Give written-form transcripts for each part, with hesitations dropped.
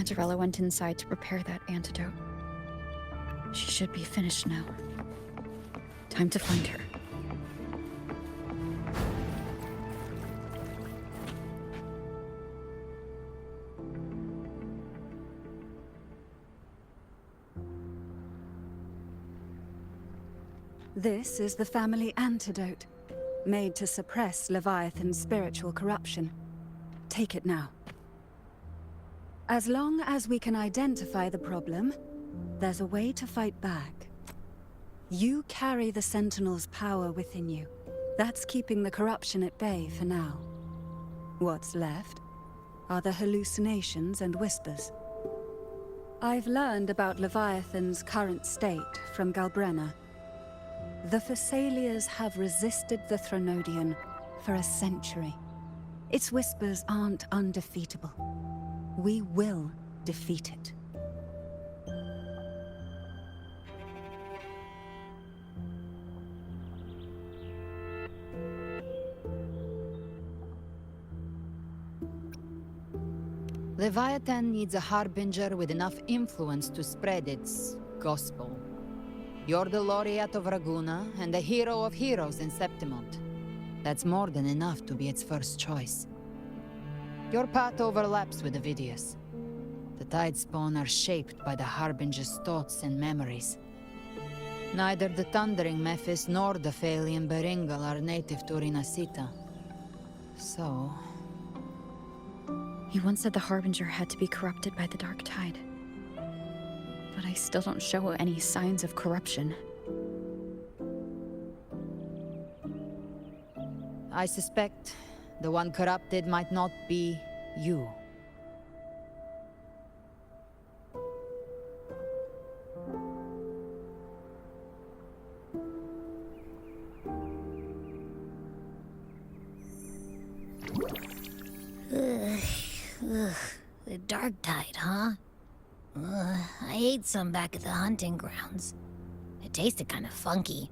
Cantarella went inside to prepare that antidote. She should be finished now. Time to find her. This is the family antidote, made to suppress Leviathan's spiritual corruption. Take it now. As long as we can identify the problem, there's a way to fight back. You carry the Sentinel's power within you. That's keeping the corruption at bay for now. What's left are the hallucinations and whispers. I've learned about Leviathan's current state from Galbrenna. The Thessalias have resisted the Threnodian for a century. Its whispers aren't undefeatable. We will defeat it. Leviathan needs a harbinger with enough influence to spread its gospel. You're the laureate of Raguna and the hero of heroes in Septimont. That's more than enough to be its first choice. Your path overlaps with Ovidius. The Tidespawn are shaped by the harbinger's thoughts and memories. Neither the Thundering Mephis nor the Phalian Beringal are native to Rinacita. So... He once said the Harbinger had to be corrupted by the Dark Tide. But I still don't show any signs of corruption. I suspect the one corrupted might not be you. The Dark Tide, huh? I ate some back at the hunting grounds. It tasted kind of funky.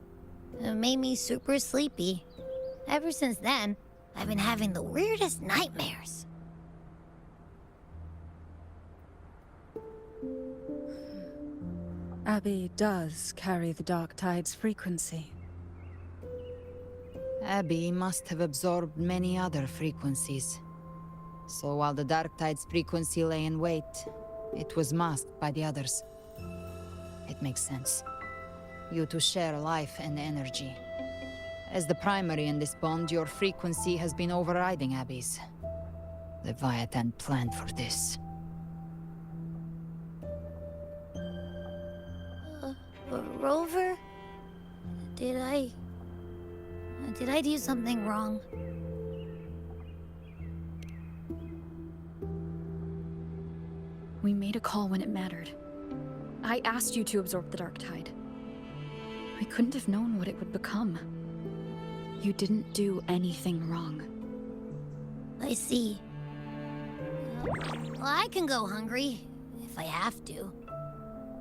It made me super sleepy. Ever since then, I've been having the weirdest nightmares. Abby does carry the Dark Tide's frequency. Abby must have absorbed many other frequencies. So while the Dark Tide's frequency lay in wait, it was masked by the others. It makes sense. You two share life and energy. As the primary in this bond, your frequency has been overriding Abby's. Leviathan planned for this. Rover? Did I do something wrong? We made a call when it mattered. I asked you to absorb the Dark Tide. I couldn't have known what it would become. You didn't do anything wrong. I see. Well, I can go hungry, if I have to.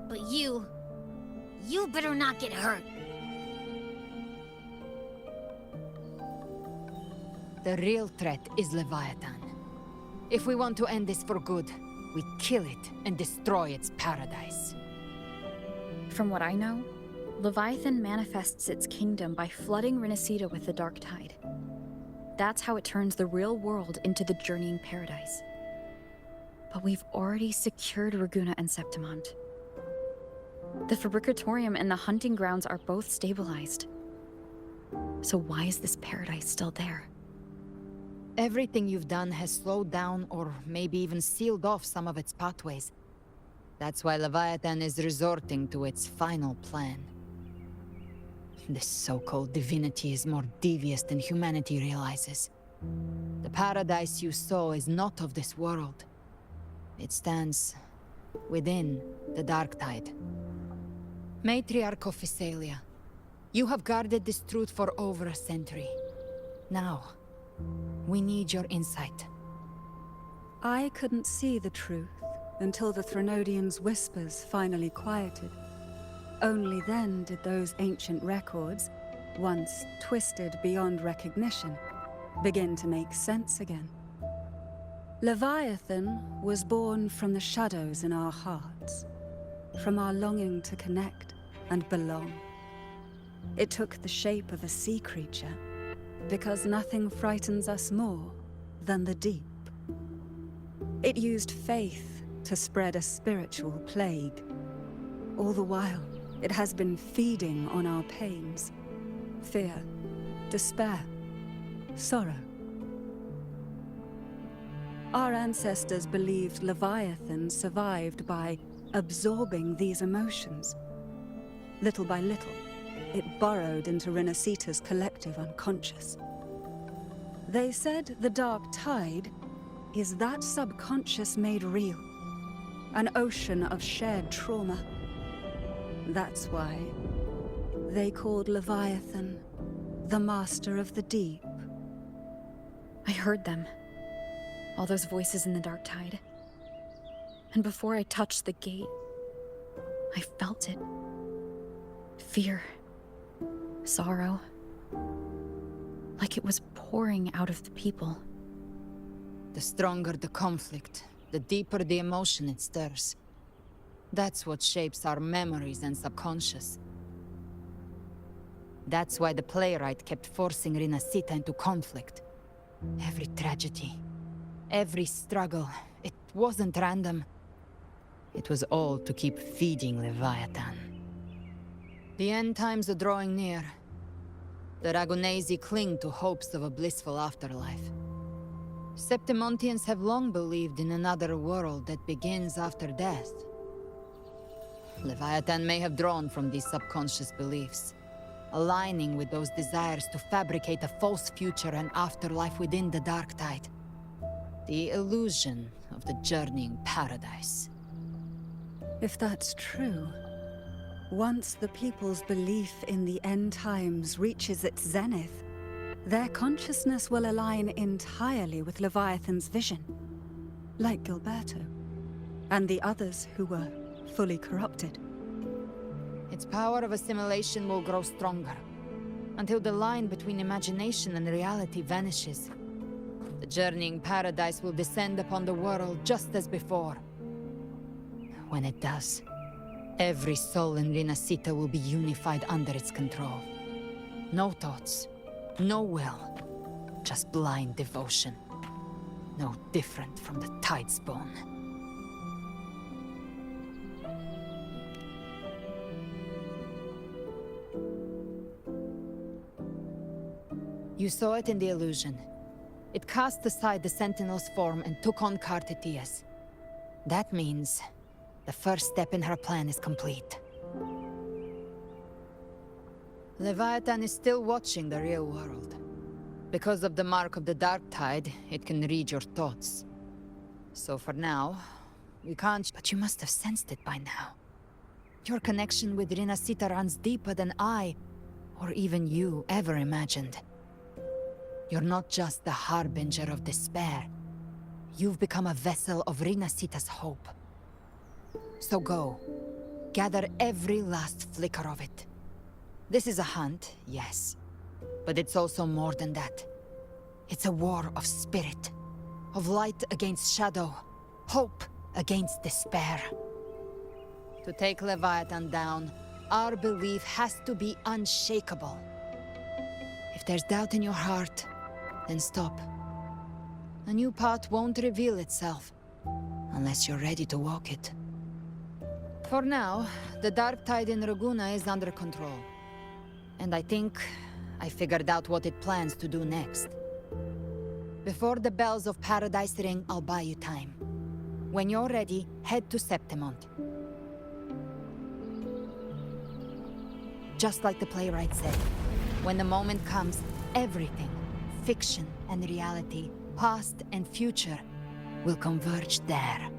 But you better not get hurt. The real threat is Leviathan. If we want to end this for good, we kill it and destroy its paradise. From what I know, Leviathan manifests its kingdom by flooding Rinacita with the Dark Tide. That's how it turns the real world into the journeying paradise. But we've already secured Raguna and Septimont. The Fabricatorium and the hunting grounds are both stabilized. So why is this paradise still there? Everything you've done has slowed down or maybe even sealed off some of its pathways. That's why Leviathan is resorting to its final plan. This so-called divinity is more devious than humanity realizes. The paradise you saw is not of this world. It stands within the Dark Tide. Matriarch of Thessalia, you have guarded this truth for over a century. Now, we need your insight. I couldn't see the truth until the Threnodian's whispers finally quieted. Only then did those ancient records, once twisted beyond recognition, begin to make sense again. Leviathan was born from the shadows in our hearts, from our longing to connect and belong. It took the shape of a sea creature, because nothing frightens us more than the deep. It used faith to spread a spiritual plague. All the while, it has been feeding on our pains, fear, despair, sorrow. Our ancestors believed Leviathan survived by absorbing these emotions. Little by little, it burrowed into Rinacita's collective unconscious. They said the dark tide is that subconscious made real, an ocean of shared trauma. That's why they called Leviathan the Master of the Deep. I heard them. All those voices in the dark tide. And before I touched the gate, I felt it. Fear. Sorrow. Like it was pouring out of the people. The stronger the conflict, the deeper the emotion it stirs. That's what shapes our memories and subconscious. That's why the playwright kept forcing Rinacita into conflict. Every tragedy, every struggle, it wasn't random. It was all to keep feeding Leviathan. The end times are drawing near. The Ragunesi cling to hopes of a blissful afterlife. Septimontians have long believed in another world that begins after death. Leviathan may have drawn from these subconscious beliefs, aligning with those desires to fabricate a false future and afterlife within the dark tide. The illusion of the journeying paradise. If that's true, once the people's belief in the end times reaches its zenith, their consciousness will align entirely with Leviathan's vision, like Gilberto, and the others who were fully corrupted. Its power of assimilation will grow stronger, until the line between imagination and reality vanishes. The journeying paradise will descend upon the world just as before. When it does, every soul in Rinacita will be unified under its control. No thoughts, no will, just blind devotion. No different from the Tidespawn. You saw it in the illusion. It cast aside the Sentinel's form and took on Cartitia's. That means the first step in her plan is complete. Leviathan is still watching the real world. Because of the mark of the Dark Tide, it can read your thoughts. So for now, we can't... But you must have sensed it by now. Your connection with Rinacita runs deeper than I, or even you, ever imagined. You're not just the harbinger of despair. You've become a vessel of Rinacita's hope. So go. Gather every last flicker of it. This is a hunt, yes. But it's also more than that. It's a war of spirit. Of light against shadow. Hope against despair. To take Leviathan down, our belief has to be unshakable. If there's doubt in your heart, then stop. A new path won't reveal itself, unless you're ready to walk it. For now, the dark tide in Raguna is under control. And I think I figured out what it plans to do next. Before the bells of Paradise ring, I'll buy you time. When you're ready, head to Septimont. Just like the playwright said, when the moment comes, everything, fiction and reality, past and future, will converge there.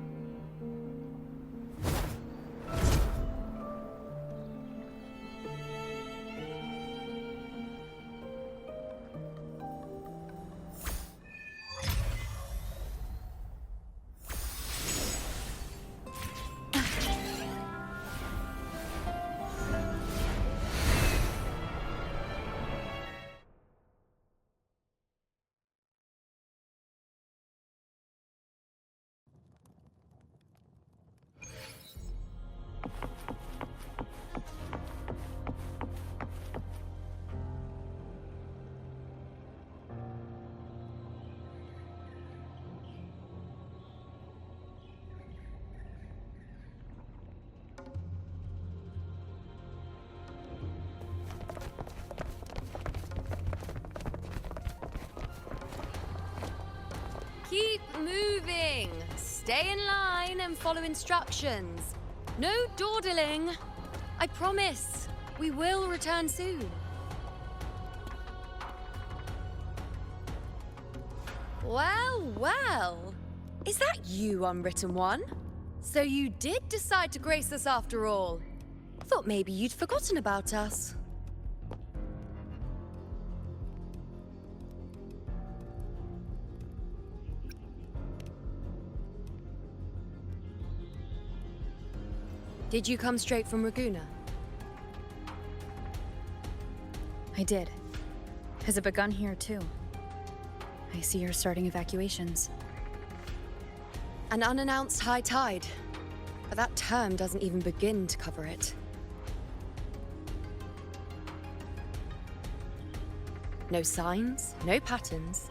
moving. Stay in line and follow instructions. No dawdling. I promise, we will return soon. Well, well. Is that you, Unwritten One? So you did decide to grace us after all. Thought maybe you'd forgotten about us. Did you come straight from Raguna? I did. Has it begun here, too? I see you're starting evacuations. An unannounced high tide. But that term doesn't even begin to cover it. No signs, no patterns.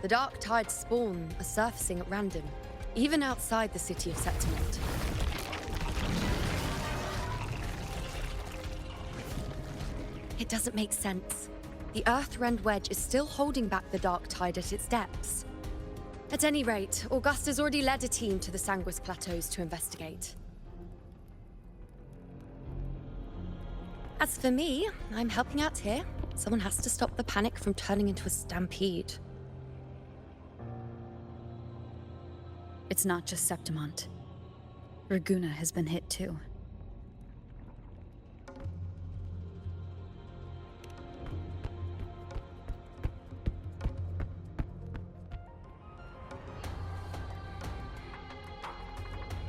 The dark tide spawn are surfacing at random, even outside the city of Septimont. It doesn't make sense. The Earthrend Wedge is still holding back the dark tide at its depths. At any rate, Augusta's already led a team to the Sanguis Plateaus to investigate. As for me, I'm helping out here. Someone has to stop the panic from turning into a stampede. It's not just Septimont. Raguna has been hit too.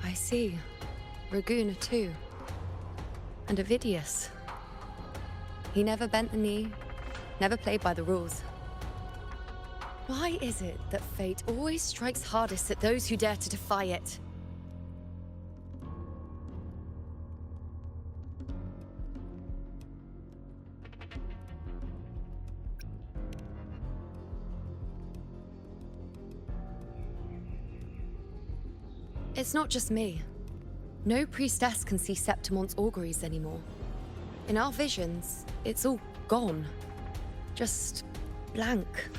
I see. Raguna too. And Ovidius. He never bent the knee, never played by the rules. Why is it that fate always strikes hardest at those who dare to defy it? It's not just me. No priestess can see Septimont's auguries anymore. In our visions, it's all gone. Just blank.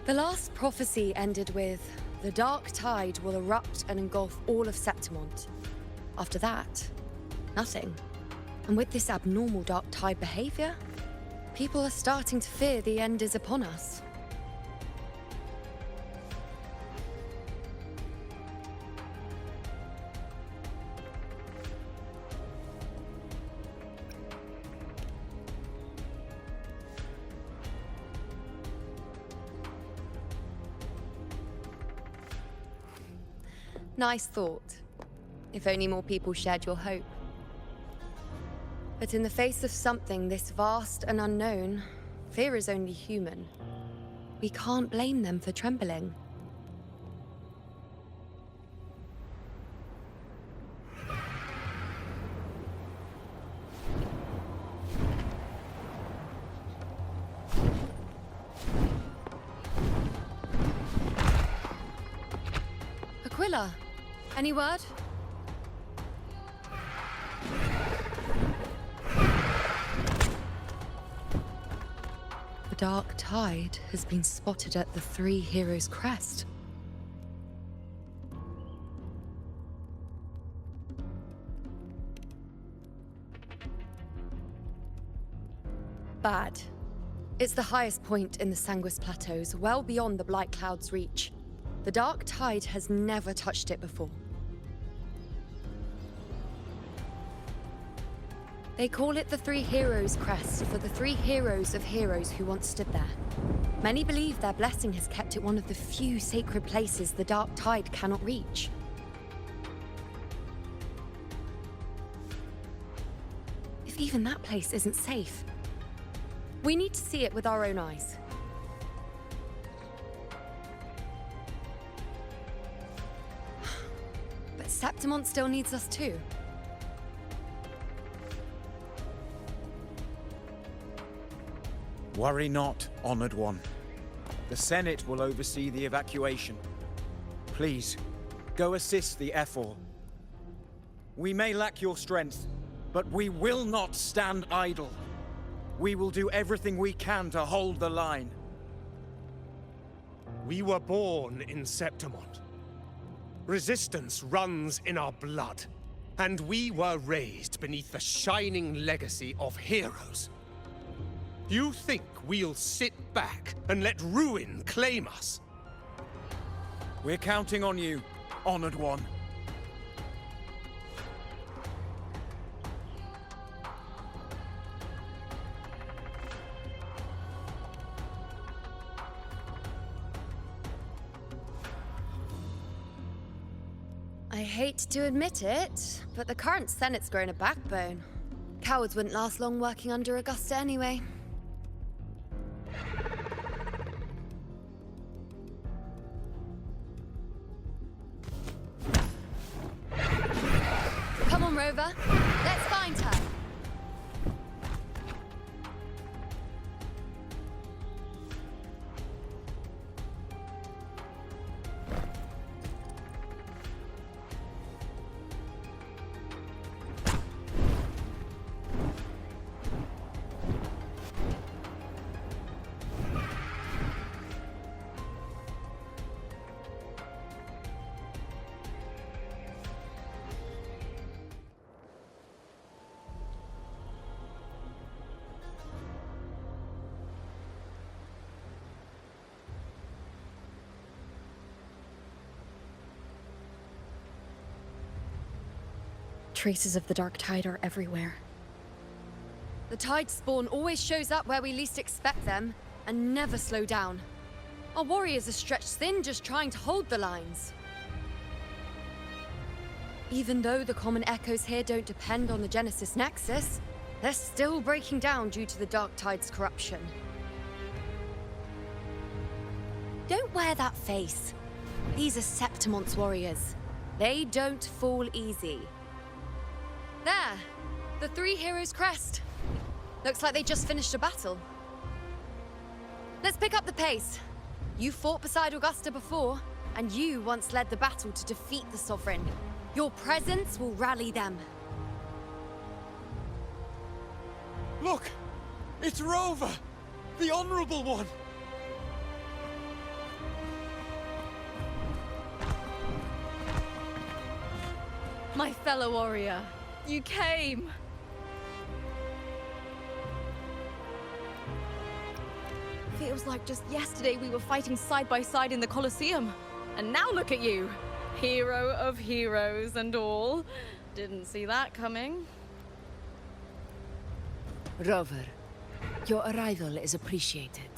The last prophecy ended with, the dark tide will erupt and engulf all of Septimont. After that, nothing. And with this abnormal dark tide behavior, people are starting to fear the end is upon us. Nice thought. If only more people shared your hope. But in the face of something this vast and unknown, fear is only human. We can't blame them for trembling. Aquila, any word? The dark tide has been spotted at the Three Heroes' Crest. Bad. It's the highest point in the Sanguis Plateaus, well beyond the Blight Cloud's reach. The dark tide has never touched it before. They call it the Three Heroes' Crest for the three heroes of heroes who once stood there. Many believe their blessing has kept it one of the few sacred places the dark tide cannot reach. If even that place isn't safe, we need to see it with our own eyes. But Septimont still needs us too. Worry not, Honored One. The Senate will oversee the evacuation. Please, go assist the Ephor. We may lack your strength, but we will not stand idle. We will do everything we can to hold the line. We were born in Septimont. Resistance runs in our blood. And we were raised beneath the shining legacy of heroes. You think we'll sit back and let ruin claim us? We're counting on you, Honored One. I hate to admit it, but the current Senate's grown a backbone. Cowards wouldn't last long working under Augusta anyway. Come on, Rover. Let's find her. Traces of the dark tide are everywhere. The tide spawn always shows up where we least expect them, and never slow down. Our warriors are stretched thin just trying to hold the lines. Even though the common echoes here don't depend on the Genesis Nexus, they're still breaking down due to the dark tide's corruption. Don't wear that face. These are Septimont's warriors. They don't fall easy. There! The three heroes' crest. Looks like they just finished a battle. Let's pick up the pace. You fought beside Augusta before, and you once led the battle to defeat the Sovereign. Your presence will rally them. Look! It's Rover! The Honorable One! My fellow warrior, you came! Feels like just yesterday we were fighting side by side in the Colosseum. And now look at you! Hero of heroes and all. Didn't see that coming. Rover, your arrival is appreciated.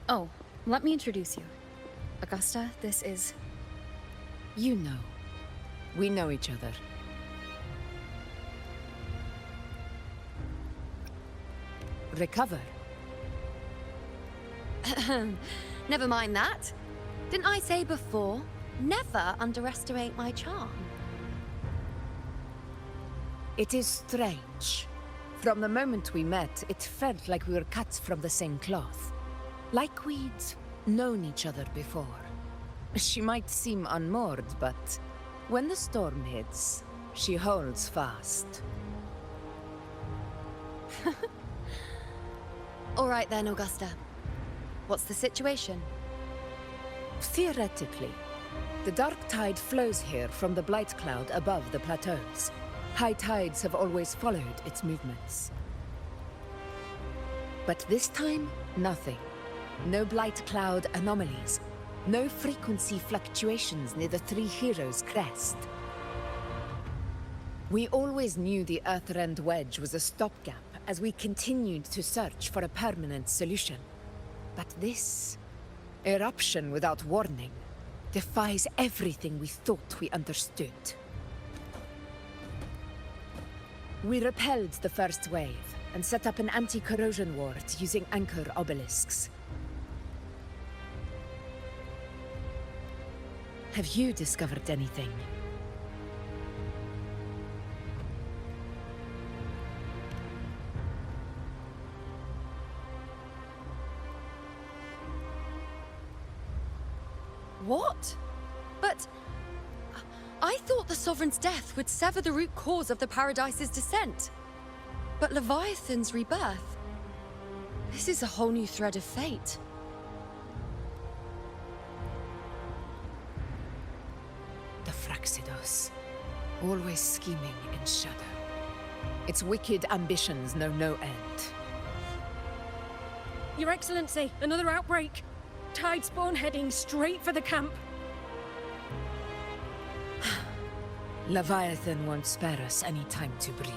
Oh, let me introduce you. Augusta, this is... You know. We know each other. Recover. Never mind that. Didn't I say before, never underestimate my charm? It is strange. From the moment we met, it felt like we were cut from the same cloth. Like we'd known each other before. She might seem unmoored, but when the storm hits, she holds fast. All right then, Augusta. What's the situation? Theoretically, the dark tide flows here from the blight cloud above the plateaus. High tides have always followed its movements. But this time, nothing. No blight cloud anomalies. No frequency fluctuations near the Three Heroes' crest. We always knew the Earthrend Wedge was a stopgap as we continued to search for a permanent solution. But this eruption without warning defies everything we thought we understood. We repelled the first wave and set up an anti-corrosion ward using anchor obelisks. Have you discovered anything? What? But... I thought the Sovereign's death would sever the root cause of the Paradise's descent. But Leviathan's rebirth? This is a whole new thread of fate. The Fraxidos. Always scheming in shadow. Its wicked ambitions know no end. Your Excellency, another outbreak. Tidespawn heading straight for the camp. Leviathan won't spare us any time to breathe.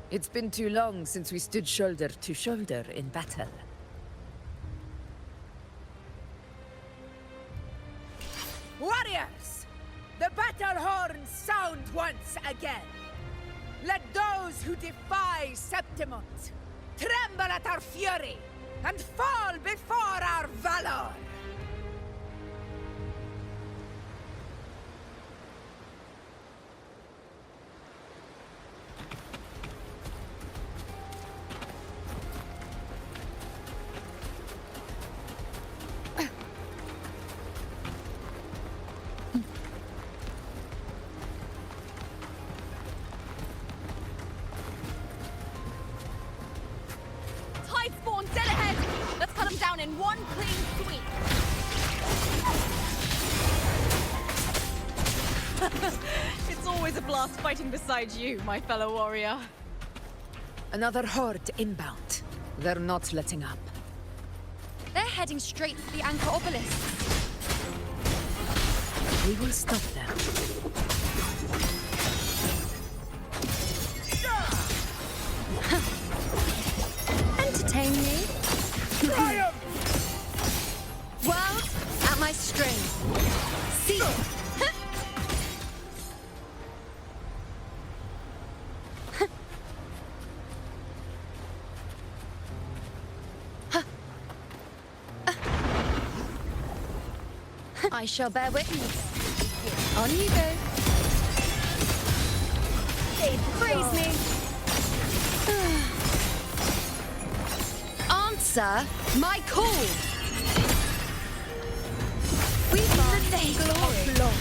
It's been too long since we stood shoulder to shoulder in battle. Warriors! The battle horns sound once again! Let those who defy Septimont tremble at our fury and fall before our valor! Tidespawn dead ahead! Let's cut them down in one clean sweep! It's always a blast fighting beside you, my fellow warrior. Another horde inbound. They're not letting up. They're heading straight for the Anchor Obelisk. We will stop them. Entertain me? Well, at my string. See? I shall bear witness. On you go. They praise me. Answer my call. We the name of law.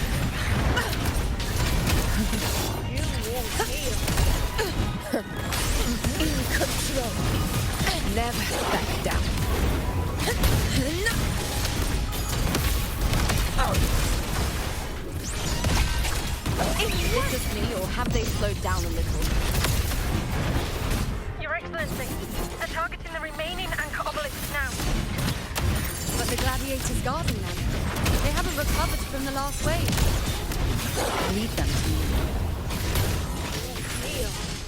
In control. Never back down. Is this just me, or have they slowed down a little? Your Excellency, they're targeting the remaining Anchor Obelisks now. But the gladiators guarding them, they haven't recovered from the last wave. Leave them to me.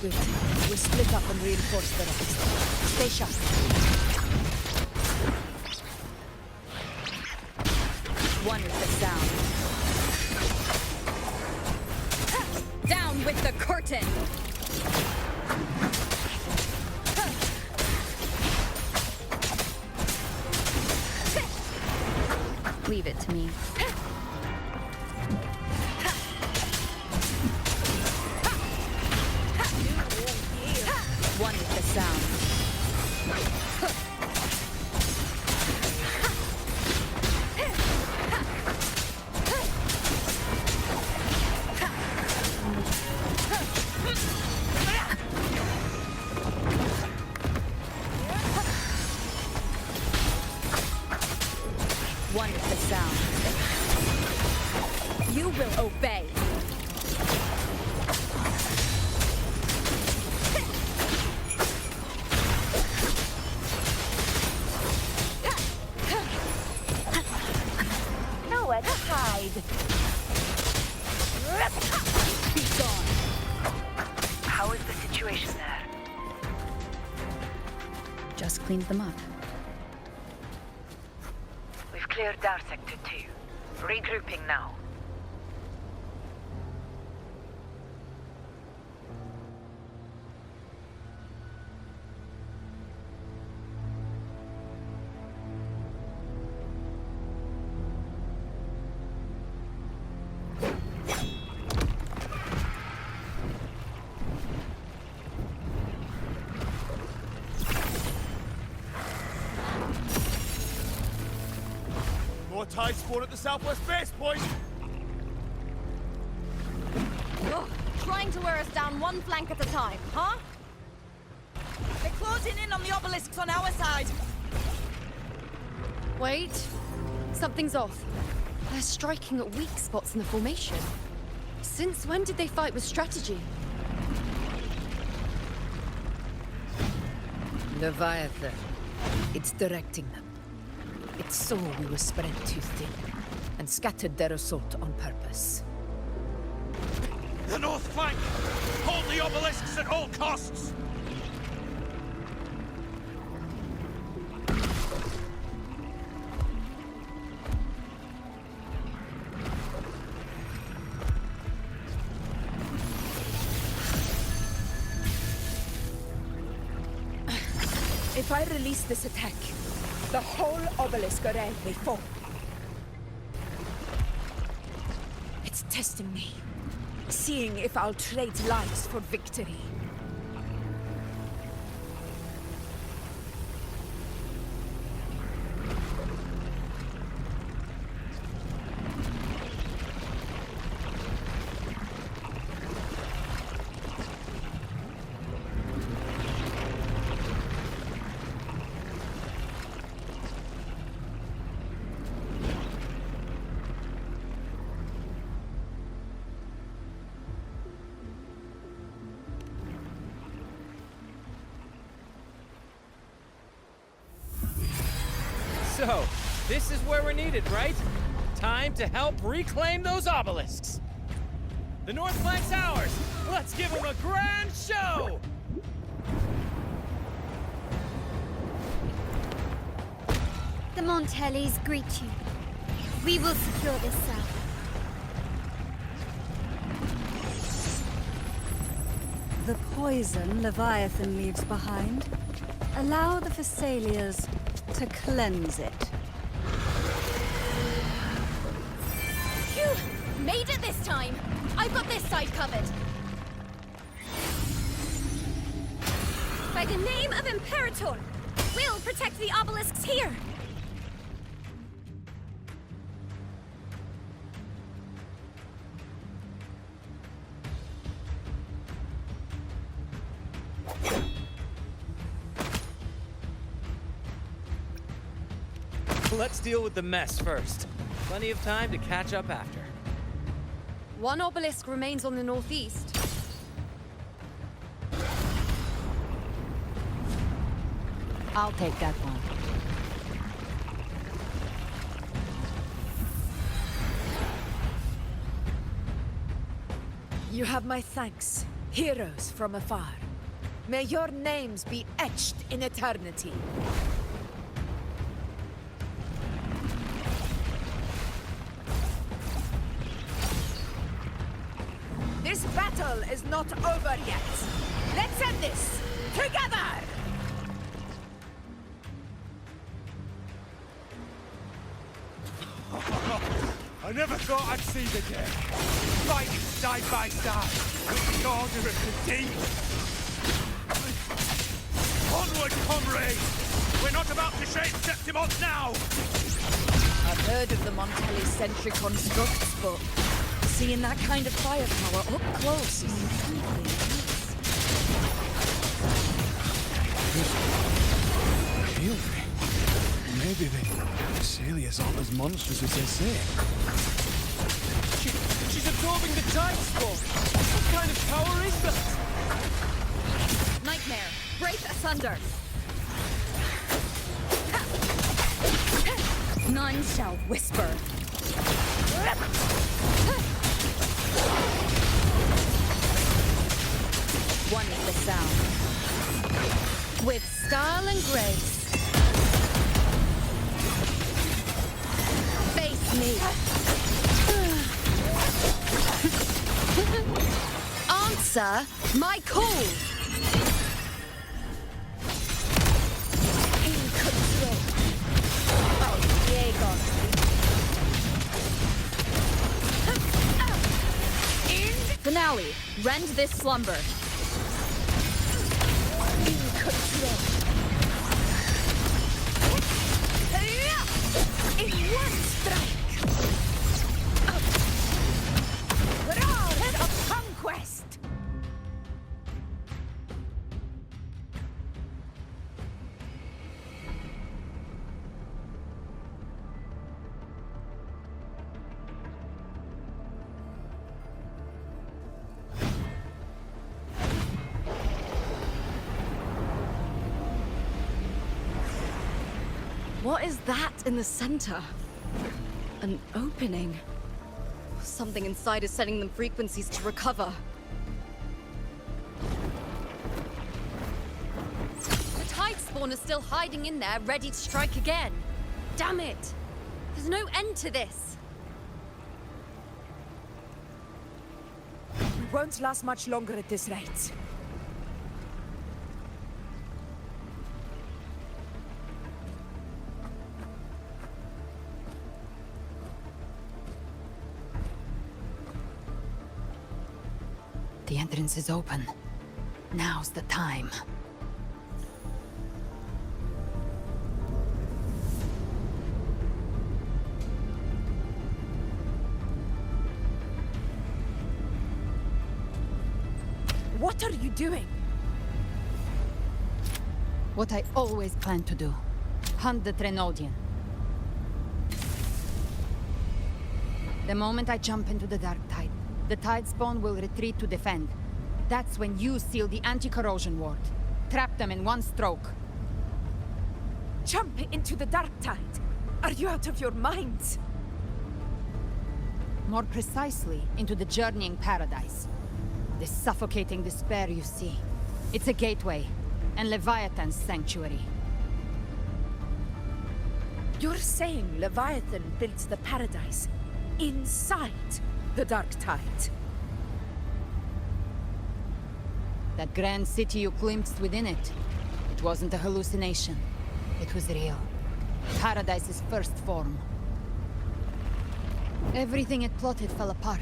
Good. We'll split up and reinforce the rest. Stay sharp. One is the sound. Down with the curtain! Leave it to me. One is the sound. One is the sound. You will obey. Nowhere to hide. Be gone. How is the situation there? Just cleaned them up. We've cleared our sector too. Regrouping now. More tide spawn at the southwest base point! Ugh, trying to wear us down one flank at a time, huh? They're closing in on the obelisks on our side. Wait. Something's off. They're striking at weak spots in the formation. Since when did they fight with strategy? Leviathan. It's directing them. It saw we were spread too thin, and scattered their assault on purpose. The north flank! Hold the obelisks at all costs! If I release this attack, the whole obelisk array may fall. It's testing me, seeing if I'll trade lives for victory. So, this is where we're needed, right? Time to help reclaim those obelisks. The north flank's ours. Let's give them a grand show! The Montellis greet you. We will secure this cell. The poison Leviathan leaves behind, allow the Thessalians to cleanse it. Phew! Made it this time! I've got this side covered! By the name of Imperator, we'll protect the obelisks here! Let's deal with the mess first. Plenty of time to catch up after. One obelisk remains on the northeast. I'll take that one. You have my thanks, heroes from afar. May your names be etched in eternity. This battle is not over yet. Let's end this together! I never thought I'd see the day. Fighting side by side with the Order of the Deep. Onward, comrades! We're not about to shake Septimont now! I've heard of the Montelli's sentry constructs, but seeing that kind of firepower up close is something else. Really? Maybe the Thessalians aren't as monstrous as they say. She's absorbing the tide spawn! What kind of power is that? Nightmare, break asunder! None shall whisper. One is the sound. With style and grace. Face me. Answer my call. In control. Oh, Diego. Finale, rend this slumber. In control. In one strike. What is that in the center? An opening. Something inside is sending them frequencies to recover. The tide spawn is still hiding in there, ready to strike again. Damn it! There's no end to this. We won't last much longer at this rate. The entrance is open. Now's the time. What are you doing? What I always planned to do. Hunt the Trenodian. The moment I jump into the dark tide, the tide spawn will retreat to defend. That's when you seal the anti-corrosion ward. Trap them in one stroke. Jump into the dark tide. Are you out of your mind? More precisely, into the journeying paradise. The suffocating despair you see. It's a gateway, and Leviathan's sanctuary. You're saying Leviathan built the paradise inside the dark tide? That grand city you glimpsed within it, it wasn't a hallucination. It was real. Paradise's first form. Everything it plotted fell apart.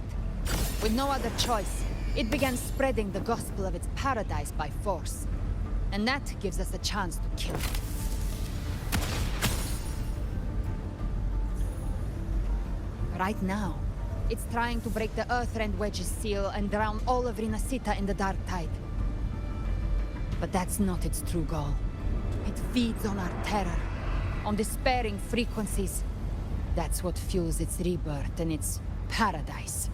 With no other choice, it began spreading the gospel of its paradise by force. And that gives us a chance to kill it. Right now, it's trying to break the Earthrend Wedge's seal and drown all of Rinacita in the dark tide. But that's not its true goal. It feeds on our terror, on despairing frequencies. That's what fuels its rebirth and its paradise.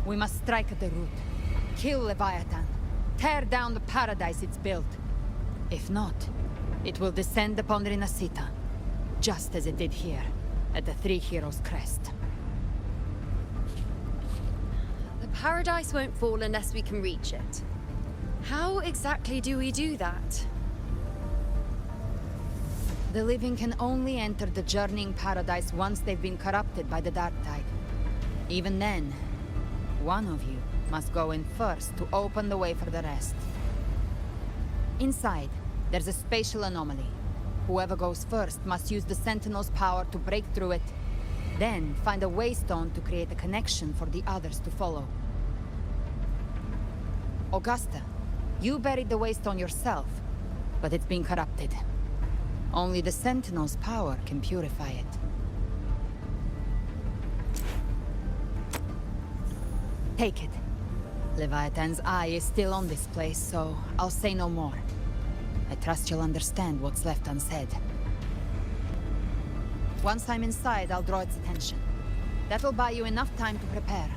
We must strike at the root, kill Leviathan, tear down the paradise it's built. If not, it will descend upon Rinacita, just as it did here, at the Three Heroes' Crest. The paradise won't fall unless we can reach it. How exactly do we do that? The living can only enter the journeying paradise once they've been corrupted by the dark tide. Even then, one of you must go in first to open the way for the rest. Inside, there's a spatial anomaly. Whoever goes first must use the Sentinel's power to break through it, then find a waystone to create a connection for the others to follow. Augusta, you buried the waystone yourself, but it's been corrupted. Only the Sentinel's power can purify it. Take it. Leviathan's eye is still on this place, so I'll say no more. I trust you'll understand what's left unsaid. Once I'm inside, I'll draw its attention. That'll buy you enough time to prepare.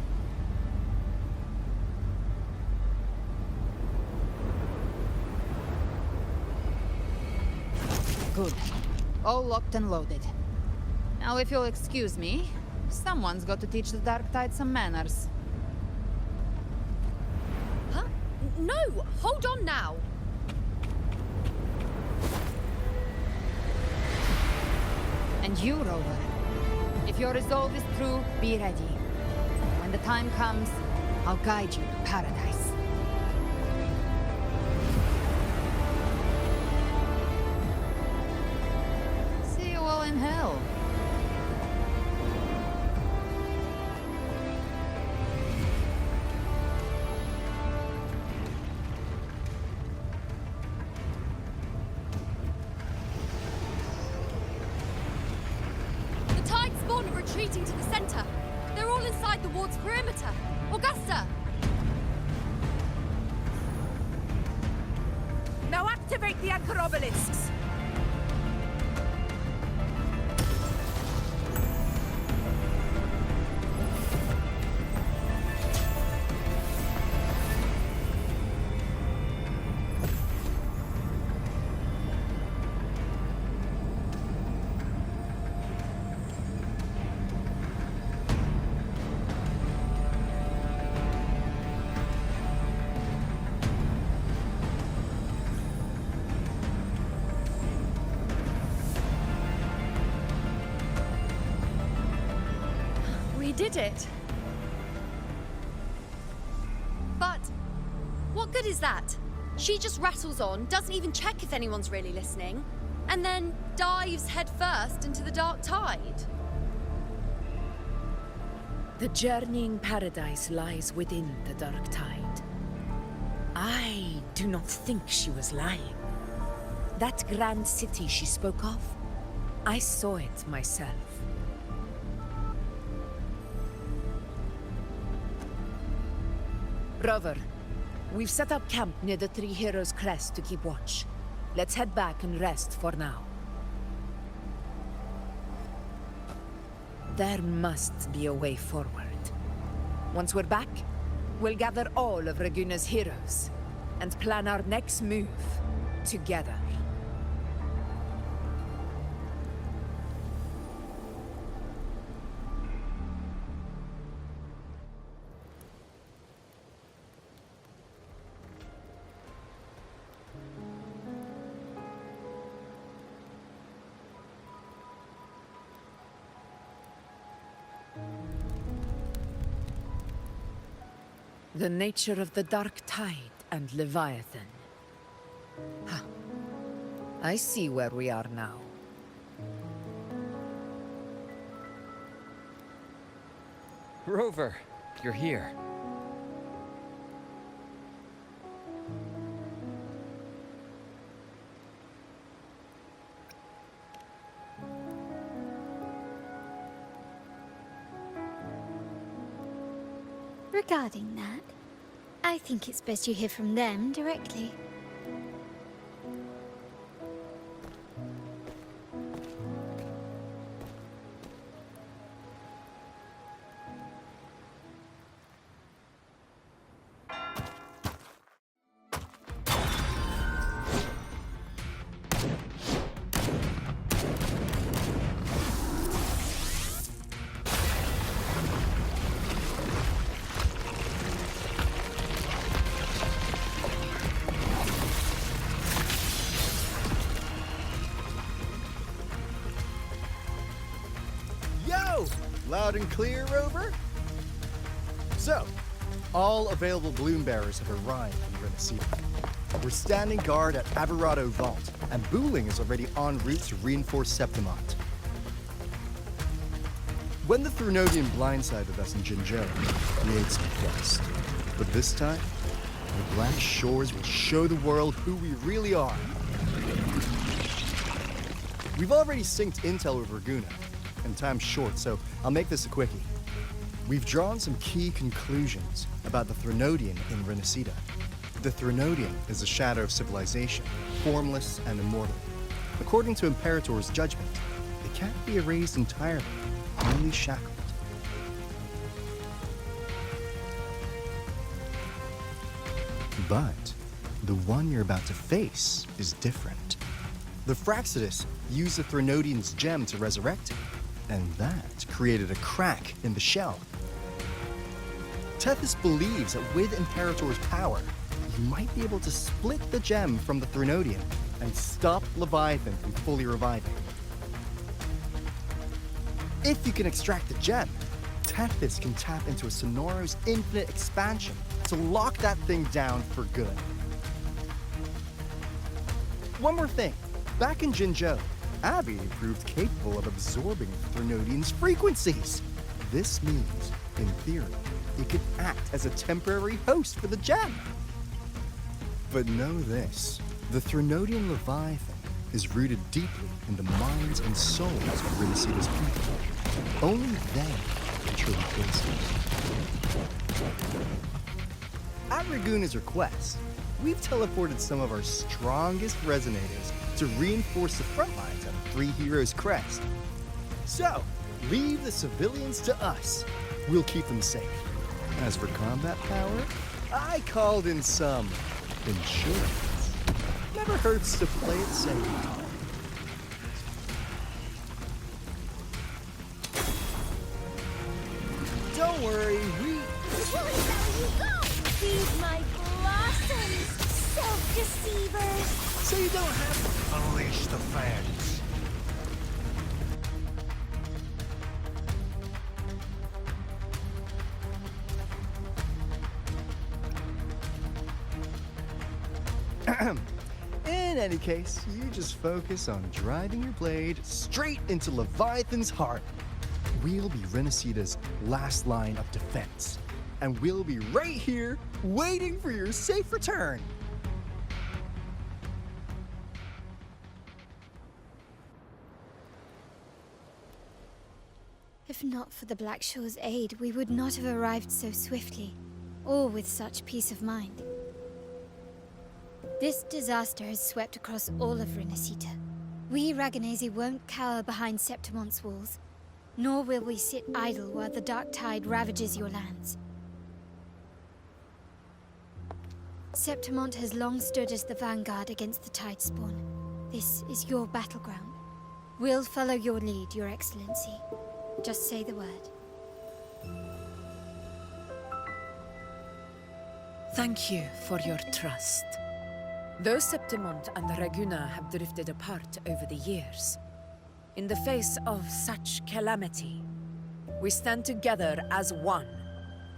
Good. All locked and loaded. Now, if you'll excuse me, someone's got to teach the Dark Tide some manners. Huh? No! Hold on now! And you, Rover. If your resolve is true, be ready. When the time comes, I'll guide you to paradise. See you all in hell. Retreating to the center. They're all inside the ward's perimeter. Augusta! Now activate the anchor obelisks! did it. But what good is that? She just rattles on, doesn't even check if anyone's really listening, and then dives headfirst into the dark tide. The journeying paradise lies within the dark tide. I do not think she was lying. That grand city she spoke of, I saw it myself. Rover, we've set up camp near the Three Heroes Crest to keep watch. Let's head back and rest for now. There must be a way forward. Once we're back, we'll gather all of Raguna's heroes and plan our next move together. The nature of the dark tide and Leviathan. Huh. I see where we are now. Rover, you're here. Regarding that, I think it's best you hear from them directly. Loud and clear, Rover? So, all available bloom bearers have arrived in Rinacita. We're standing guard at Averado Vault, and Booling is already en route to reinforce Septimont. When the Threnodian blindsided us in Jinzhou, we ate some dust. But this time, the Black Shores will show the world who we really are. We've already synced intel with Raguna, and time's short, so I'll make this a quickie. We've drawn some key conclusions about the Threnodian in Rinacita. The Threnodian is a shadow of civilization, formless and immortal. According to Imperator's judgment, it can't be erased entirely, only shackled. But the one you're about to face is different. The Fraxidus used the Threnodian's gem to resurrect it, and that created a crack in the shell. Tethys believes that with Imperator's power, you might be able to split the gem from the Threnodian and stop Leviathan from fully reviving. If you can extract the gem, Tethys can tap into a Sonoro's infinite expansion to lock that thing down for good. One more thing. Back in Jinzhou, Abby proved capable of absorbing the Threnodian's frequencies. This means, in theory, it could act as a temporary host for the gem. But know this, the Threnodian Leviathan is rooted deeply in the minds and souls of Rinacita's people. Only they can truly face it. At Raguna's request, we've teleported some of our strongest resonators to reinforce the front lines at Three Heroes Crest. So, leave the civilians to us. We'll keep them safe. As for combat power, I called in some insurance. Never hurts to play it safe. Don't worry, we... Feed my blossoms, self-deceivers! So you don't have to... Unleash the fans. In any case, you just focus on driving your blade straight into Leviathan's heart. We'll be Rinacita's last line of defense, and we'll be right here waiting for your safe return. If not for the Black Shore's aid, we would not have arrived so swiftly, or with such peace of mind. This disaster has swept across all of Rinacita. We Raganazi won't cower behind Septimon's walls, nor will we sit idle while the dark tide ravages your lands. Septimont has long stood as the vanguard against the tide spawn. This is your battleground. We'll follow your lead, Your Excellency. Just say the word. Thank you for your trust. Though Septimont and Raguna have drifted apart over the years, in the face of such calamity, we stand together as one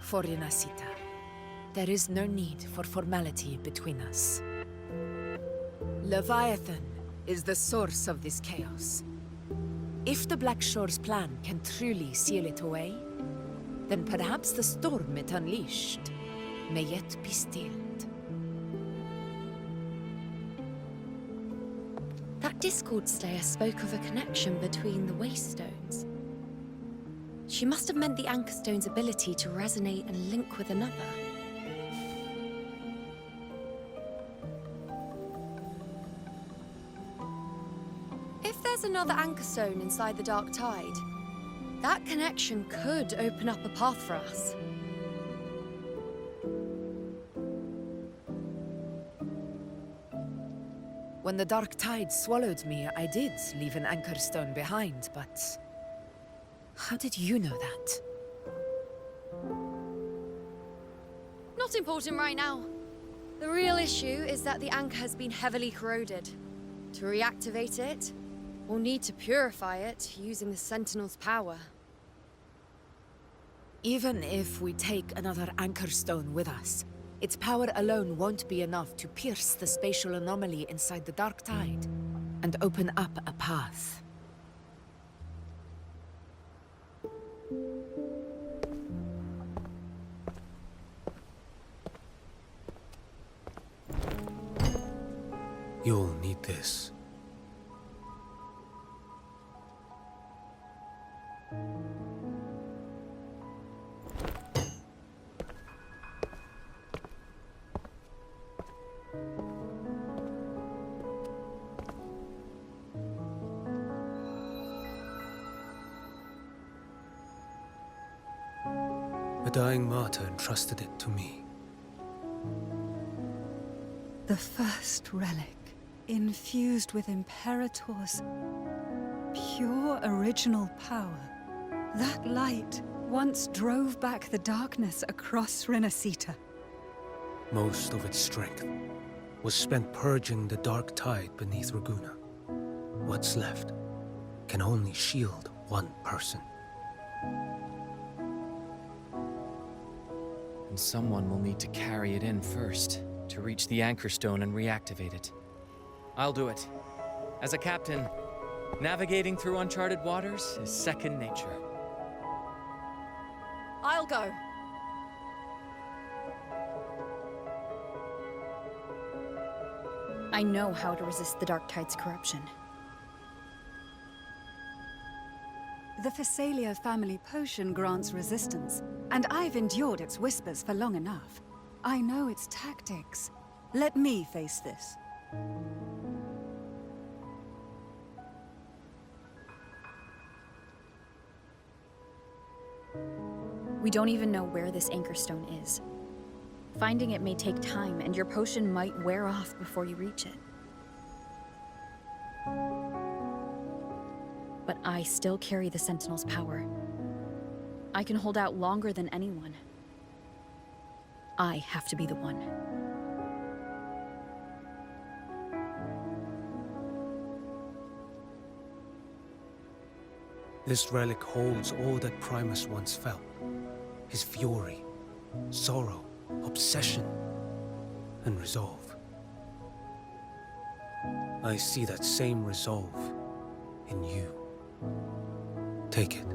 for Rinacita. There is no need for formality between us. Leviathan is the source of this chaos. If the Black Shore's plan can truly seal it away, then perhaps the storm it unleashed may yet be stilled. That Discord Slayer spoke of a connection between the Wastestones. She must have meant the Anchorstone's ability to resonate and link with another. If there's another Anchorstone inside the Dark Tide, that connection could open up a path for us. When the Dark Tide swallowed me, I did leave an Anchorstone behind, but... how did you know that? Not important right now. The real issue is that the anchor has been heavily corroded. To reactivate it, we'll need to purify it using the Sentinel's power. Even if we take another Anchorstone with us, its power alone won't be enough to pierce the spatial anomaly inside the Dark Tide and open up a path. You'll need this. A dying martyr entrusted it to me. The first relic, infused with Imperator's pure original power. That light once drove back the darkness across Rinacita. Most of its strength was spent purging the dark tide beneath Raguna. What's left can only shield one person. And someone will need to carry it in first, to reach the Anchorstone and reactivate it. I'll do it. As a captain, navigating through uncharted waters is second nature. I'll go. I know how to resist the Dark Tide's corruption. The Phasalia family potion grants resistance, and I've endured its whispers for long enough. I know its tactics. Let me face this. We don't even know where this Anchorstone is. Finding it may take time, and your potion might wear off before you reach it. But I still carry the Sentinel's power. I can hold out longer than anyone. I have to be the one. This relic holds all that Primus once felt. His fury, sorrow, obsession, and resolve. I see that same resolve in you. Take it.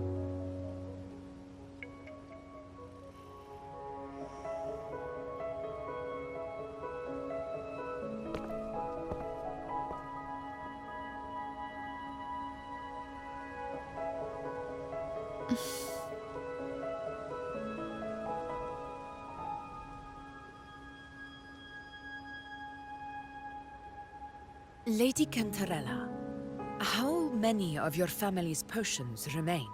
Lady Cantarella, how many of your family's potions remain?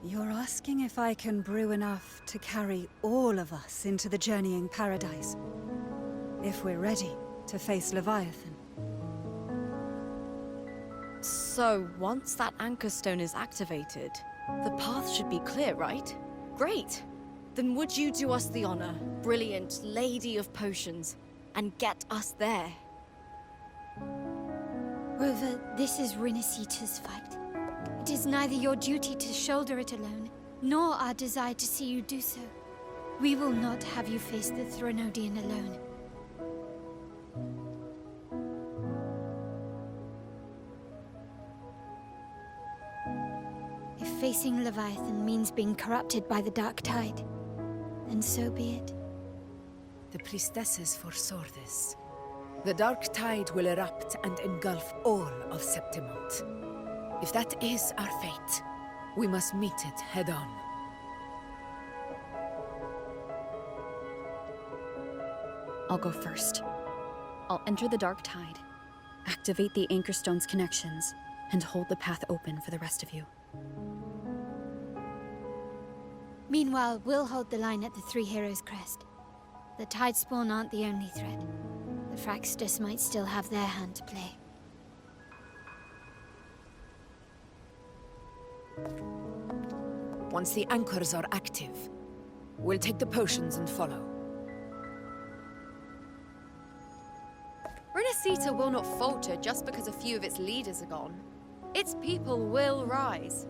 You're asking if I can brew enough to carry all of us into the journeying paradise. If we're ready to face Leviathan. So, once that anchor stone is activated, the path should be clear, right? Great! Then would you do us the honor, brilliant Lady of Potions, and get us there? Rover, this is Rinacita's fight. It is neither your duty to shoulder it alone, nor our desire to see you do so. We will not have you face the Threnodian alone. If facing Leviathan means being corrupted by the Dark Tide, then so be it. The priestesses foresaw this. The Dark Tide will erupt and engulf all of Septimont. If that is our fate, we must meet it head-on. I'll go first. I'll enter the Dark Tide, activate the Anchor Stone's connections, and hold the path open for the rest of you. Meanwhile, we'll hold the line at the Three Heroes Crest. The Tidespawn aren't the only threat. The Fraxters might still have their hand to play. Once the anchors are active, we'll take the potions and follow. Rinacita will not falter just because a few of its leaders are gone. Its people will rise.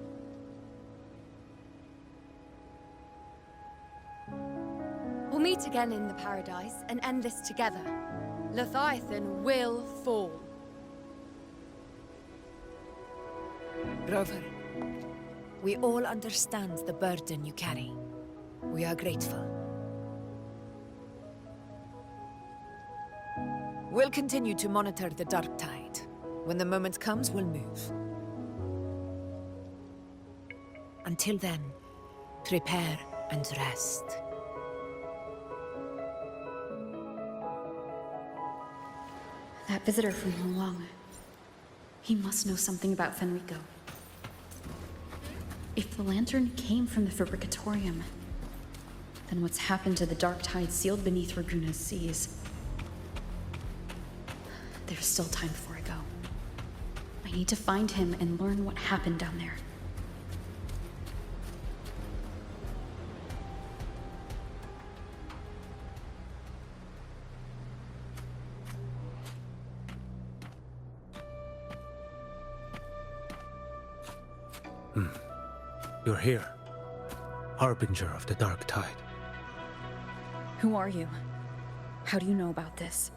We'll meet again in the paradise and end this together. Leviathan will fall. Rover, we all understand the burden you carry. We are grateful. We'll continue to monitor the Dark Tide. When the moment comes, we'll move. Until then, prepare and rest. That visitor from Huang, he must know something about Fenrico. If the lantern came from the Fabricatorium, then what's happened to the Dark Tide sealed beneath Raguna's seas? There's still time before I go. I need to find him and learn what happened down there. You're here, harbinger of the Dark Tide. Who are you? How do you know about this?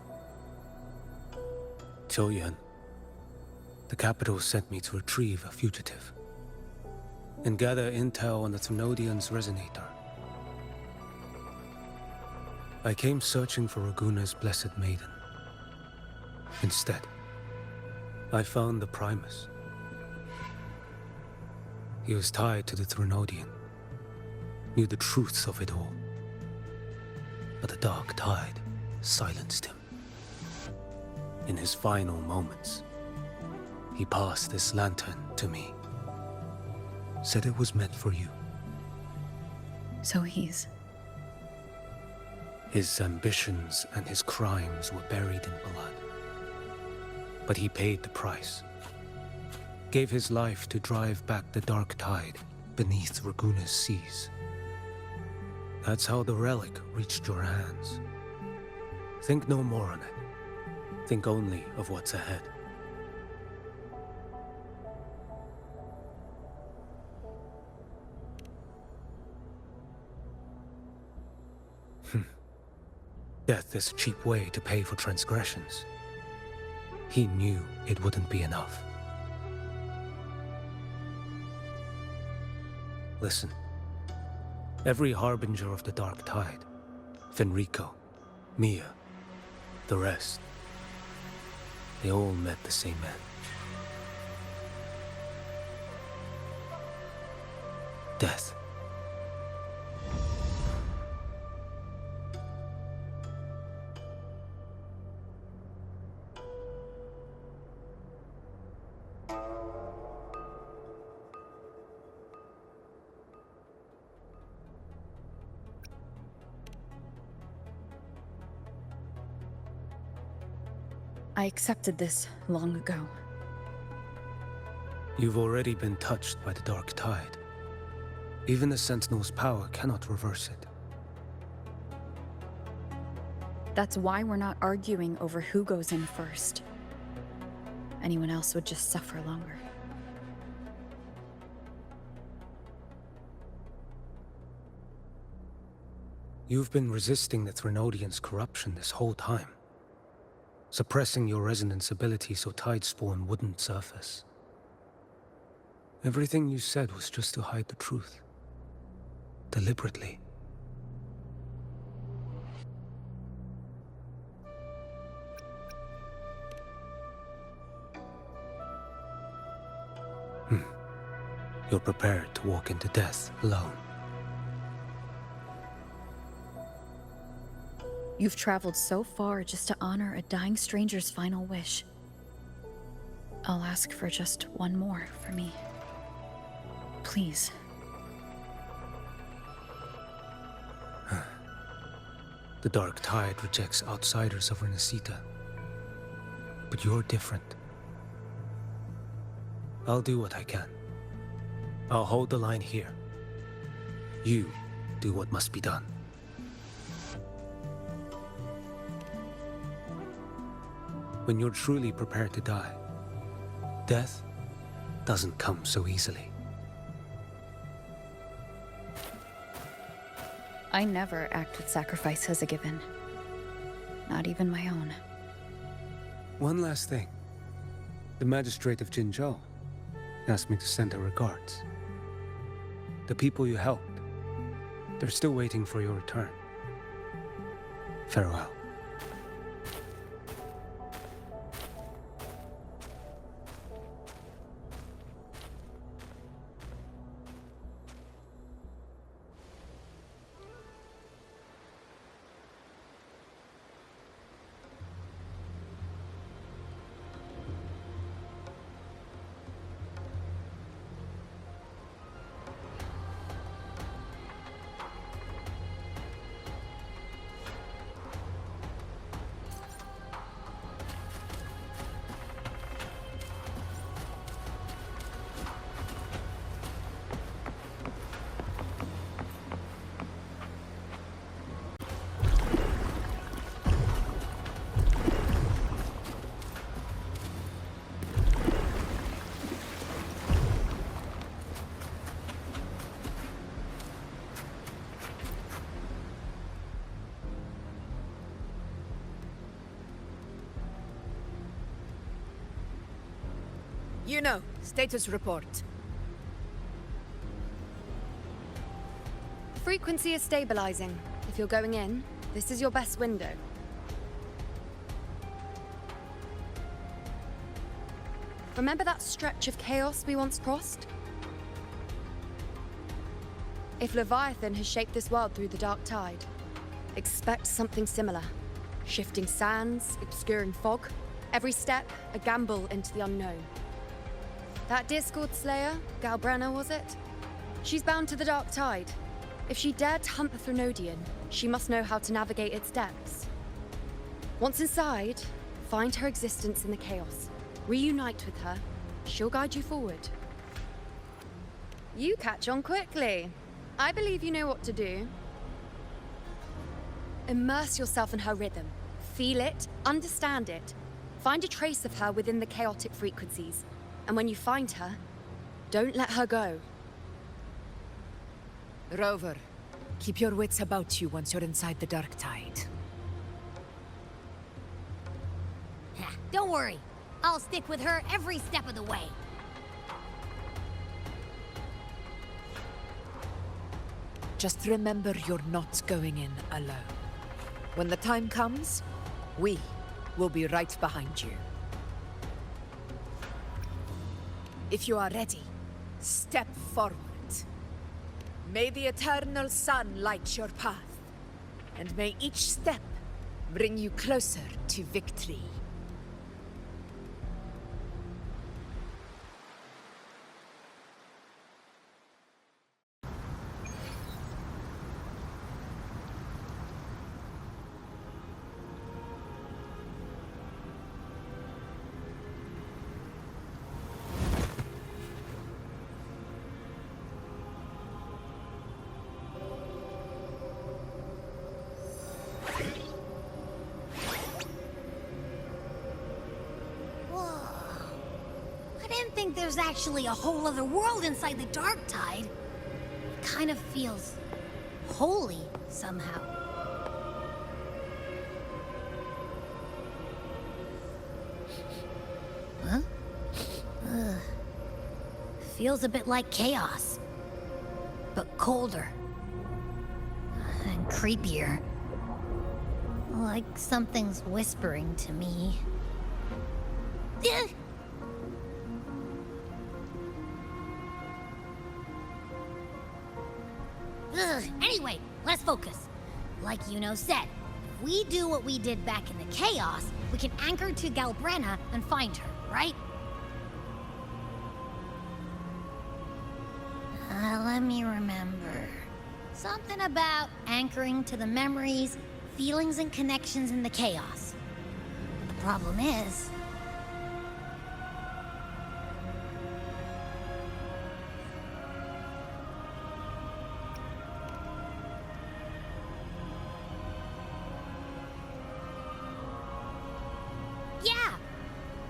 Choyan. The capital sent me to retrieve a fugitive and gather intel on the Threnodian's resonator. I came searching for Raguna's Blessed Maiden. Instead, I found the Primus. He was tied to the Threnodian, knew the truths of it all. But the Dark Tide silenced him. In his final moments, he passed this lantern to me. Said it was meant for you. So he's... His ambitions and his crimes were buried in blood. But he paid the price. Gave his life to drive back the Dark Tide beneath Raguna's seas. That's how the relic reached your hands. Think no more on it. Think only of what's ahead. Death is a cheap way to pay for transgressions. He knew it wouldn't be enough. Listen. Every harbinger of the Dark Tide, Fenrico, Mia, the rest, they all met the same end. Death. I accepted this long ago. You've already been touched by the Dark Tide. Even the Sentinel's power cannot reverse it. That's why we're not arguing over who goes in first. Anyone else would just suffer longer. You've been resisting the Threnodians' corruption this whole time. Suppressing your resonance ability so Tidespawn wouldn't surface. Everything you said was just to hide the truth. Deliberately. You're prepared to walk into death alone. You've traveled so far just to honor a dying stranger's final wish. I'll ask for just one more for me. Please. The Dark Tide rejects outsiders of Rinacita. But you're different. I'll do what I can. I'll hold the line here. You do what must be done. When you're truly prepared to die, death doesn't come so easily. I never act with sacrifice as a given. Not even my own. One last thing. The magistrate of Jinzhou asked me to send her regards. The people you helped, they're still waiting for your return. Farewell. You know, status report. Frequency is stabilizing. If you're going in, this is your best window. Remember that stretch of chaos we once crossed? If Leviathan has shaped this world through the Dark Tide, expect something similar. Shifting sands, obscuring fog, every step a gamble into the unknown. That Discord Slayer, Galbrenna was it? She's bound to the Dark Tide. If she dared to hunt the Threnodian, she must know how to navigate its depths. Once inside, find her existence in the chaos. Reunite with her. She'll guide you forward. You catch on quickly. I believe you know what to do. Immerse yourself in her rhythm. Feel it, understand it. Find a trace of her within the chaotic frequencies. And when you find her, don't let her go. Rover, keep your wits about you once you're inside the Dark Tide. Don't worry. I'll stick with her every step of the way. Just remember you're not going in alone. When the time comes, we will be right behind you. If you are ready, step forward. May the eternal sun light your path, and may each step bring you closer to victory. There's actually a whole other world inside the Dark Tide. It kind of feels holy somehow. Huh? Ugh. Feels a bit like chaos, but colder and creepier. Like something's whispering to me. Anyway, let's focus. Like Yuno said, if we do what we did back in the Chaos, we can anchor to Galbrena and find her, right? Let me remember. Something about anchoring to the memories, feelings, and connections in the Chaos. But the problem is...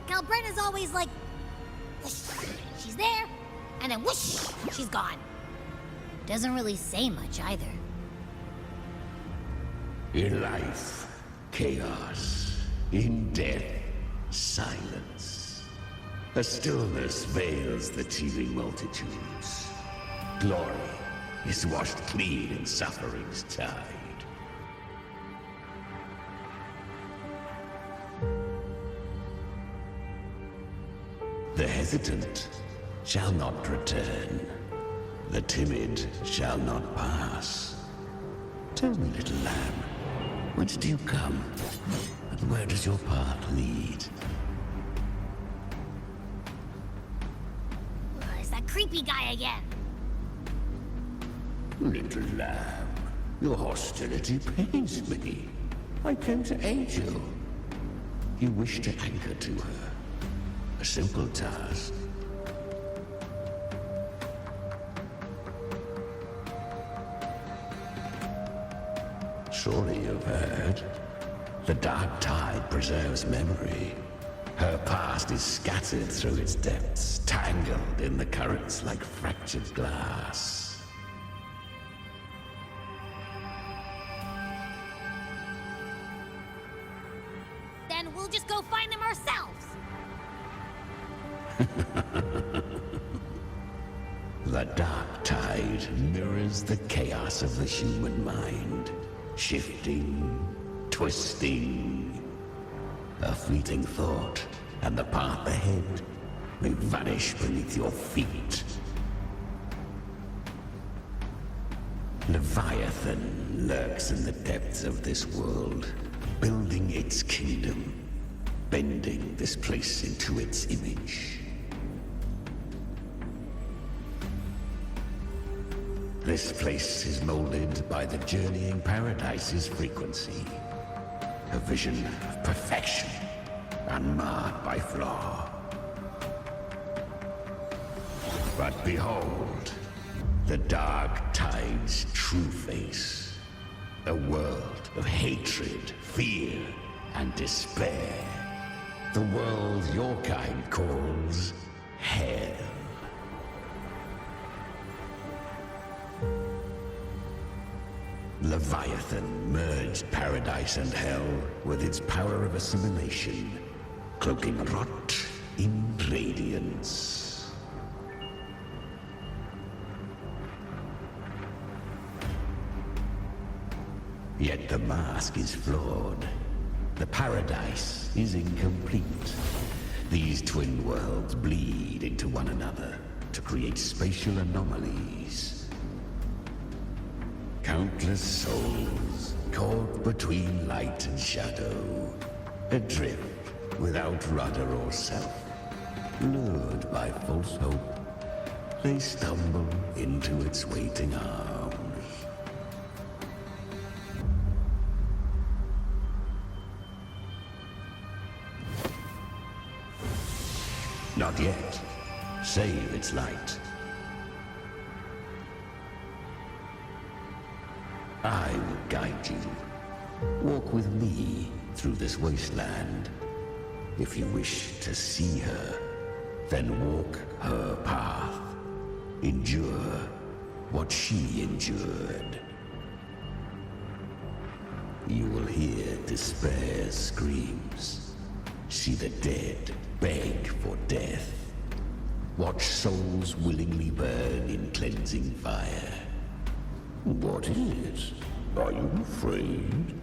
Galbrena's always like, whoosh, she's there, and then whoosh, she's gone. Doesn't really say much either. In life, chaos. In death, silence. A stillness veils the teeming multitudes. Glory is washed clean in suffering's tide. The hesitant shall not return. The timid shall not pass. Tell me, little lamb, whence do you come? And where does your path lead? It's that creepy guy again. Little lamb, your hostility pains me. I came to aid you. You wish to anchor to her. A simple task. Surely you've heard. The Dark Tide preserves memory. Her past is scattered through its depths, tangled in the currents like fractured glass. Then we'll just go find them ourselves. The Dark Tide mirrors the chaos of the human mind. Shifting, twisting. A fleeting thought, and the path ahead may vanish beneath your feet. Leviathan lurks in the depths of this world, building its kingdom, bending this place into its image. This place is molded by the journeying paradise's frequency. A vision of perfection, unmarred by flaw. But behold, the Dark Tide's true face. A world of hatred, fear, and despair. The world your kind calls Hell. Leviathan merged paradise and hell with its power of assimilation. cloaking rot in radiance. Yet the mask is flawed. The paradise is incomplete. These twin worlds bleed into one another to create spatial anomalies. Countless souls caught between light and shadow, adrift without rudder or self. Lured by false hope, they stumble into its waiting arms. Not yet. Save its light. I will guide you. Walk with me through this wasteland. If you wish to see her, then walk her path. Endure what she endured. You will hear despair's screams. See the dead beg for death. Watch souls willingly burn in cleansing fire. What is it? Are you afraid?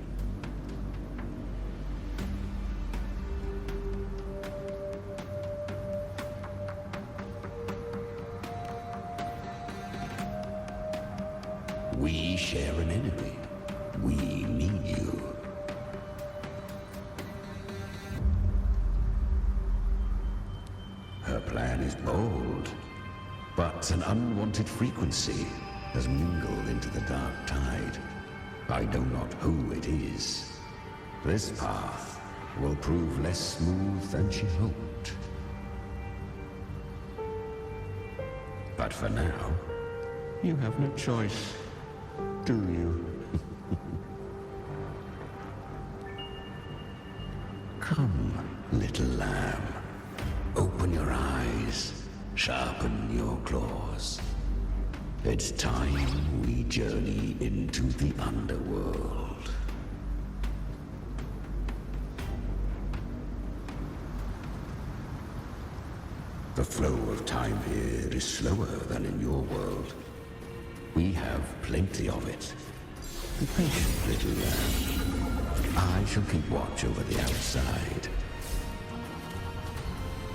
We share an enemy. We need you. Her plan is bold, but an unwanted frequency has mingled into the dark tide. I know not who it is. This path will prove less smooth than she hoped. But for now, you have no choice, do you? Come, little lamb. Open your eyes, sharpen your claws. It's time we journey into the underworld. The flow of time here is slower than in your world. We have plenty of it. Be patient, little lamb. I shall keep watch over the outside.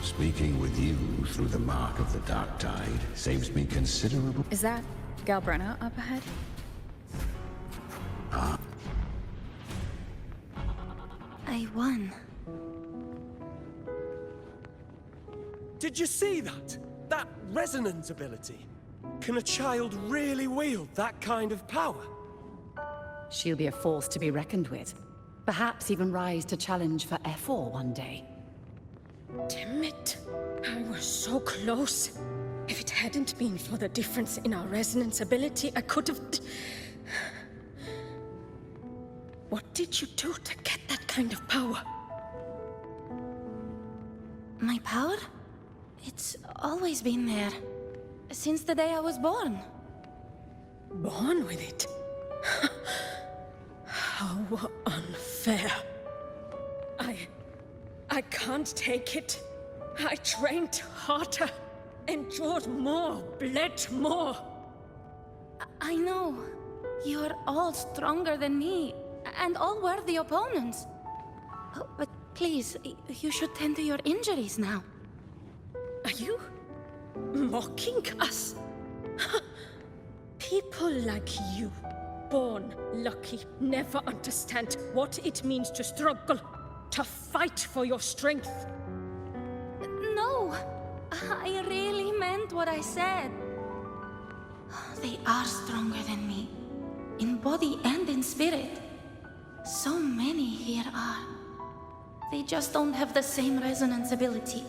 Speaking with you through the mark of the dark tide saves me considerable... Is that Galbrenna up ahead? I won. Did you see that? That resonance ability? Can a child really wield that kind of power? She'll be a force to be reckoned with. Perhaps even rise to challenge for F4 one day. Damn it. I was so close. If it hadn't been for the difference in our resonance ability, I could have... What did you do to get that kind of power? My power? It's always been there. Since the day I was born. Born with it? How unfair. I can't take it. I trained harder, endured more, bled more. I know. You're all stronger than me, and all worthy opponents. Oh, but please, you should tend to your injuries now. Are you mocking us? People like you, born lucky, never understand what it means to struggle, to fight for your strength. No, I really meant what I said. They are stronger than me, in body and in spirit. So many here are. They just don't have the same resonance ability.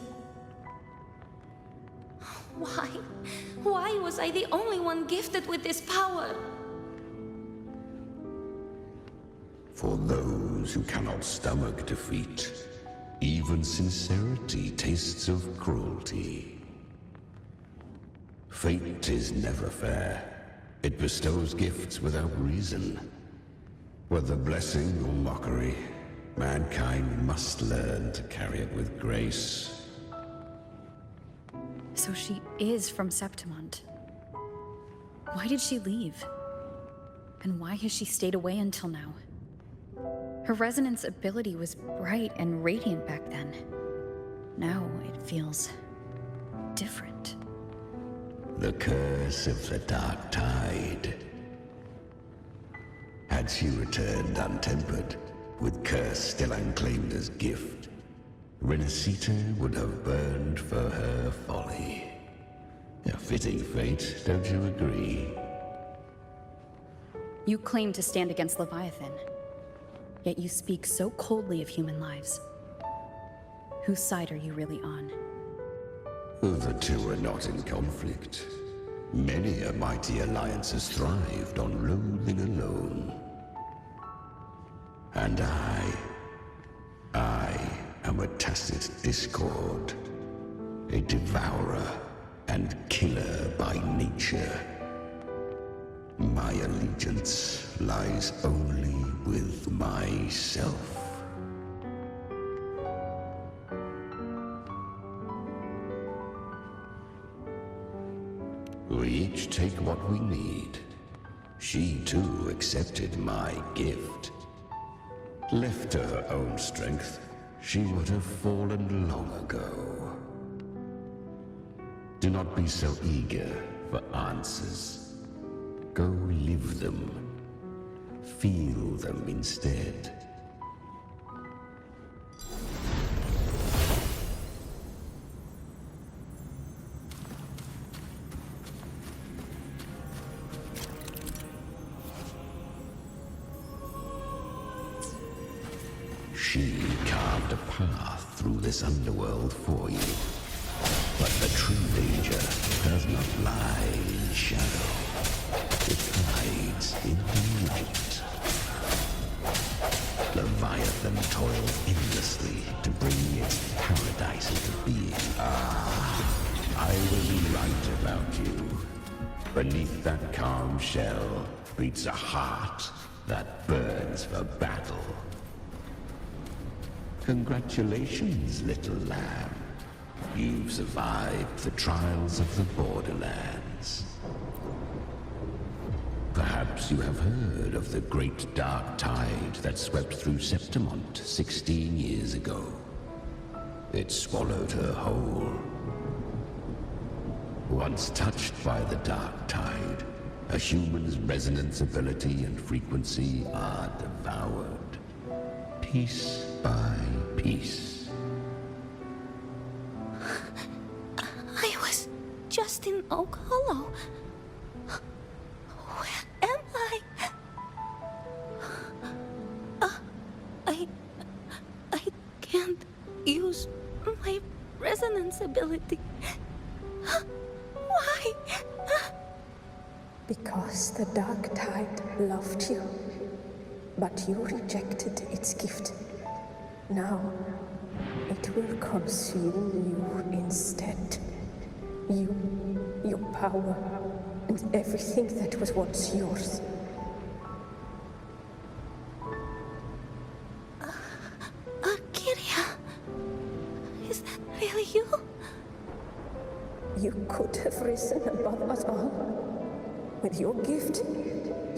Why? Why was I the only one gifted with this power? For those who cannot stomach defeat, even sincerity tastes of cruelty. Fate is never fair. It bestows gifts without reason. Whether blessing or mockery, Mankind must learn to carry it with grace. So she is from Septimont. Why did she leave? And why has she stayed away until now? Her resonance ability was bright and radiant back then. Now it feels different. The curse of the Dark Tide. Had she returned untempered, with curse still unclaimed as gift, Rinacita would have burned for her folly. A fitting fate, don't you agree? You claim to stand against Leviathan, yet you speak so coldly of human lives. Whose side are you really on? The two are not in conflict. Many a mighty alliance has thrived on loathing alone. And I am a tacit discord, a devourer and killer by nature. My allegiance lies only with myself. We each take what we need. She too accepted my gift. Left to her own strength, she would have fallen long ago. Do not be so eager for answers. Go live them. Feel them instead. She carved a path through this underworld for you. But the true danger does not lie in shadow. It hides in the light. Leviathan toiled endlessly to bring its paradise into being. I will be right about you. Beneath that calm shell beats a heart that burns for battle. Congratulations, little lamb. You've survived the trials of the Borderlands. Perhaps you have heard of the great dark tide that swept through Septimont 16 years ago. It swallowed her whole. Once touched by the dark tide, a human's resonance ability and frequency are devoured. Piece by piece. I was just in Oak Hollow. Where am I? I can't use my resonance ability. Why? Because the Dark Tide loved you, but you rejected its gift. Now, it will consume you instead. You, your power, and everything that was once yours. Kiria, is that really you? You could have risen above us all. With your gift,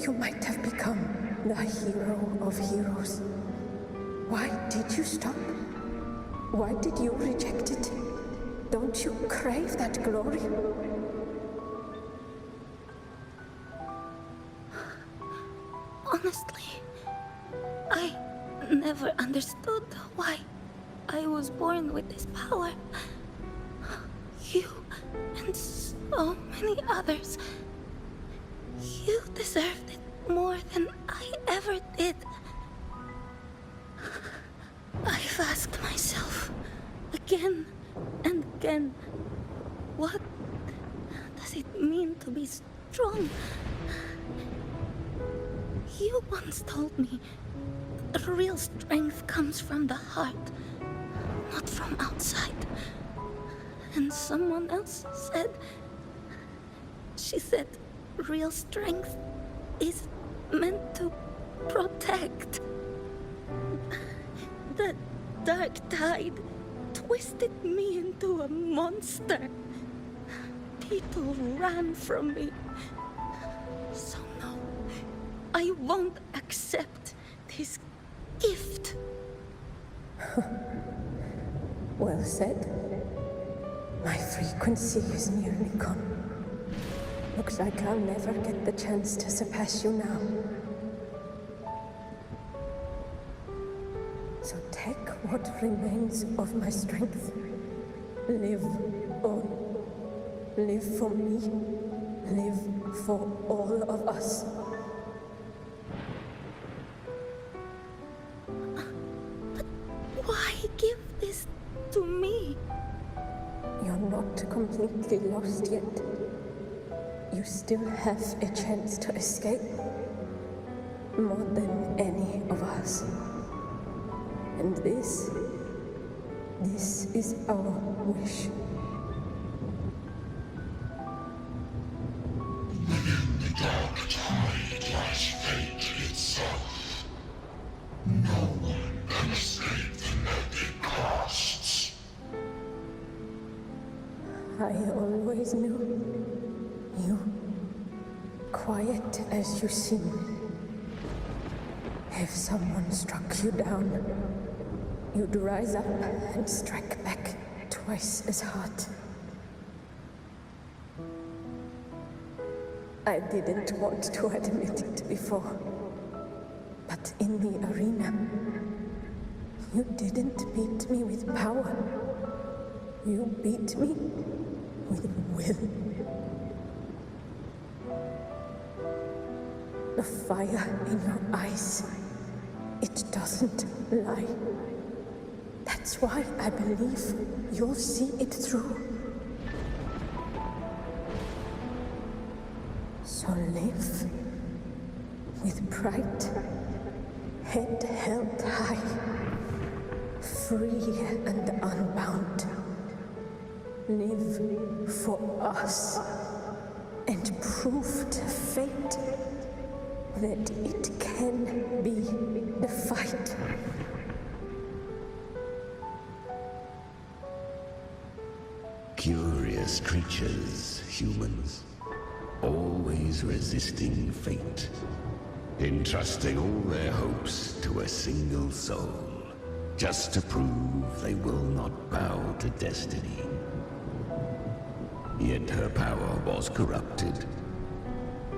you might have become the hero of heroes. Why did you stop? Why did you reject it? Don't you crave that glory? Honestly, I never understood why I was born with this power. You and so many others. You deserved it more than I ever did. I've asked myself again and again, what does it mean to be strong? You once told me real strength comes from the heart, not from outside. And someone else said, she said, real strength is meant to protect. The dark tide twisted me into a monster. People ran from me. So no, I won't accept this gift. Well said. My frequency is nearly gone. Looks like I'll never get the chance to surpass you now. So take what remains of my strength. Live on. Live for me. Live for all of us. But why give this to me? You're not completely lost yet. You still have a chance to escape. More than any of us. And this is our wish. Within the dark tide lies fate itself. No one can escape the net it casts. I always knew you, quiet as you seem. If someone struck you down, you'd rise up and strike back twice as hard. I didn't want to admit it before, but in the arena, you didn't beat me with power. You beat me with will. The fire in your eyes, it doesn't lie. That's why I believe you'll see it through. So live with pride, head held high, free and unbound. Live for us and prove to fate that it can be defied. Curious creatures, humans. Always resisting fate. Entrusting all their hopes to a single soul. Just to prove they will not bow to destiny. Yet her power was corrupted.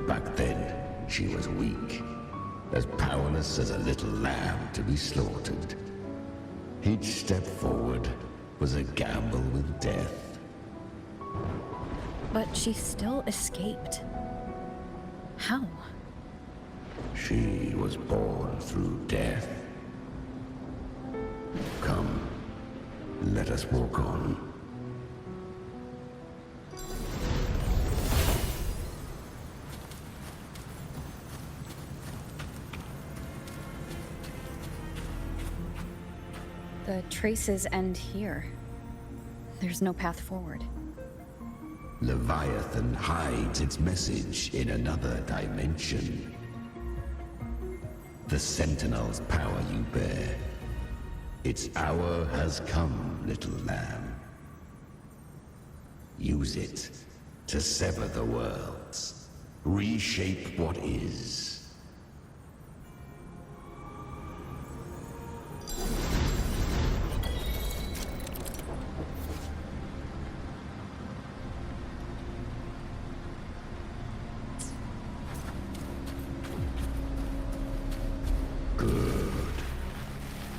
Back then, she was weak. As powerless as a little lamb to be slaughtered. Each step forward was a gamble with death. But she still escaped. How? She was born through death. Come, let us walk on. The traces end here. There's no path forward. Leviathan hides its message in another dimension. The Sentinel's power you bear. Its hour has come, little lamb. Use it to sever the worlds. Reshape what is.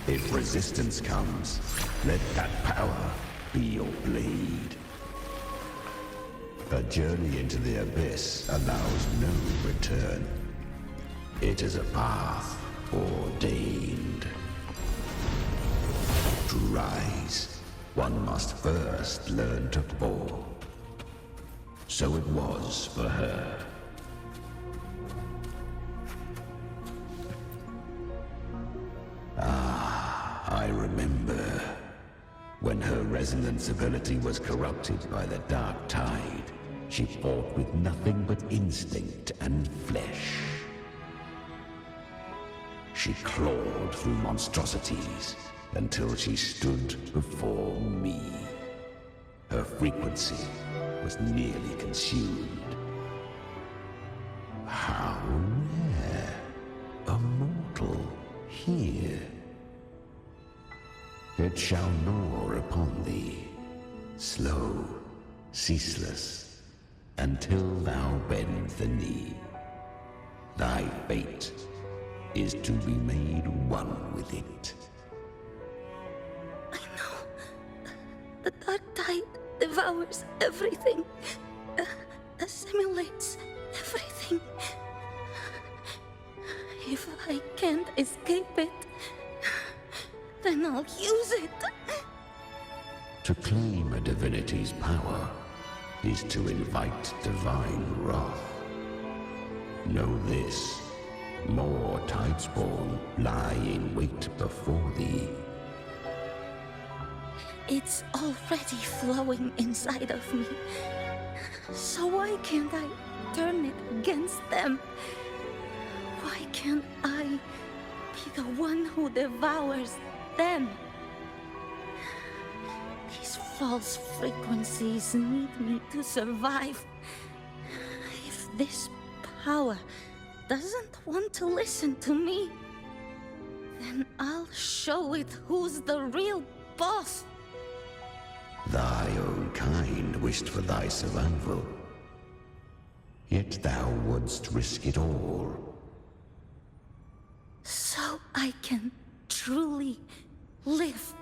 If resistance comes, let that power be your blade. A journey into the abyss allows no return. It is a path ordained. To rise, one must first learn to fall. So it was for her. I remember when her resonance ability was corrupted by the dark tide. She fought with nothing but instinct and flesh. She clawed through monstrosities, until she stood before me. Her frequency was nearly consumed. How rare a mortal here. It shall gnaw upon thee, slow, ceaseless, until thou bend the knee. Thy fate is to be made one with it. The dark tide devours everything, assimilates everything. If I can't escape it, then I'll use it. To claim a divinity's power is to invite divine wrath. Know this, more Tidespawn lie in wait before thee. It's already flowing inside of me. So why can't I turn it against them? Why can't I be the one who devours them? These false frequencies need me to survive. If this power doesn't want to listen to me, then I'll show it who's the real boss. Thy own kind wished for thy survival. Yet thou wouldst risk it all. So I can truly live.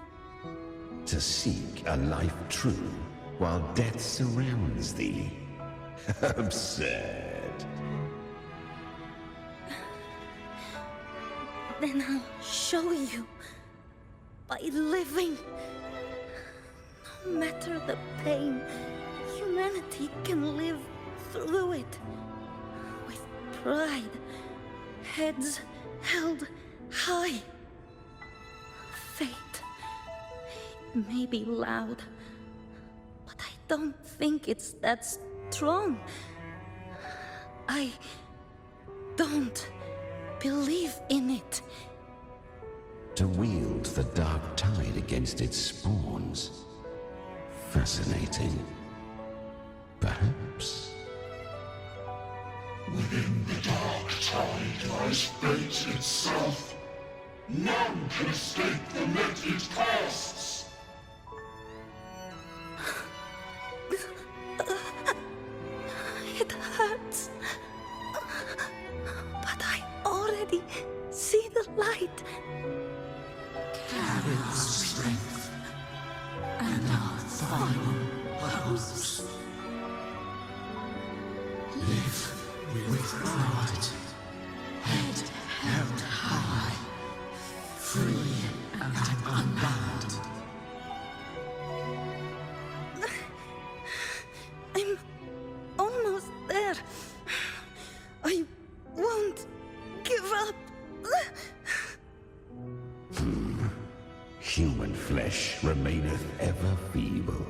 To seek a life true while death surrounds thee. Absurd. Then I'll show you by living. No matter the pain, humanity can live through it. With pride, heads held high. Fate, it may be loud, but I don't think it's that strong. I don't believe in it. To wield the dark tide against its spawns. Fascinating. Perhaps. Within the dark tide lies fate itself. None can escape the net it casts. It hurts. But I already see the light. Carry the strength and our final purpose. Live with pride, head held high, free and unbound. I'm almost there. I won't give up. Human flesh remaineth ever feeble.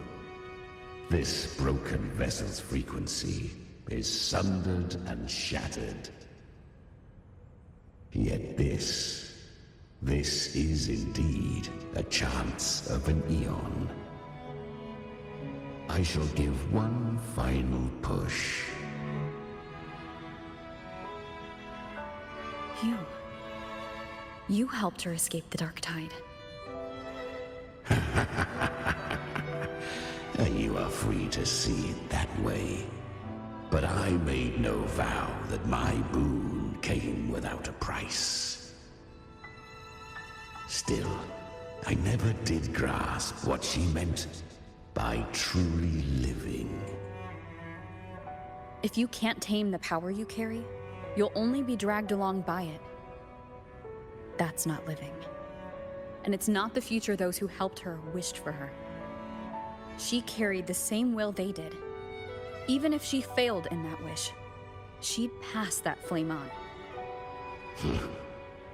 This broken vessel's frequency is sundered and shattered. Yet this is indeed a chance of an eon. I shall give one final push. You helped her escape the dark tide. You are free to see it that way. But I made no vow that my boon came without a price. Still, I never did grasp what she meant by truly living. If you can't tame the power you carry, you'll only be dragged along by it. That's not living. And it's not the future those who helped her wished for her. She carried the same will they did. Even if she failed in that wish, she'd pass that flame on.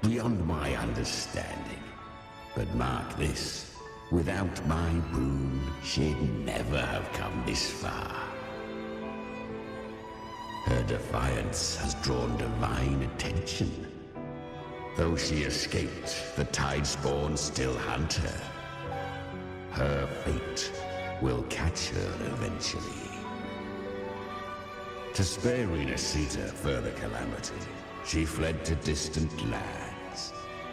Beyond my understanding. But mark this, without my boon, she'd never have come this far. Her defiance has drawn divine attention. Though she escaped, the Tidespawn still hunt her. Her fate will catch her eventually. To spare Rinacita further calamity, she fled to distant lands,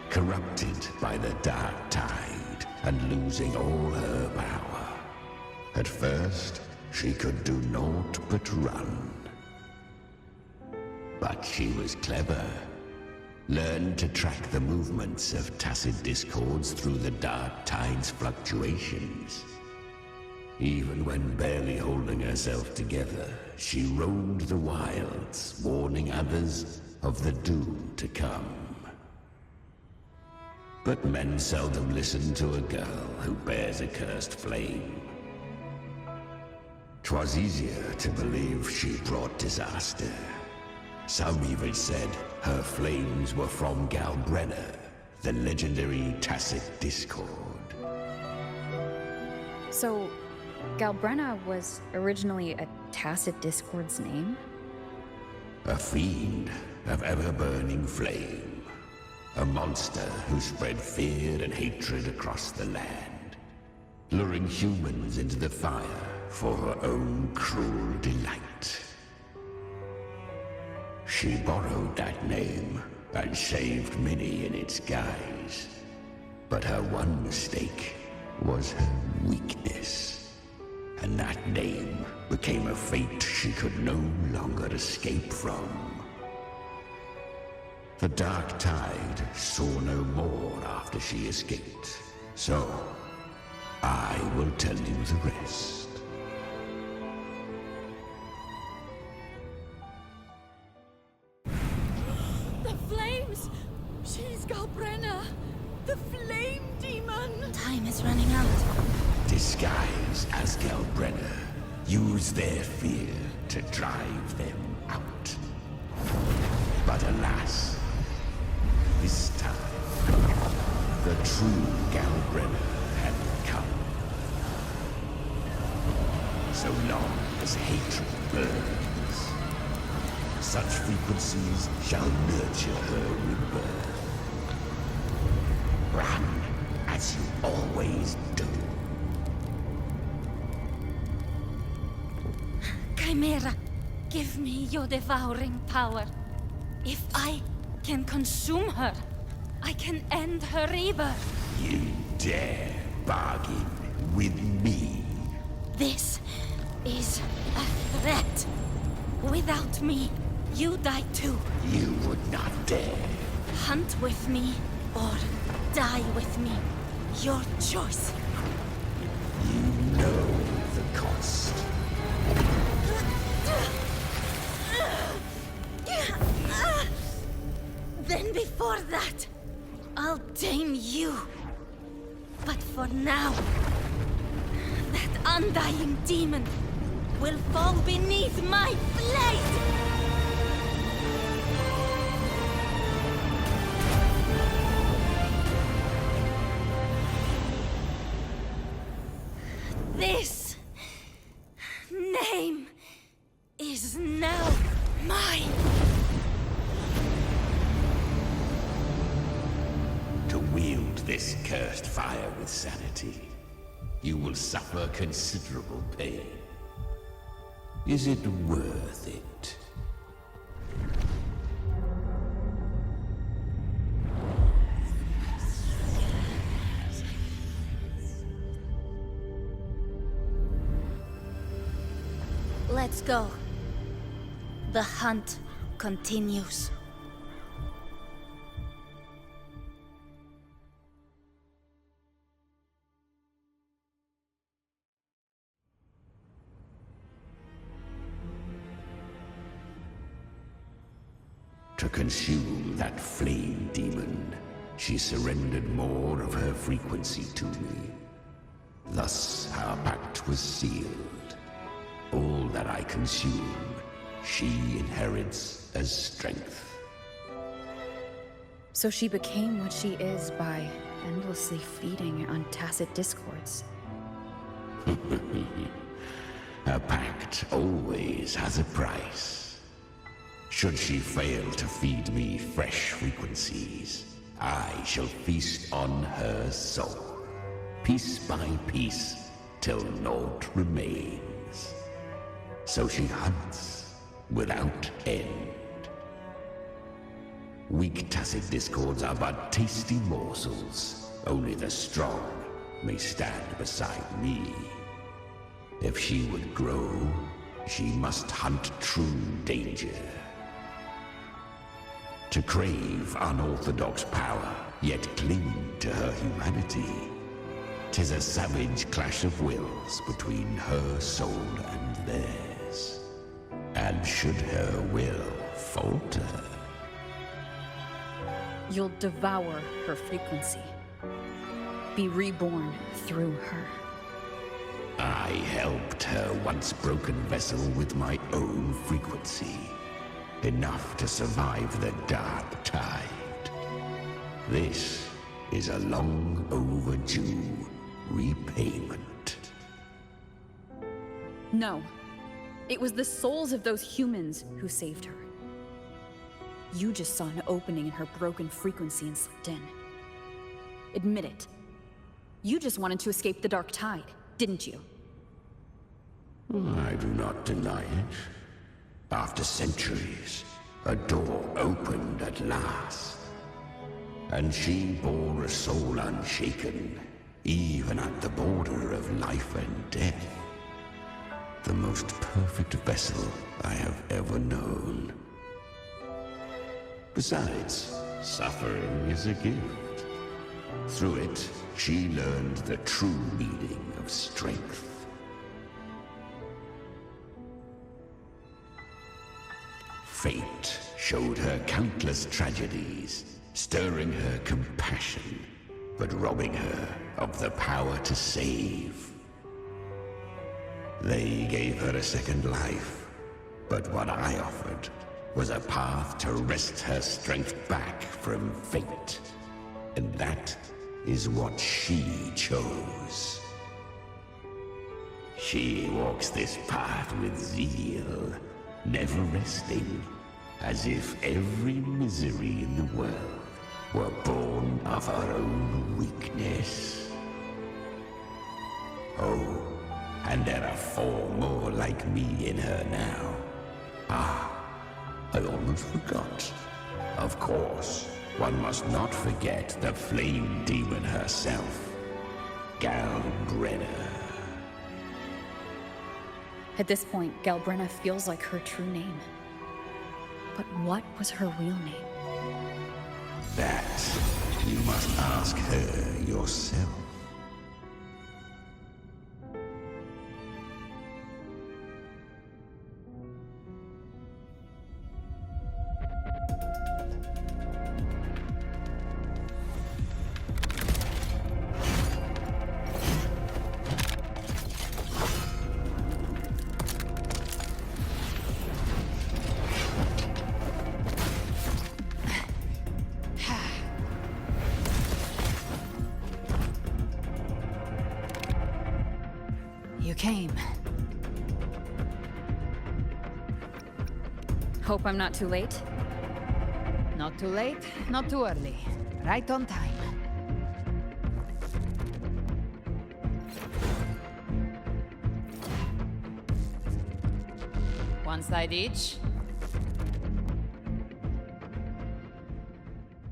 corrupted by the Dark Tide and losing all her power. At first, she could do naught but run. But she was clever. Learned to track the movements of tacit discords through the Dark Tide's fluctuations. Even when barely holding herself together, she roamed the wilds, warning others of the doom to come. But men seldom listen to a girl who bears a cursed flame. 'Twas easier to believe she brought disaster. Some even said her flames were from Galbrenna, the legendary tacit discord. So, Galbrenna was originally a tacit discord's name? A fiend of ever-burning flame. A monster who spread fear and hatred across the land, luring humans into the fire for her own cruel delight. She borrowed that name and saved many in its guise. But her one mistake was her weakness. And that name became a fate she could no longer escape from. The Dark Tide saw no more after she escaped. So, I will tell you the rest. The flames! She's Galbrenna! The flame demon! Time is running out. Disguised as Galbrenna, use their fear to drive them out. But alas, this time, the true Galbrenna had come. So long as hatred burns, such frequencies shall nurture her rebirth. Run as you always do. Chimera, give me your devouring power. If I can consume her, I can end her rebirth. You dare bargain with me? This is a threat. Without me, you die too. You would not dare. Hunt with me, or die with me. Your choice. You know the cost. Then before that, I'll tame you. But for now, that undying demon will fall beneath my blade! This name is now mine. To wield this cursed fire with sanity, you will suffer considerable pain. Is it worth it? Let's go. The hunt continues. To consume that flame demon, she surrendered more of her frequency to me. Thus, our pact was sealed. All that I consume, she inherits as strength. So she became what she is by endlessly feeding on tacit discords. A pact always has a price. Should she fail to feed me fresh frequencies, I shall feast on her soul, piece by piece, till naught remains. So she hunts without end. Weak tacit discords are but tasty morsels. Only the strong may stand beside me. If she would grow, she must hunt true danger. To crave unorthodox power, yet cling to her humanity, 'tis a savage clash of wills between her soul and theirs. And should her will falter, You'll devour her frequency. Be reborn through her. I helped her once broken vessel with my own frequency. Enough to survive the dark tide. This is a long overdue repayment. No. It was the souls of those humans who saved her. You just saw an opening in her broken frequency and slipped in. Admit it. You just wanted to escape the dark tide, didn't you? I do not deny it. After centuries, a door opened at last. And she bore a soul unshaken, even at the border of life and death. The most perfect vessel I have ever known. Besides, suffering is a gift. Through it, she learned the true meaning of strength. Fate showed her countless tragedies, stirring her compassion, but robbing her of the power to save. They gave her a second life, but what I offered was a path to wrest her strength back from fate. And that is what she chose. She walks this path with zeal, never resting, as if every misery in the world were born of her own weakness. Oh, and there are 4 more like me in her now. Ah, I almost forgot. Of course, one must not forget the flame demon herself, Galbrenna. At this point, Galbrenna feels like her true name. But what was her real name? That you must ask her yourself. You came. Hope I'm not too late? Not too late, not too early. Right on time. One side each.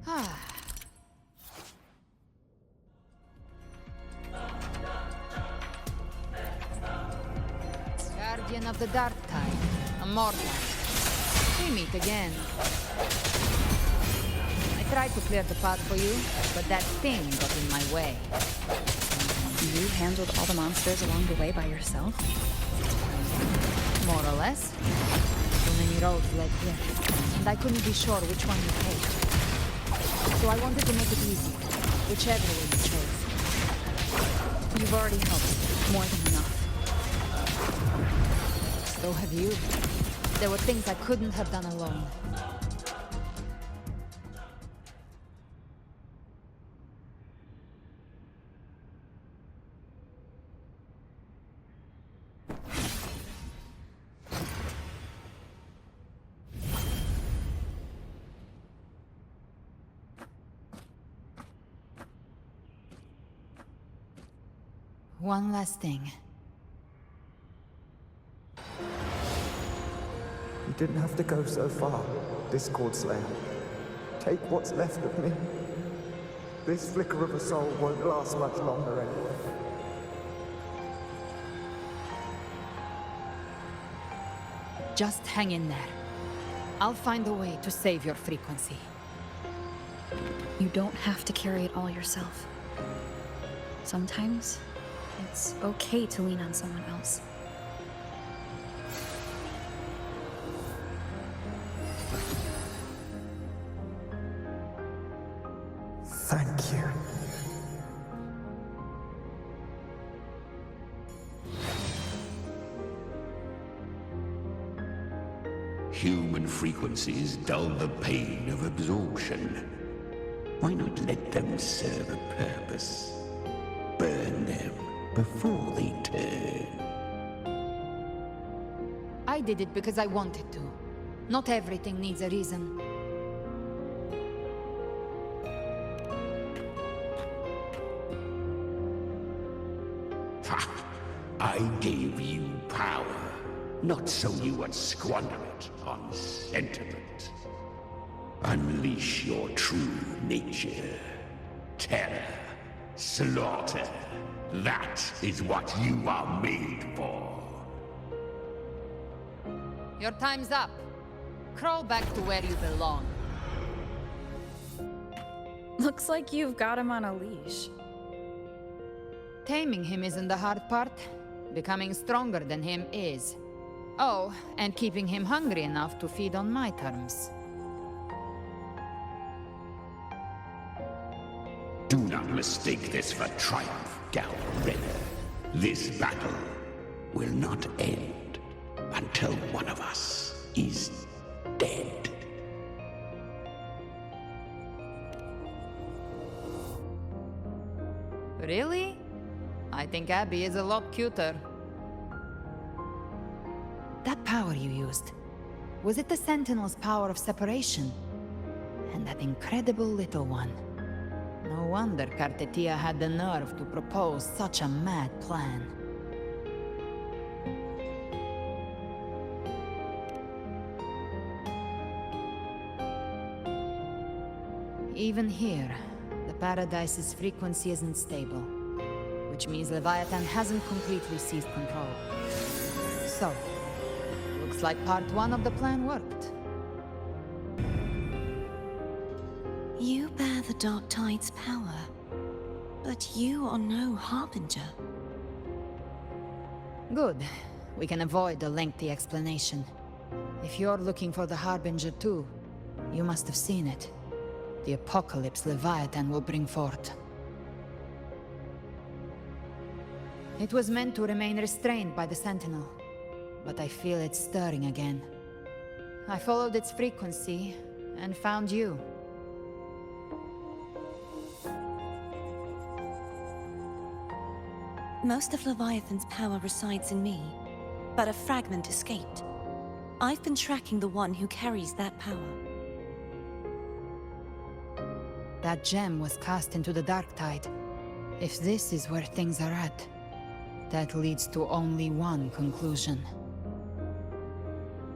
Ah. Guardian of the Dark Tide, a mortal. We meet again. I tried to clear the path for you, but that thing got in my way. You handled all the monsters along the way by yourself? More or less. So many roads led here, and I couldn't be sure which one you take. So I wanted to make it easy, whichever way you chose. You've already helped, more than enough. So have you. There were things I couldn't have done alone. One last thing. You didn't have to go so far, Discord Slayer. Take what's left of me. This flicker of a soul won't last much longer anyway. Just hang in there. I'll find a way to save your frequency. You don't have to carry it all yourself. Sometimes, it's okay to lean on someone else. Thank you. Human frequencies dull the pain of absorption. Why not let them serve a purpose? Burn them before they turn. I did it because I wanted to. Not everything needs a reason. Ha! I gave you power, not so you would squander it on sentiment. Unleash your true nature. Terror. Slaughter. That is what you are made for. Your time's up. Crawl back to where you belong. Looks like you've got him on a leash. Taming him isn't the hard part. Becoming stronger than him is. Oh, and keeping him hungry enough to feed on my terms. Do not mistake this for triumph, Gal Renner. This battle will not end until one of us is dead. Really? I think Abby is a lot cuter. That power you used, was it the Sentinel's power of separation? And that incredible little one. No wonder Cartetia had the nerve to propose such a mad plan. Even here, the Paradise's frequency isn't stable, which means Leviathan hasn't completely seized control. So, looks like part one of the plan worked. You bear the Dark Tide's power, but you are no Harbinger. Good. We can avoid a lengthy explanation. If you're looking for the Harbinger too, you must have seen it. The apocalypse Leviathan will bring forth. It was meant to remain restrained by the Sentinel, but I feel it stirring again. I followed its frequency and found you. Most of Leviathan's power resides in me, but a fragment escaped. I've been tracking the one who carries that power. That gem was cast into the Dark Tide. If this is where things are at, that leads to only one conclusion.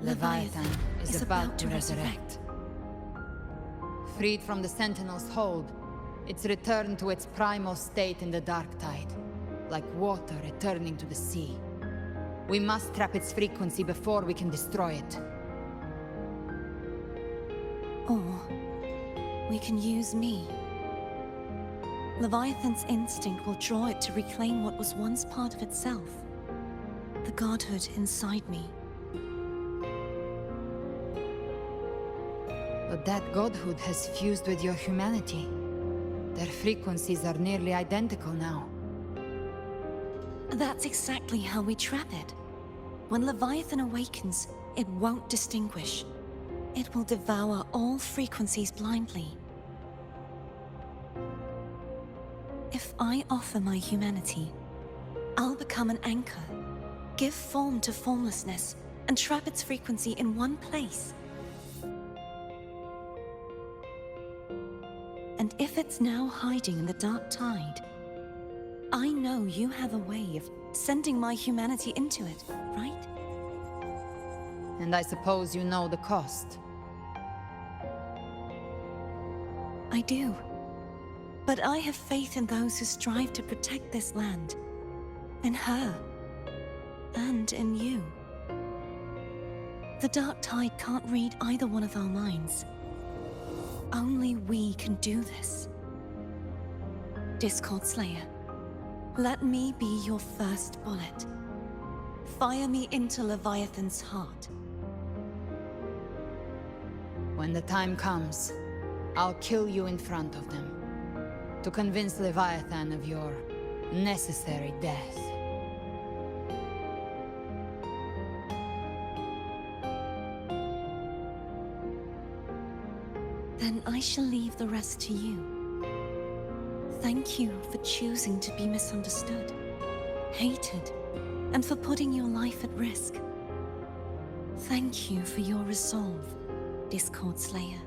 Leviathan is about to resurrect. Freed from the Sentinel's hold, it's returned to its primal state in the Dark Tide, like water returning to the sea. We must trap its frequency before we can destroy it. Or we can use me. Leviathan's instinct will draw it to reclaim what was once part of itself. The godhood inside me. But that godhood has fused with your humanity. Their frequencies are nearly identical now. That's exactly how we trap it. When Leviathan awakens, it won't distinguish. It will devour all frequencies blindly. If I offer my humanity, I'll become an anchor, give form to formlessness, and trap its frequency in one place. And if it's now hiding in the Dark Tide, I know you have a way of sending my humanity into it, right? And I suppose you know the cost. I do. But I have faith in those who strive to protect this land. In her. And in you. The Dark Tide can't read either one of our minds. Only we can do this. Discord Slayer, let me be your first bullet. Fire me into Leviathan's heart. When the time comes, I'll kill you in front of them. To convince Leviathan of your necessary death. Then I shall leave the rest to you. Thank you for choosing to be misunderstood, hated, and for putting your life at risk. Thank you for your resolve, Discord Slayer.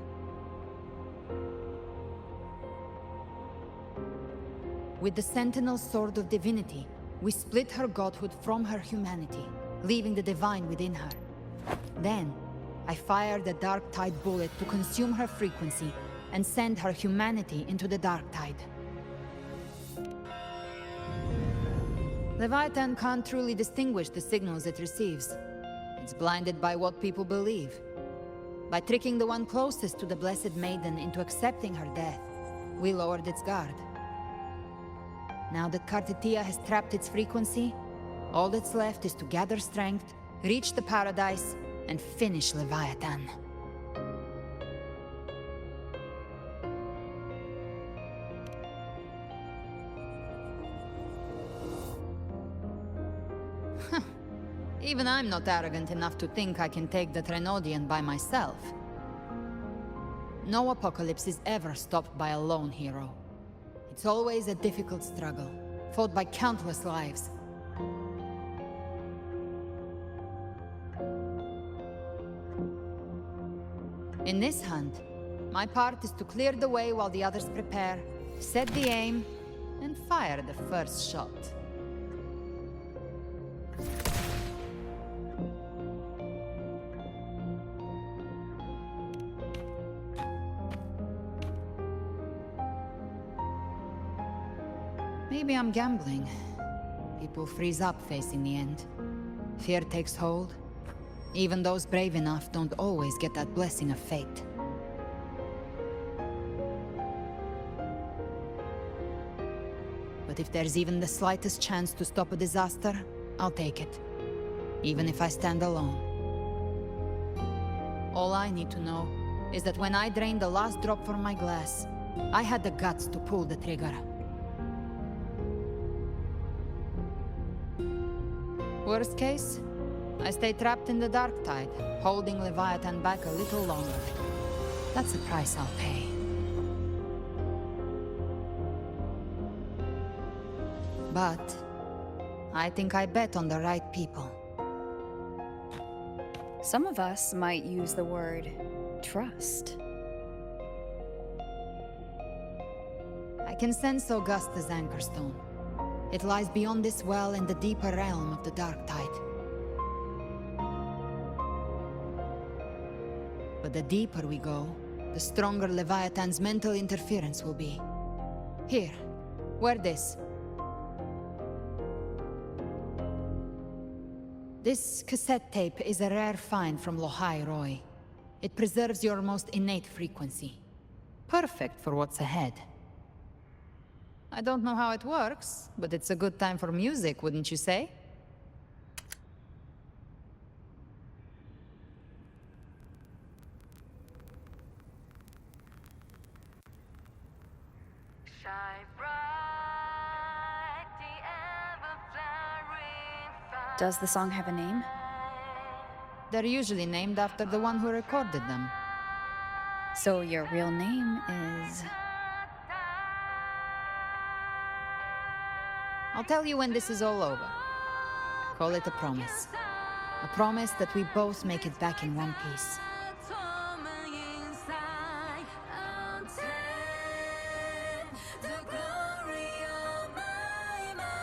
With the Sentinel Sword of Divinity, we split her godhood from her humanity, leaving the divine within her. Then, I fired the Dark Tide bullet to consume her frequency and send her humanity into the Dark Tide. Leviathan can't truly distinguish the signals it receives. It's blinded by what people believe. By tricking the one closest to the Blessed Maiden into accepting her death, we lowered its guard. Now that Kartitia has trapped its frequency, all that's left is to gather strength, reach the paradise, and finish Leviathan. Even I'm not arrogant enough to think I can take the Trenodian by myself. No apocalypse is ever stopped by a lone hero. It's always a difficult struggle, fought by countless lives. In this hunt, my part is to clear the way while the others prepare, set the aim, and fire the first shot. Maybe I'm gambling. People freeze up facing the end. Fear takes hold. Even those brave enough don't always get that blessing of fate. But if there's even the slightest chance to stop a disaster, I'll take it. Even if I stand alone. All I need to know is that when I drained the last drop from my glass, I had the guts to pull the trigger. Worst case, I stay trapped in the Dark Tide, holding Leviathan back a little longer. That's the price I'll pay. But I think I bet on the right people. Some of us might use the word trust. I can sense Augusta's Anchorstone. It lies beyond this well in the deeper realm of the Dark Tide. But the deeper we go, the stronger Leviathan's mental interference will be. Here, wear this. This cassette tape is a rare find from Lohai Roy. It preserves your most innate frequency. Perfect for what's ahead. I don't know how it works, but it's a good time for music, wouldn't you say? Does the song have a name? They're usually named after the one who recorded them. So your real name is... I'll tell you when this is all over. Call it a promise. A promise that we both make it back in one piece.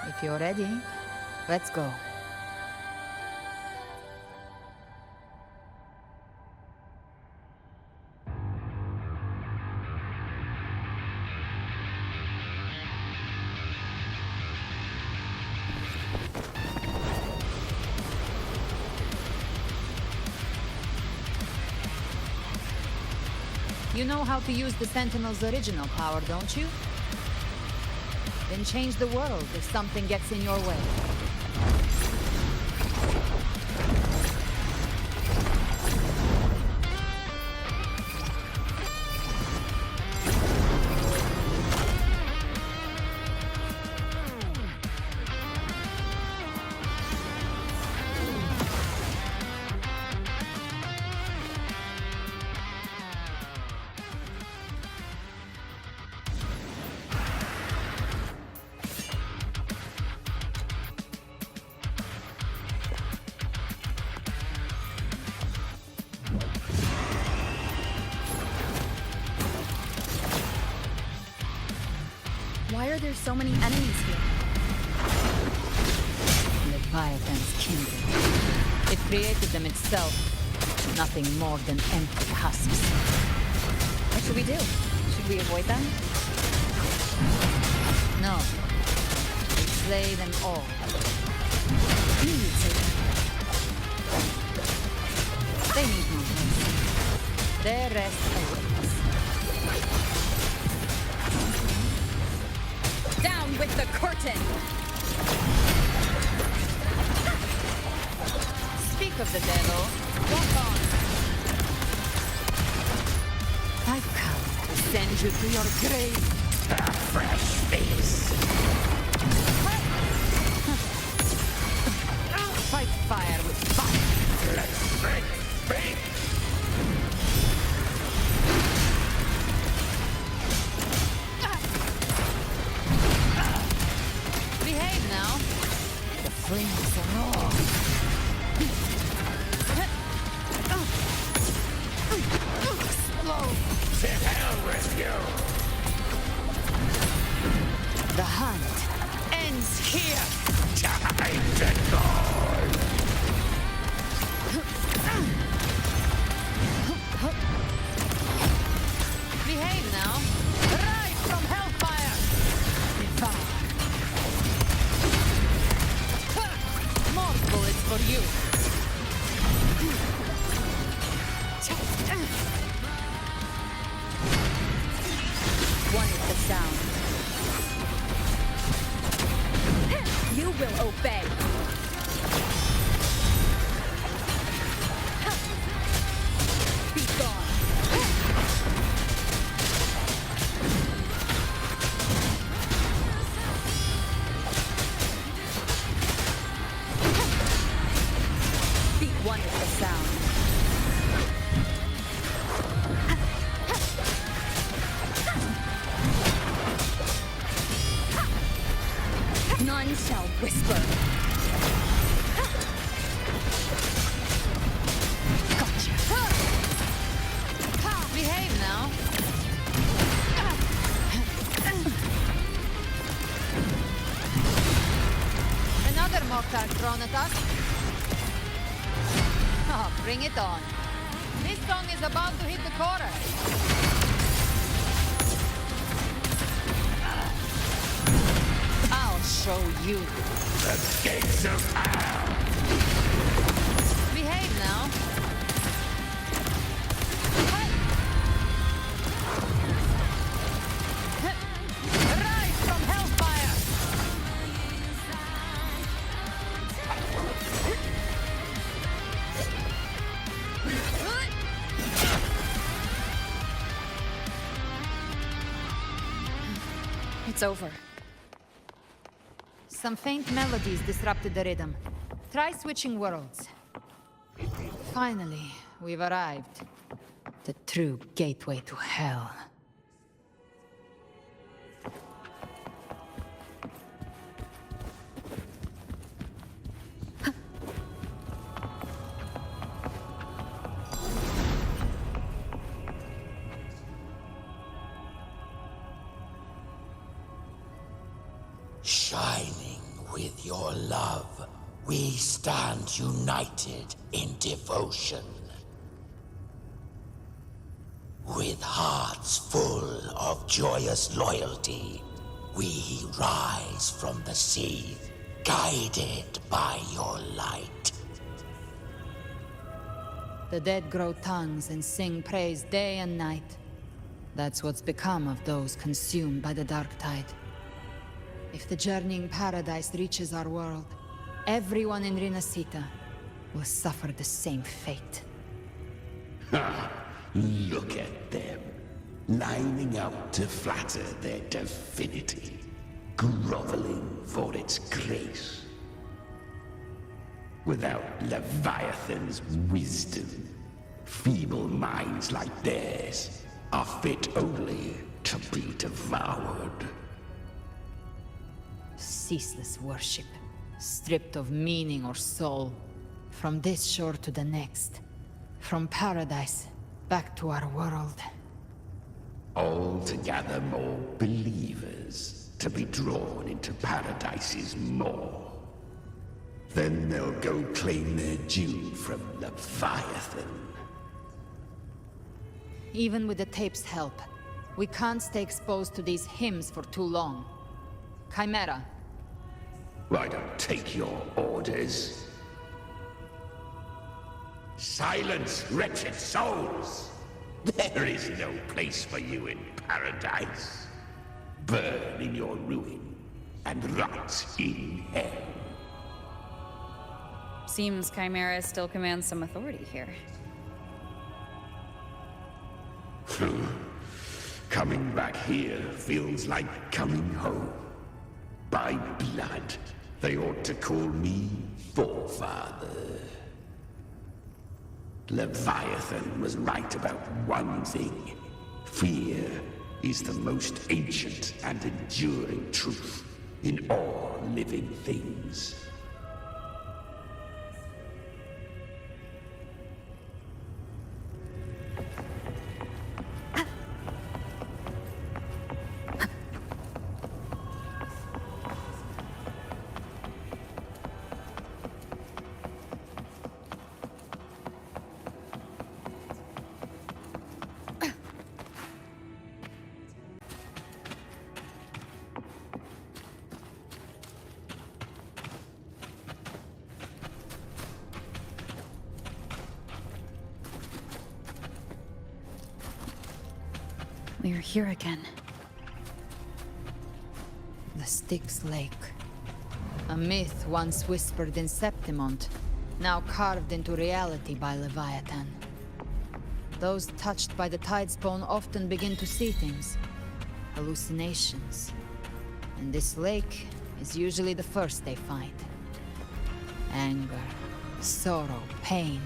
If you're ready, let's go. You know how to use the Sentinel's original power, don't you? Then change the world if something gets in your way. Why are there so many enemies here? Leviathan's kingdom. It created them itself. Nothing more than empty husks. What should we do? Should we avoid them? No. We slay them all. We need to. They need no rest. Their rest awaits. Down with the curtain! Speak of the devil. Walk on. I've come to send you to your grave. A fresh face. Fight fire with fire. Let's break fate. Behave now. The flames are raw. Explode. To hell with you. The hunt ends here. Time to go. Behave now. Rise from hellfire. Devour. More bullets for you. One with the sound. You will obey. Be gone. Beat one with the sound. None shall whisper. Gotcha. Behave now. Another mortar thrown at us. Oh, bring it on. This song is about to hit the chorus. I'll show you. The gates of hell. Behave now. Rise from hellfire. It's over. Some faint melodies disrupted the rhythm. Try switching worlds. Finally, we've arrived. The true gateway to hell. Shining With your love, we stand united in devotion. With hearts full of joyous loyalty, we rise from the sea, guided by your light. The dead grow tongues and sing praise day and night. That's what's become of those consumed by the dark tide. If the journeying paradise reaches our world, everyone in Rinacita will suffer the same fate. Ha! Look at them, lining up to flatter their divinity, groveling for its grace. Without Leviathan's wisdom, feeble minds like theirs are fit only to be devoured. Ceaseless worship, stripped of meaning or soul, from this shore to the next, from paradise back to our world. All to gather more believers to be drawn into Paradise's maw. Then they'll go claim their due from Leviathan. Even with the tape's help, we can't stay exposed to these hymns for too long. Chimera. I don't take your orders. Silence, wretched souls! There is no place for you in paradise. Burn in your ruin and rot in hell. Seems Chimera still commands some authority here. Coming back here feels like coming home. By blood, they ought to call me Forefather. Leviathan was right about one thing. Fear is the most ancient and enduring truth in all living things. We're here again. The Styx Lake. A myth once whispered in Septimont, now carved into reality by Leviathan. Those touched by the tide spawn often begin to see things. Hallucinations. And this lake is usually the first they find. Anger, sorrow, pain.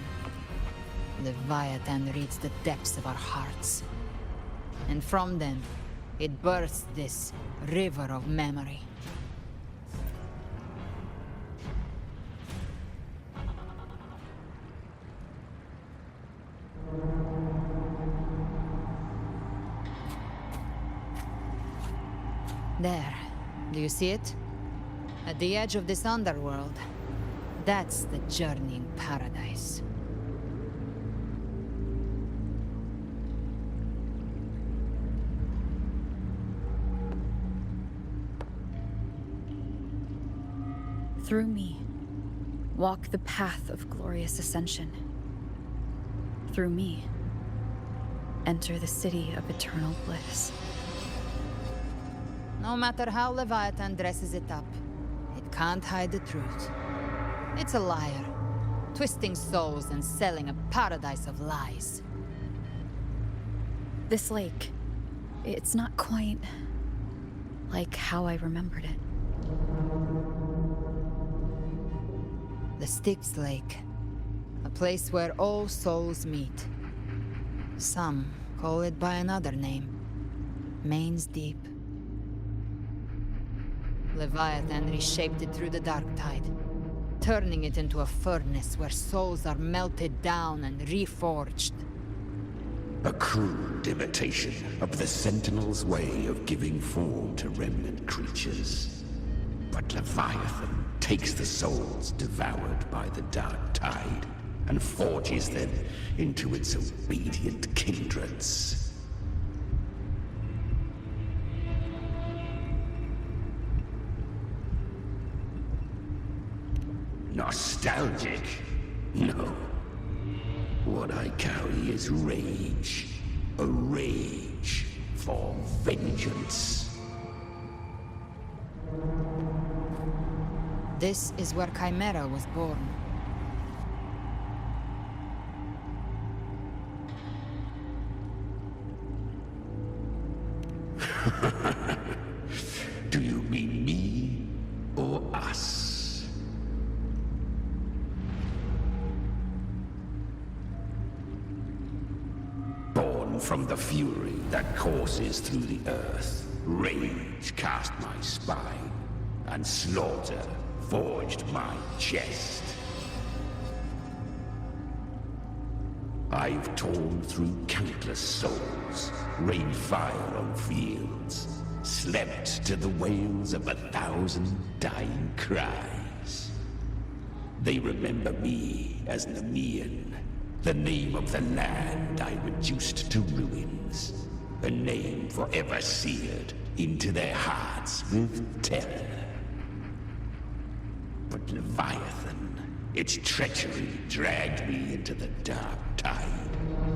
Leviathan reads the depths of our hearts. And from them, it births this river of memory. There. Do you see it? At the edge of this underworld. That's the journeying paradise. Through me, walk the path of glorious ascension. Through me, enter the city of eternal bliss. No matter how Leviathan dresses it up, it can't hide the truth. It's a liar, twisting souls and selling a paradise of lies. This lake, it's not quite like how I remembered it. The Styx Lake. A place where all souls meet. Some call it by another name. Main's Deep. Leviathan reshaped it through the dark tide, turning it into a furnace where souls are melted down and reforged. A crude imitation of the Sentinel's way of giving form to remnant creatures. But Leviathan takes the souls devoured by the dark tide and forges them into its obedient kindreds. Nostalgic? No. What I carry is rage. A rage for vengeance. This is where Chimera was born. Do you mean me or us? Born from the fury that courses through the earth, rage cast my spine, and slaughter forged my chest. I've torn through countless souls, rained fire on fields, slept to the wails of 1,000 dying cries. They remember me as Nemean, the name of the land I reduced to ruins, a name forever seared into their hearts with terror. But Leviathan, its treachery dragged me into the dark tide.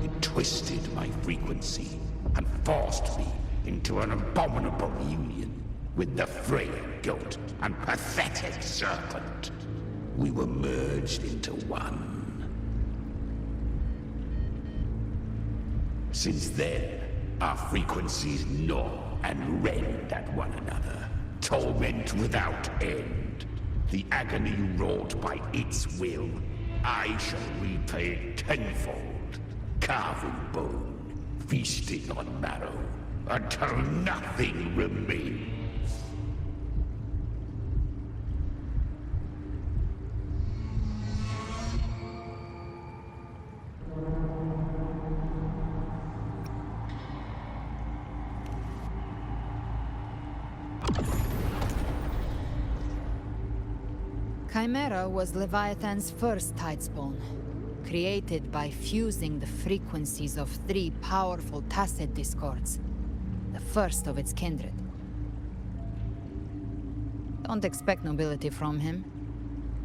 It twisted my frequency and forced me into an abominable union with the frail goat and pathetic serpent. We were merged into one. Since then, our frequencies gnaw and rend at one another, torment without end. The agony wrought by its will, I shall repay tenfold, carving bone, feasting on marrow, until nothing remains. Chimera was Leviathan's first tidespawn, created by fusing the frequencies of 3 powerful tacit discords, the first of its kindred. Don't expect nobility from him.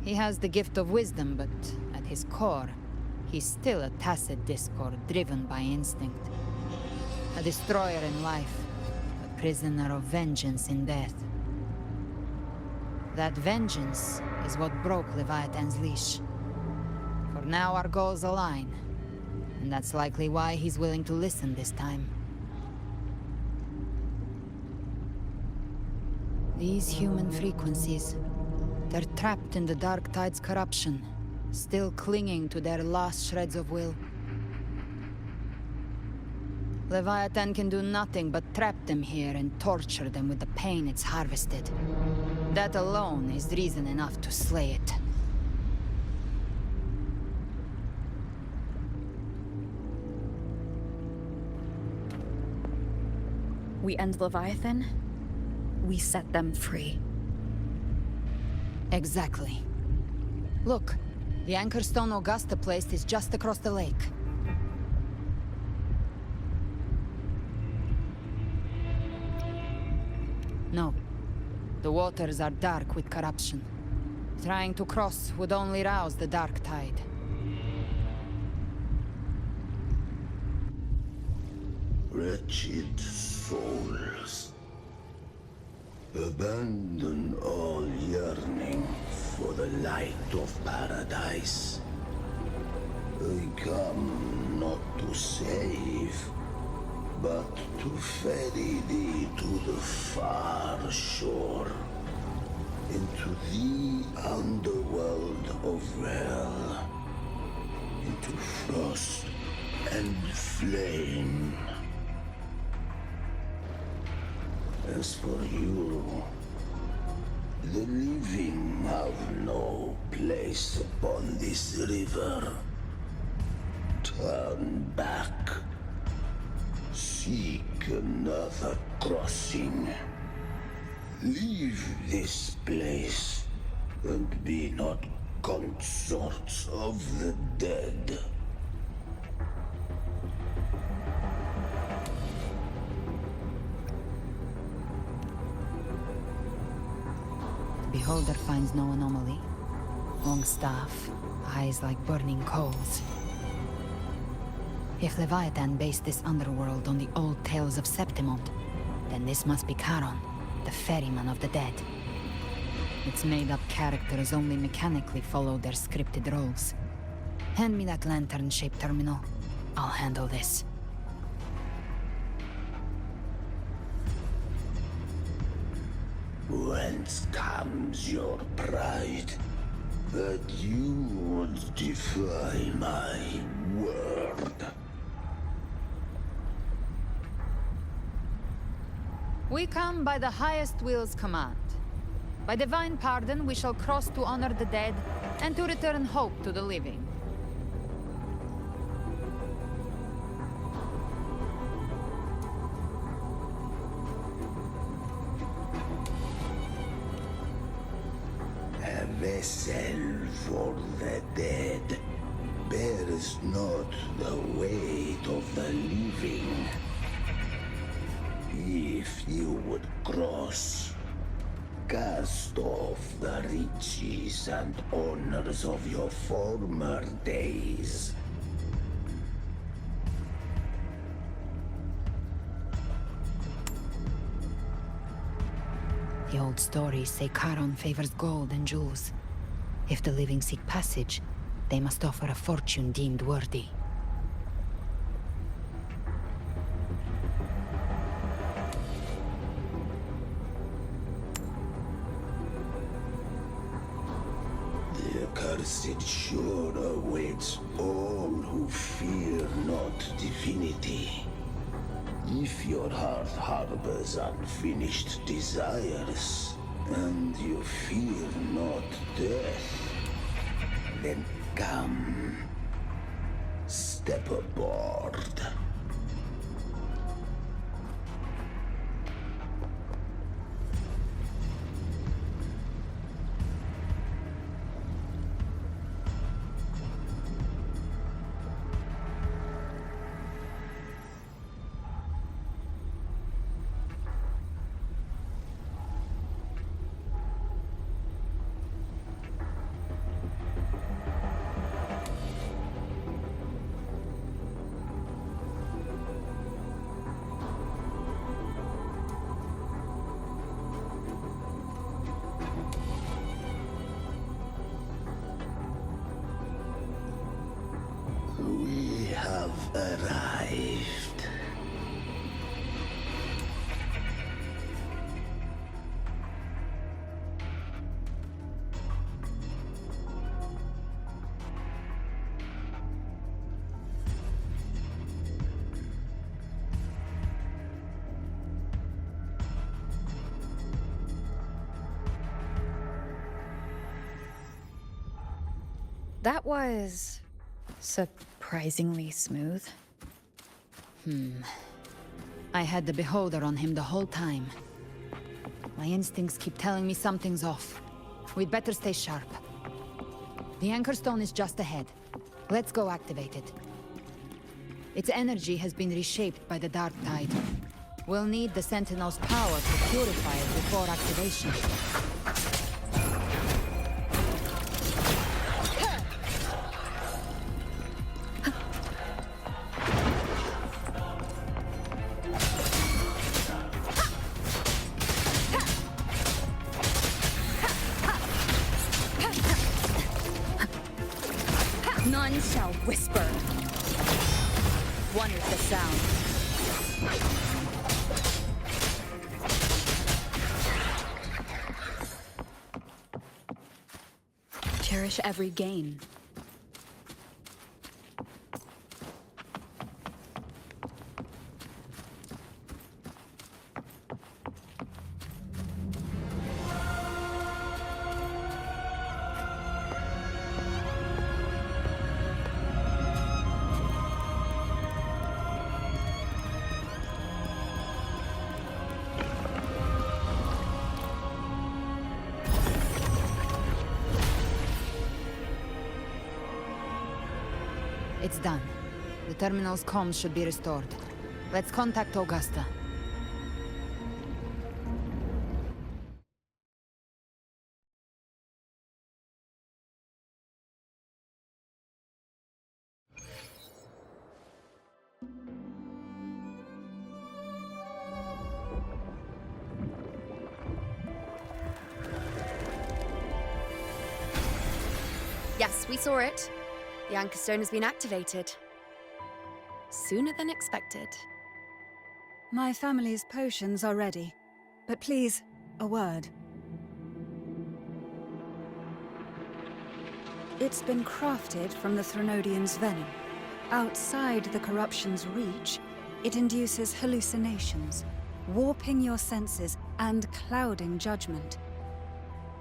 He has the gift of wisdom, but at his core, he's still a tacit discord driven by instinct. A destroyer in life, a prisoner of vengeance in death. That vengeance is what broke Leviathan's leash. For now our goals align, and that's likely why he's willing to listen this time. These human frequencies, they're trapped in the Dark Tide's corruption, still clinging to their last shreds of will. Leviathan can do nothing but trap them here and torture them with the pain it's harvested. That alone is reason enough to slay it. We end Leviathan, we set them free. Exactly. Look, the anchor stone Augusta placed is just across the lake. No. The waters are dark with corruption. Trying to cross would only rouse the dark tide. Wretched souls, abandon all yearning for the light of paradise. I come not to save, but to ferry thee to the far shore, into the underworld of hell, into frost and flame. As for you, the living have no place upon this river. Turn back. Seek another crossing. Leave this place, and be not consorts of the dead. The beholder finds no anomaly. Long staff, eyes like burning coals. If Leviathan based this underworld on the old tales of Septimont, then this must be Charon, the ferryman of the dead. Its made-up characters only mechanically follow their scripted roles. Hand me that lantern-shaped terminal. I'll handle this. Whence comes your pride? That you would defy my word? We come by the highest will's command. By divine pardon, we shall cross to honor the dead, and to return hope to the living. A vessel for the dead bears not the weight of the living. If you would cross, cast off the riches and honors of your former days. The old stories say Charon favors gold and jewels. If the living seek passage, they must offer a fortune deemed worthy. The accursed shore awaits all who fear not divinity. If your heart harbors unfinished desires, and you fear not death, then come, step aboard. We have arrived. That was surprisingly smooth. I had the beholder on him the whole time. My instincts keep telling me something's off. We'd better stay sharp. The anchor stone is just ahead. Let's go activate it. Its energy has been reshaped by the dark tide. We'll need the Sentinel's power to purify it before activation. None shall whisper. One is the sound. Cherish every gain. It's done. The terminal's comms should be restored. Let's contact Augusta. Yes, we saw it. The Anchor Stone has been activated. Sooner than expected. My family's potions are ready. But please, a word. It's been crafted from the Threnodian's venom. Outside the corruption's reach, it induces hallucinations, warping your senses and clouding judgment.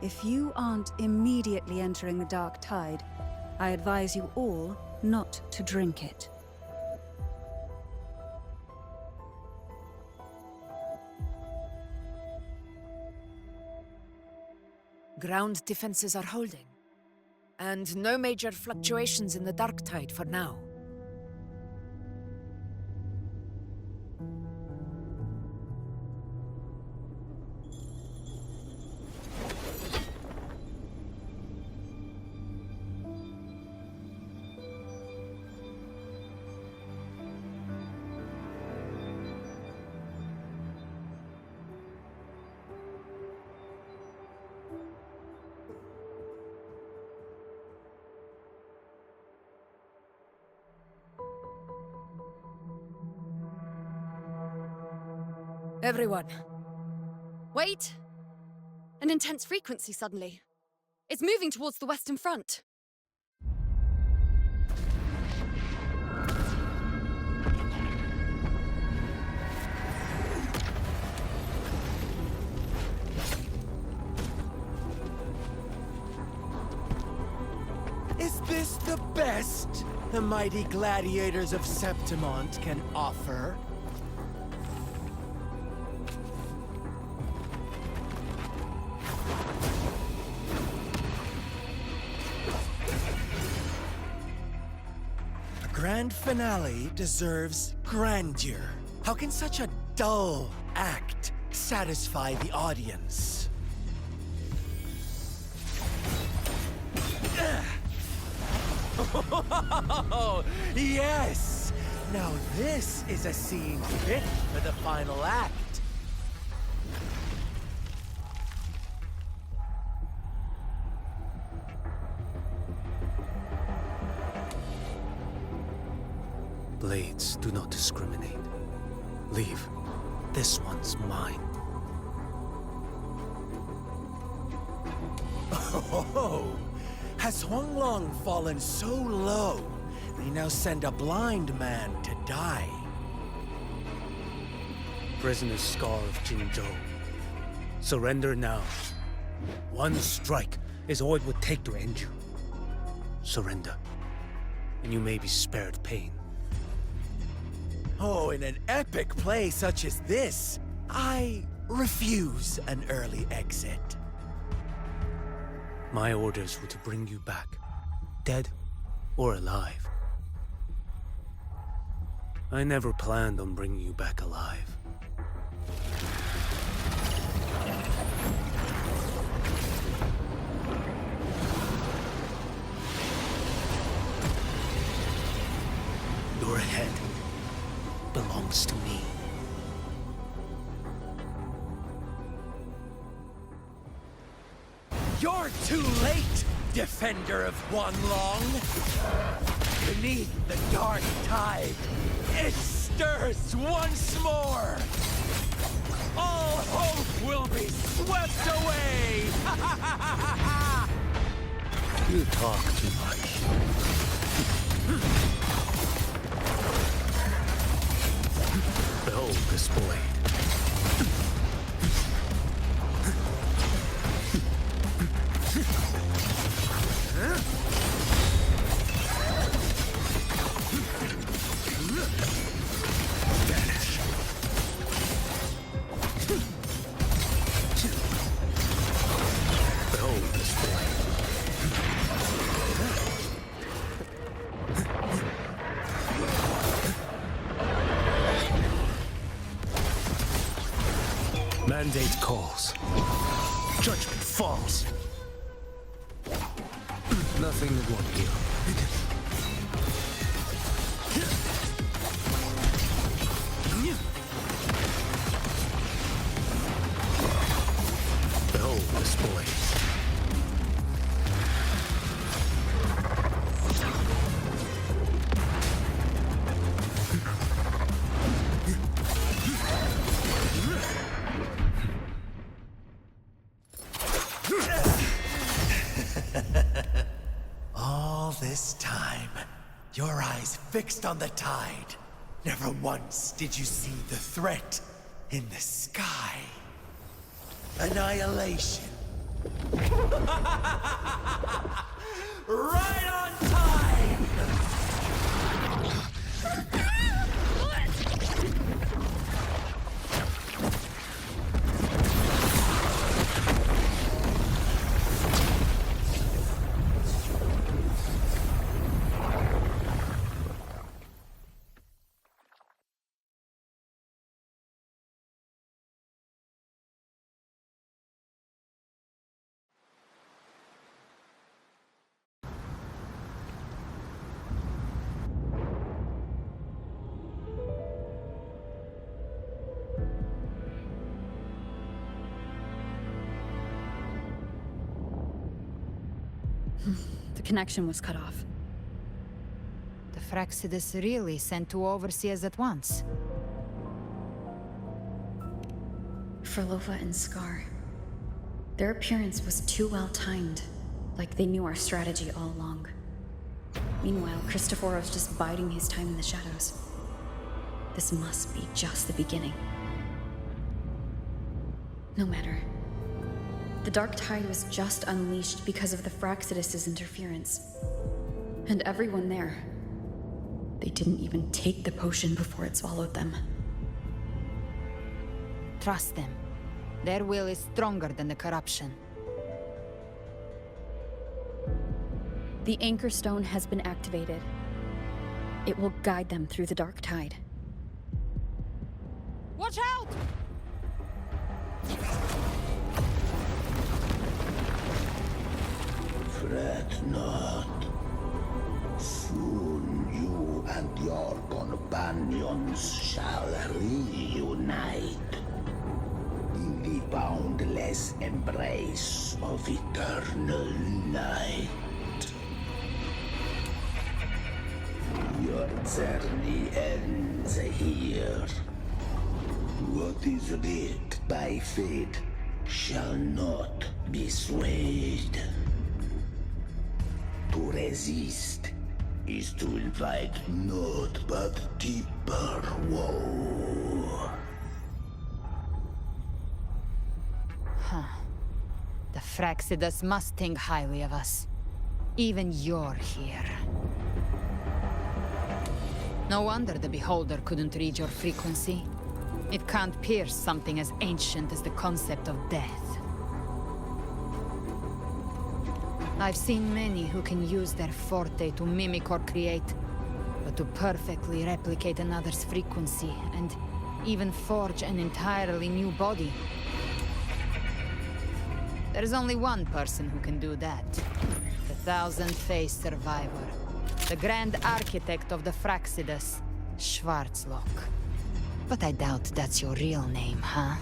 If you aren't immediately entering the dark tide, I advise you all not to drink it. Ground defenses are holding. And no major fluctuations in the dark tide for now. Everyone. Wait! An intense frequency suddenly. It's moving towards the Western Front. Is this the best the mighty gladiators of Septimont can offer? A grand finale deserves grandeur. How can such a dull act satisfy the audience? Oh, yes! Now this is a scene fit for the final act. Blades do not discriminate. Leave. This one's mine. Oh, has Huanglong fallen so low, they now send a blind man to die? Prisoner's Scar of Jinzhou. Surrender now. One strike is all it would take to end you. Surrender, and you may be spared pain. Oh, in an epic play such as this, I refuse an early exit. My orders were to bring you back, dead or alive. I never planned on bringing you back alive. Your head belongs to me. You're too late, defender of Huanglong! Beneath the dark tide, it stirs once more! All hope will be swept away! You talk too much. Behold this blade. Behold this blade. mandate calls. Judgment falls. Nothing that won't heal. Behold this boy. All this time, your eyes fixed on the tide. Never once did you see the threat in the sky. Annihilation. Right on time! The connection was cut off. The Fraxidus really sent two overseers at once. Frolova and Scar. Their appearance was too well timed, like they knew our strategy all along. Meanwhile, Christophorov's just biding his time in the shadows. This must be just the beginning. No matter. The Dark Tide was just unleashed because of the Fraxidus' interference. And everyone there, they didn't even take the potion before it swallowed them. Trust them. Their will is stronger than the corruption. The Anchor Stone has been activated. It will guide them through the Dark Tide. Watch out! Fret not. Soon you and your companions shall reunite in the boundless embrace of eternal light. Your journey ends here. What is writ by fate shall not be swayed. To resist is to invite naught but deeper woe. Huh. The Fraxidus must think highly of us. Even you're here. No wonder the Beholder couldn't read your frequency. It can't pierce something as ancient as the concept of death. I've seen many who can use their forte to mimic or create, but to perfectly replicate another's frequency and even forge an entirely new body. There's only one person who can do that. The Thousand-Faced Survivor. The Grand Architect of the Fraxidus, Schwarzlock. But I doubt that's your real name, huh?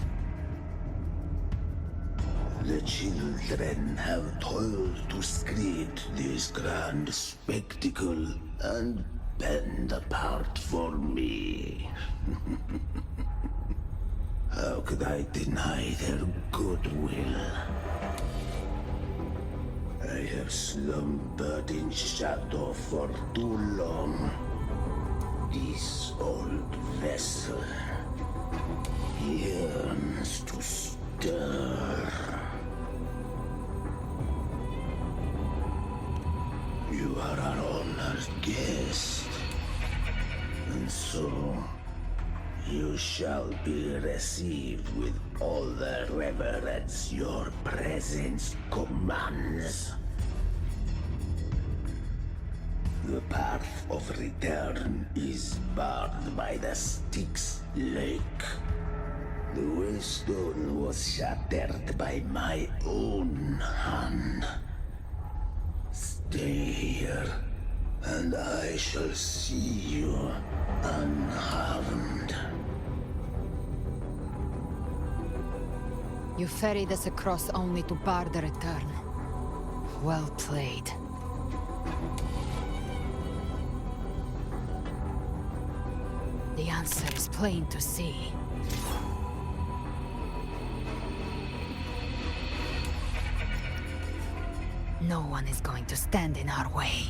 The children have toiled to create this grand spectacle and bend apart for me. How could I deny their goodwill? I have slumbered in shadow for too long. This old vessel yearns to stir. You are our honored guest, and so you shall be received with all the reverence your presence commands. The path of return is barred by the Styx Lake. The Wellstone was shattered by my own hand. Stay here, and I shall see you unharmed. You ferried us across only to bar the return. Well played. The answer is plain to see. No one is going to stand in our way.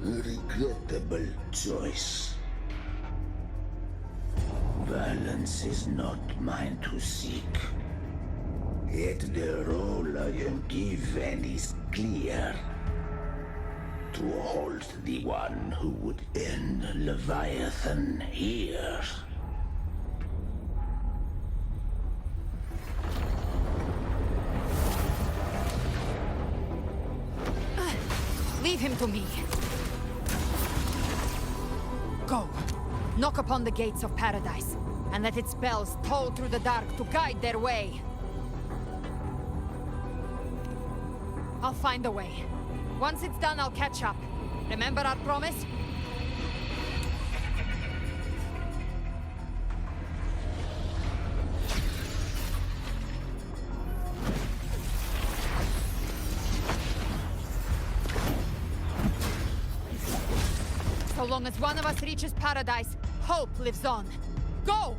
Regrettable choice. Violence is not mine to seek. Yet the role I am given is clear. To halt the one who would end Leviathan here. Leave him to me. Go. Knock upon the gates of paradise, and let its bells toll through the dark to guide their way. I'll find a way. Once it's done, I'll catch up. Remember our promise? So long as one of us reaches paradise, hope lives on. Go!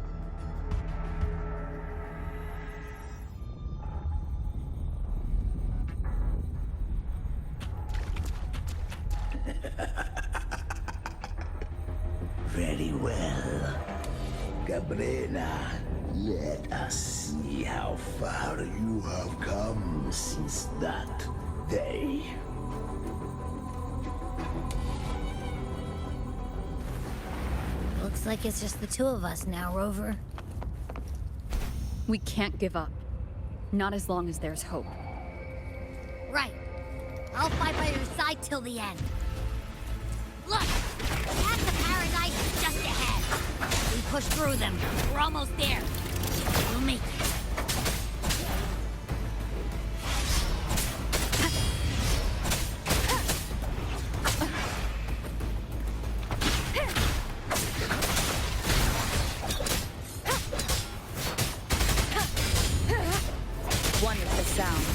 Very well. Cabrera, let us see how far you have come since that day. Looks like it's just the two of us now, Rover. We can't give up. Not as long as there's hope. Right. I'll fight by your side till the end. Look! The path to paradise is just ahead. We push through them. We're almost there. We'll make it. Wonderful sound.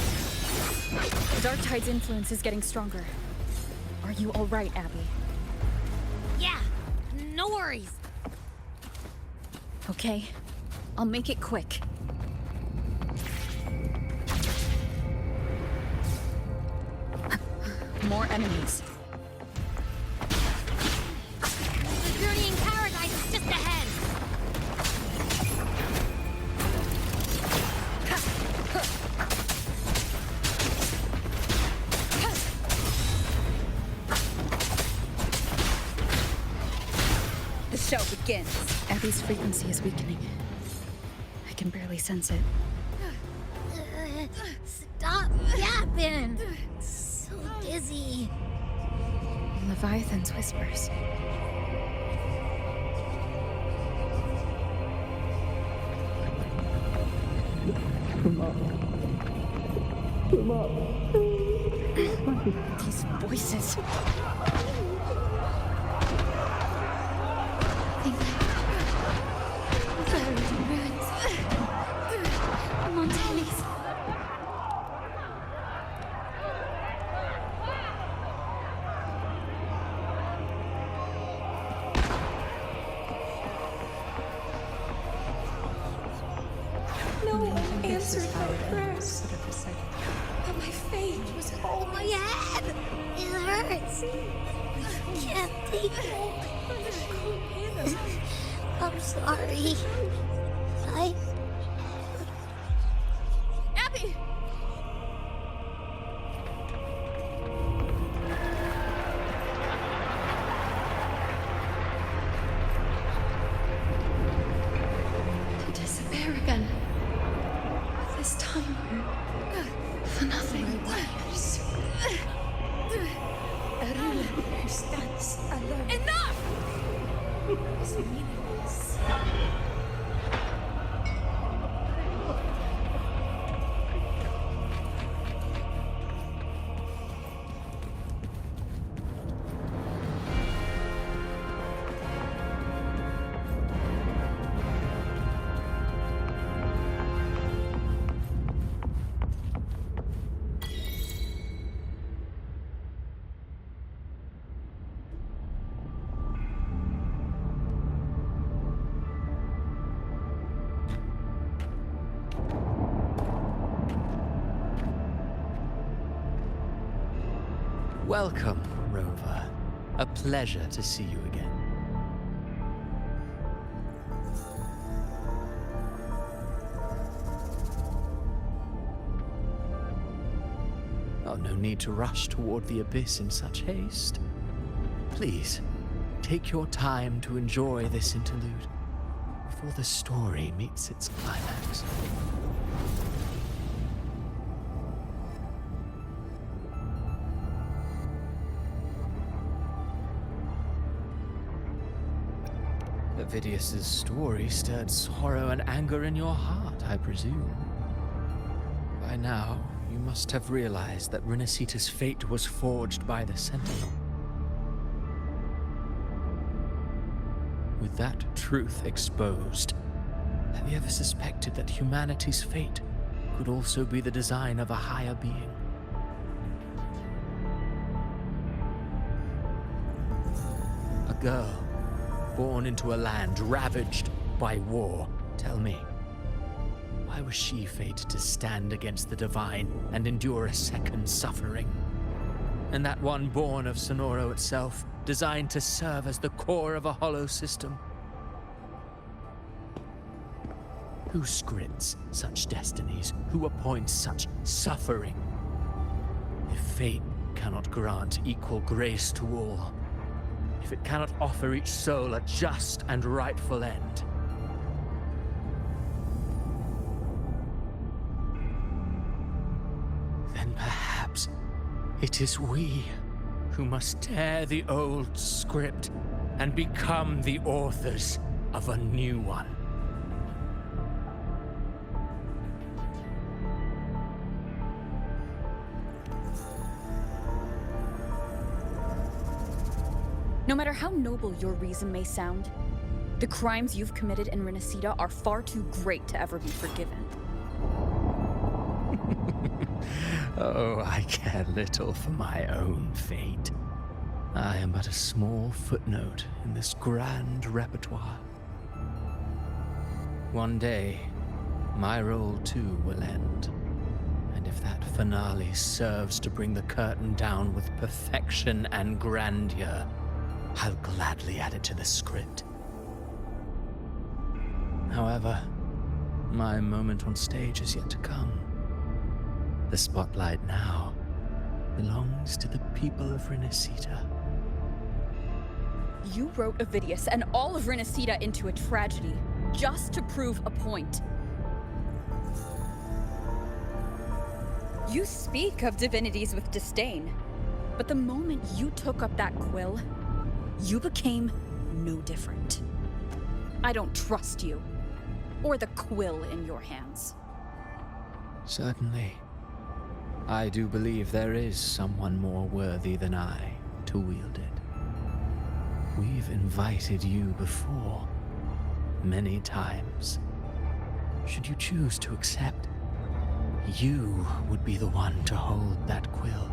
The Dark Tide's influence is getting stronger. Are you all right, Abby? Yeah, no worries. Okay, I'll make it quick. More enemies. The journey in paradise is just ahead. The show begins. Abby's frequency is weakening. I can barely sense it. Stop yapping. So dizzy. Leviathan's whispers. Come on. Come on. These voices. No one answered my prayers. But my faith was Oh, my head! It hurts. I can't take it. I'm sorry. Abby! to disappear again. This time, for nothing matters. A ruler who stands alone. Enough! Is meaningless. Welcome, Rover. A pleasure to see you again. Oh, no need to rush toward the abyss in such haste. Please, take your time to enjoy this interlude before the story meets its climax. Avidius's story stirred sorrow and anger in your heart, I presume. By now, you must have realized that Rinacita's fate was forged by the Sentinel. With that truth exposed, have you ever suspected that humanity's fate could also be the design of a higher being? A girl born into a land ravaged by war. Tell me, why was she fated to stand against the divine and endure a second suffering? And that one born of Sonoro itself, designed to serve as the core of a hollow system? Who scripts such destinies? Who appoints such suffering? If fate cannot grant equal grace to all, if it cannot offer each soul a just and rightful end, then perhaps it is we who must tear the old script and become the authors of a new one. No matter how noble your reason may sound, the crimes you've committed in Rinacita are far too great to ever be forgiven. Oh, I care little for my own fate. I am but a small footnote in this grand repertoire. One day, my role too will end. And if that finale serves to bring the curtain down with perfection and grandeur, I'll gladly add it to the script. However, my moment on stage is yet to come. The spotlight now belongs to the people of Rinacita. You wrote Avidius and all of Rinacita into a tragedy, just to prove a point. You speak of divinities with disdain, but the moment you took up that quill, you became no different. I don't trust you, or the quill in your hands. Certainly. I do believe there is someone more worthy than I to wield it. We've invited you before, many times. Should you choose to accept, you would be the one to hold that quill.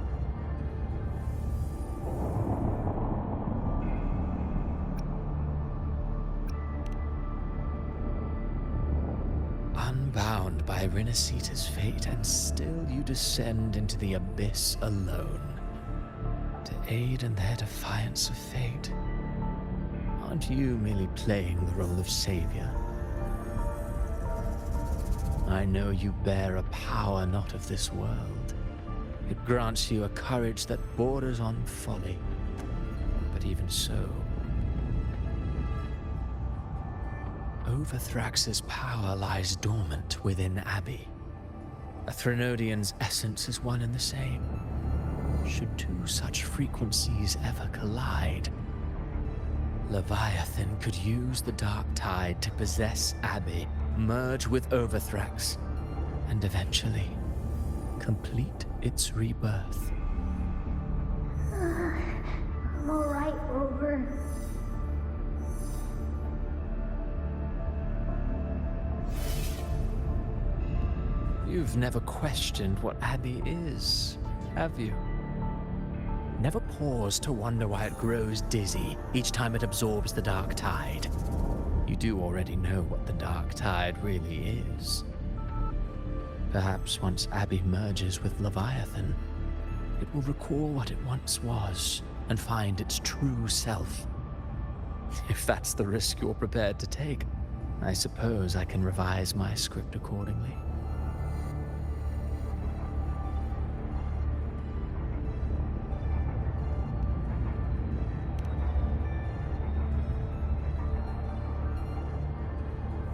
Unbound by Rinacita's fate, and still you descend into the abyss alone, to aid in their defiance of fate. Aren't you merely playing the role of savior? I know you bear a power not of this world. It grants you a courage that borders on folly. But even so, Overthrax's power lies dormant within Abbey. A Threnodian's essence is one and the same. Should two such frequencies ever collide, Leviathan could use the dark tide to possess Abbey, merge with Overthrax, and eventually complete its rebirth. I'm alright, Rover. You've never questioned what Abbey is, have you? Never paused to wonder why it grows dizzy each time it absorbs the dark tide. You do already know what the dark tide really is. Perhaps once Abbey merges with Leviathan, it will recall what it once was and find its true self. If that's the risk you're prepared to take, I suppose I can revise my script accordingly.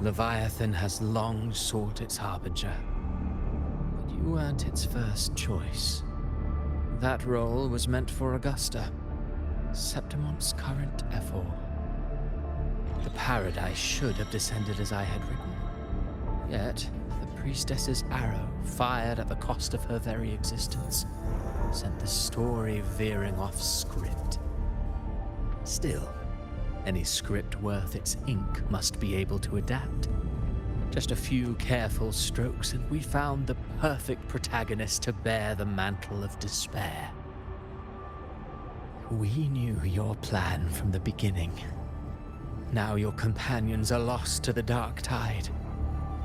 Leviathan has long sought its harbinger, but you weren't its first choice. That role was meant for Augusta, Septimon's current Ephor. The paradise should have descended as I had written. Yet, the priestess's arrow, fired at the cost of her very existence, sent the story veering off script. Still, any script worth its ink must be able to adapt. Just a few careful strokes and we found the perfect protagonist to bear the mantle of despair. We knew your plan from the beginning. Now your companions are lost to the dark tide,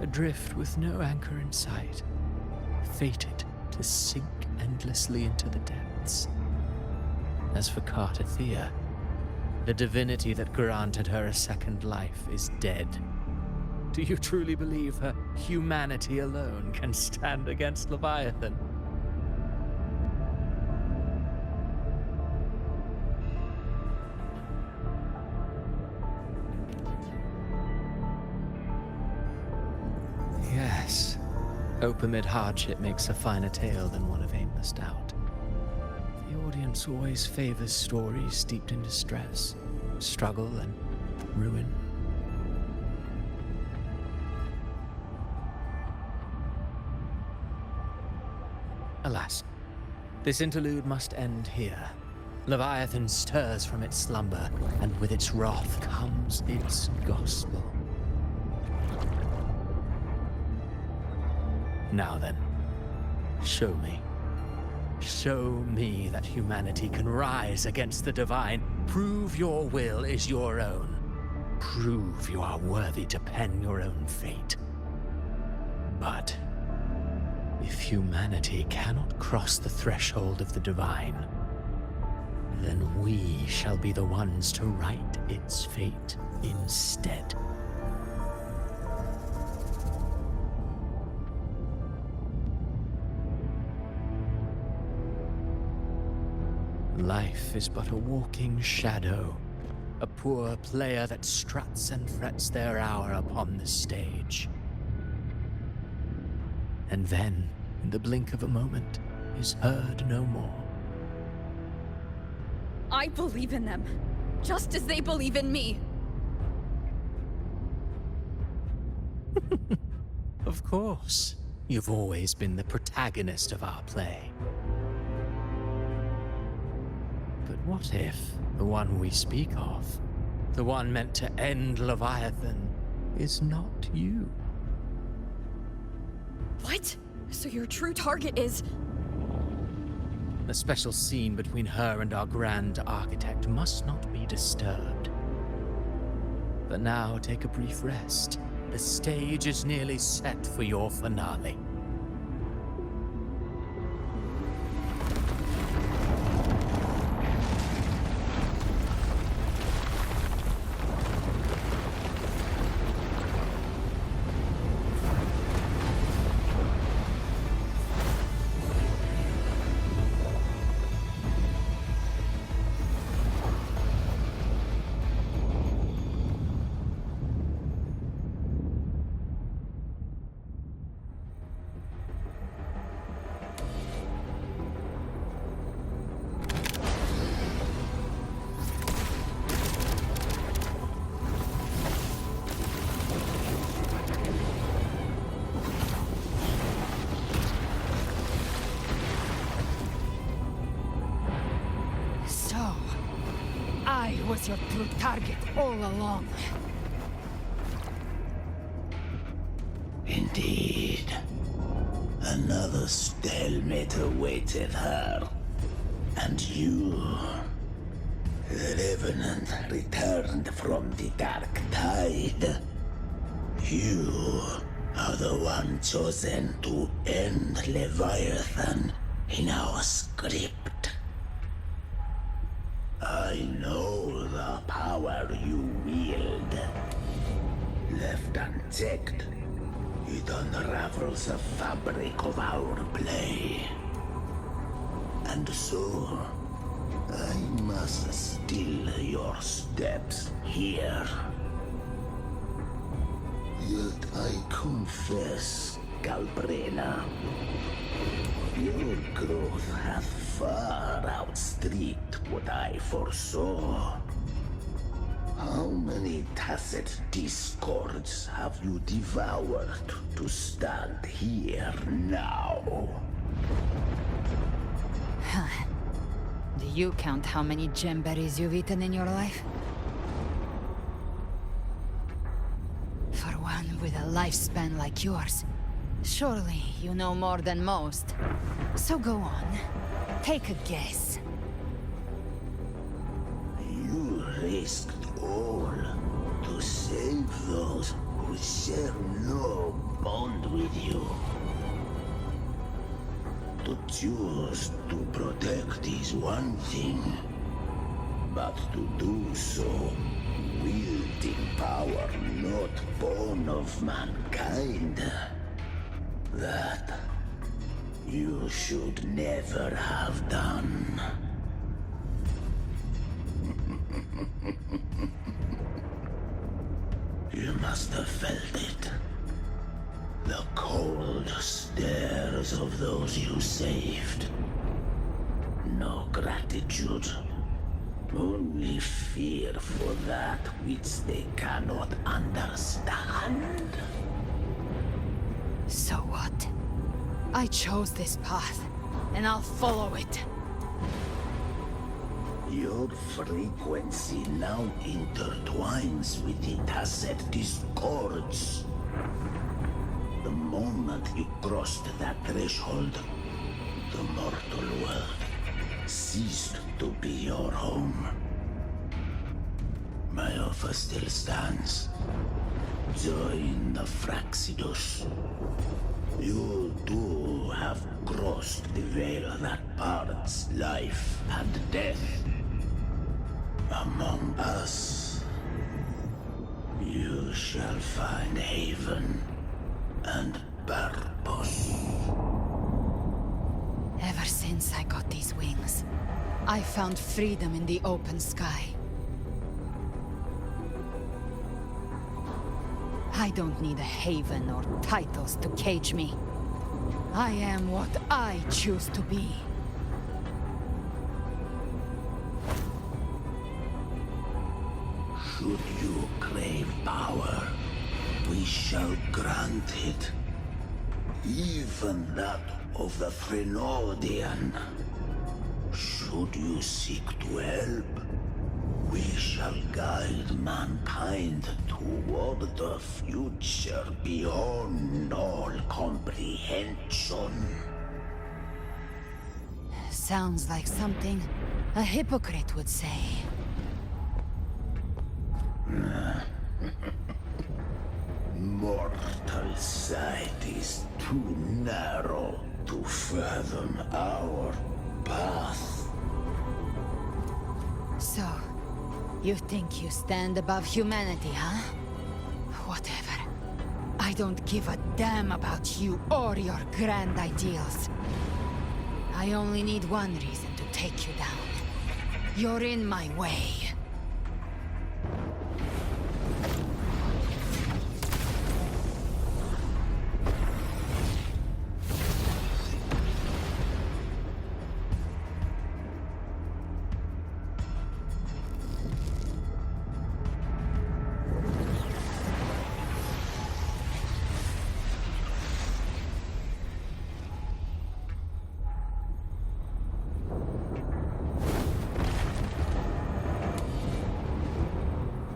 adrift with no anchor in sight, fated to sink endlessly into the depths. As for Cartathea, the divinity that granted her a second life is dead. Do you truly believe her humanity alone can stand against Leviathan? Yes, hope amid hardship makes a finer tale than one of aimless doubt. The audience always favors stories steeped in distress, struggle, and ruin. Alas, this interlude must end here. Leviathan stirs from its slumber, and with its wrath comes its gospel. Now then, show me. Show me that humanity can rise against the divine. Prove your will is your own. Prove you are worthy to pen your own fate. But if humanity cannot cross the threshold of the divine, then we shall be the ones to write its fate instead. Life is but a walking shadow, a poor player that struts and frets their hour upon the stage. And then, in the blink of a moment, is heard no more. I believe in them, just as they believe in me. Of course. You've always been the protagonist of our play. But what if the one we speak of, the one meant to end Leviathan, is not you? What? So your true target is... The special scene between her and our grand architect must not be disturbed. But now take a brief rest. The stage is nearly set for your finale. I was your true target all along. Indeed. Another stalemate awaited her. And you, the Revenant, returned from the Dark Tide. You are the one chosen to end Leviathan in our script. I know the power you wield. Left unchecked, it unravels the fabric of our play. And so, I must still your steps here. Yet I confess, Galbrena, your growth hath far outstripped what I foresaw. How many tacit discords have you devoured to stand here now? Do you count how many gemberries you've eaten in your life? For one with a lifespan like yours, surely you know more than most. So go on, take a guess. You risked all to save those who share no bond with you. To choose to protect is one thing, but to do so, wielding power not born of mankind, that you should never have done. You must have felt it. The cold stares of those you saved. No gratitude. Only fear for that which they cannot understand. So what? I chose this path, and I'll follow it. Your frequency now intertwines with the tacit discords. The moment you crossed that threshold, the mortal world ceased to be your home. My offer still stands. Join the Fraxidus. You too have crossed the veil that parts life and death. Among us, you shall find haven and purpose. Ever since I got these wings, I found freedom in the open sky. I don't need a haven or titles to cage me. I am what I choose to be. Should you crave power, we shall grant it. Even that of the Threnodian. Should you seek to help, we shall guide mankind toward the future beyond all comprehension. Sounds like something a hypocrite would say. Mortal sight is too narrow to fathom our path. So, you think you stand above humanity, huh? Whatever. I don't give a damn about you or your grand ideals. I only need one reason to take you down. You're in my way.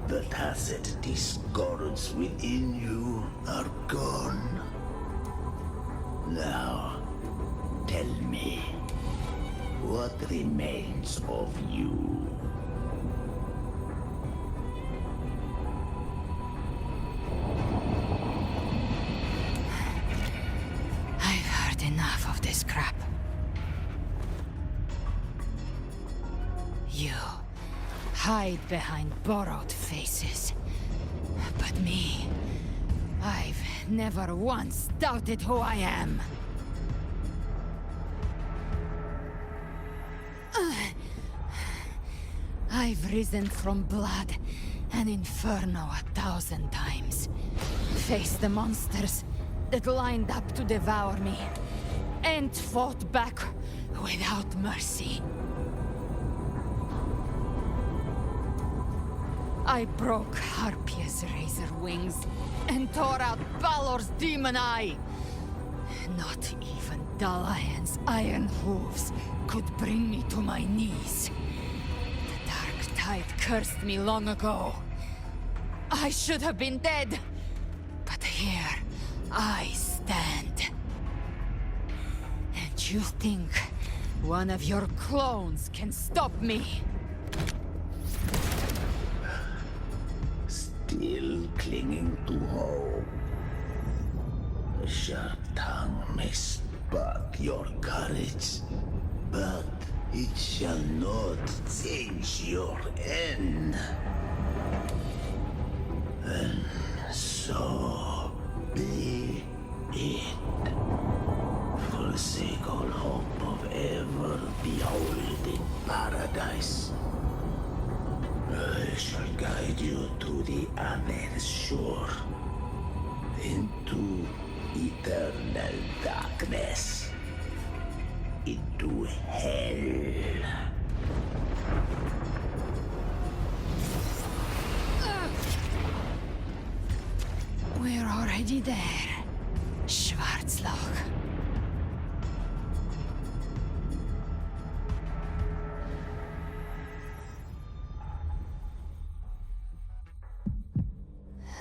The tacit discords within you are gone. Now, tell me, what remains of you? I've heard enough of this crap. You hide behind borrowed faces. But me, I've never once doubted who I am. I've risen from blood and inferno 1,000 times. Faced the monsters that lined up to devour me, and fought back without mercy. I broke Harpia's razor wings and tore out Balor's demon eye. Not even Dalahan's iron hooves could bring me to my knees. The dark tide cursed me long ago. I should have been dead, but here I stand. And you think one of your clones can stop me? Still clinging to hope. The sharp tongue may spark your courage, but it shall not change your end. And so be it. Forsake all hope of ever beholding paradise. I shall guide you to the other shore, into eternal darkness, into hell. We're already there, Schwarzloch.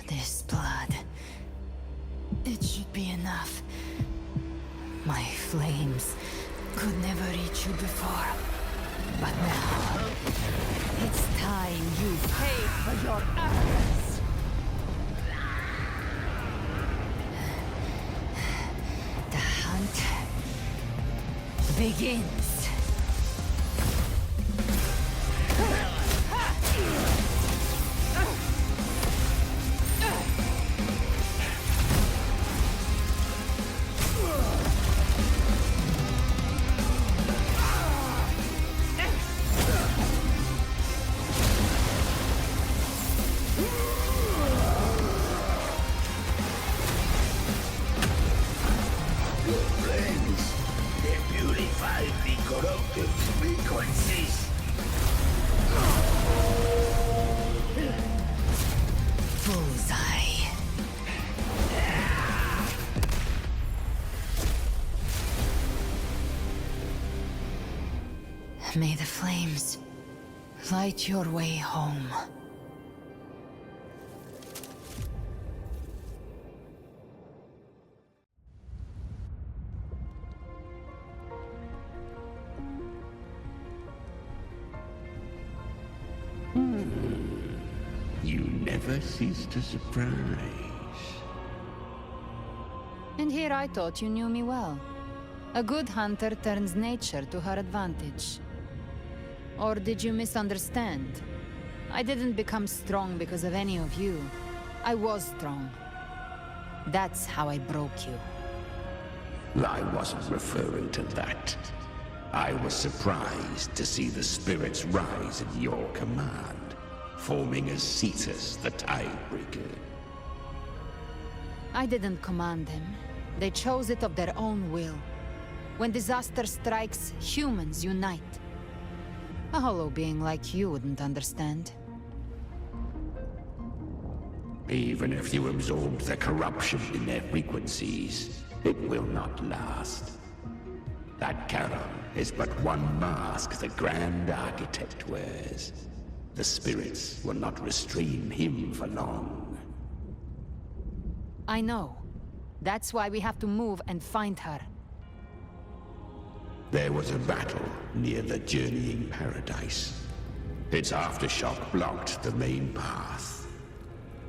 This blood, it should be enough. My flames could never reach you before, but now it's time you pay for your arrogance. The hunt begins. May the flames light your way home. You never cease to surprise. And here I thought you knew me well. A good hunter turns nature to her advantage. Or did you misunderstand? I didn't become strong because of any of you. I was strong. That's how I broke you. I wasn't referring to that. I was surprised to see the spirits rise at your command, forming as Cetus, the Tidebreaker. I didn't command them. They chose it of their own will. When disaster strikes, humans unite. A hollow being like you wouldn't understand. Even if you absorb the corruption in their frequencies, it will not last. That Charon is but one mask the Grand Architect wears. The spirits will not restrain him for long. I know. That's why we have to move and find her. There was a battle near the Journeying Paradise. Its aftershock blocked the main path.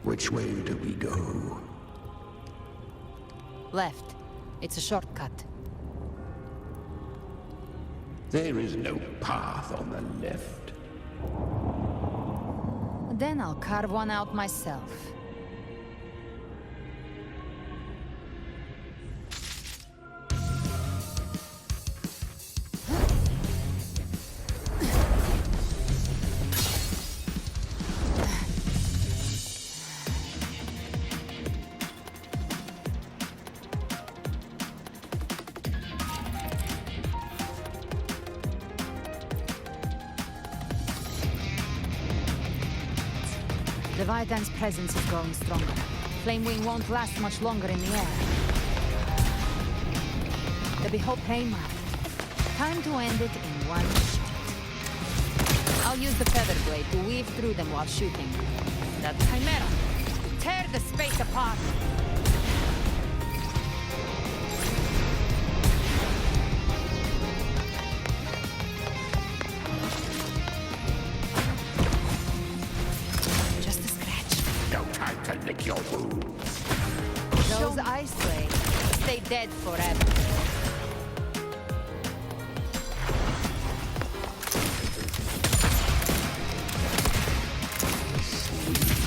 Which way do we go? Left. It's a shortcut. There is no path on the left. Then I'll carve one out myself. Leviathan's presence is growing stronger. Flamewing won't last much longer in the air. The Behold Prima. Time to end it in one shot. I'll use the feather blade to weave through them while shooting. That Chimera! Tear the space apart! Lick your wounds. Those ice blades stay dead forever.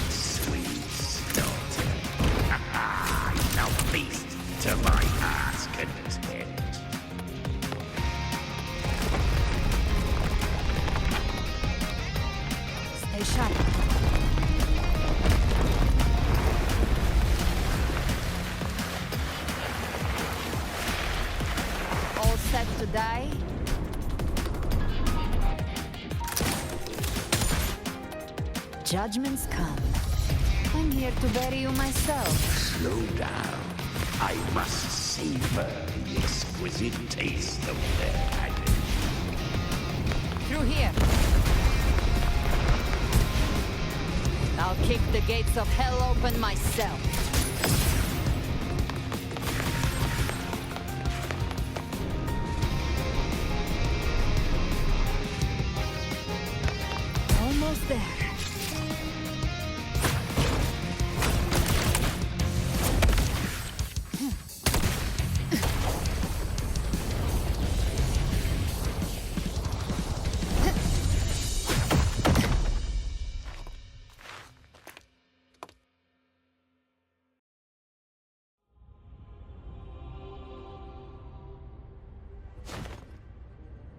Sweet daughter. Now feast to my heart's content. Stay sharp. To die? Judgments come. I'm here to bury you myself. Slow down. I must savor the exquisite taste of their agony. Through here. I'll kick the gates of hell open myself. Almost there.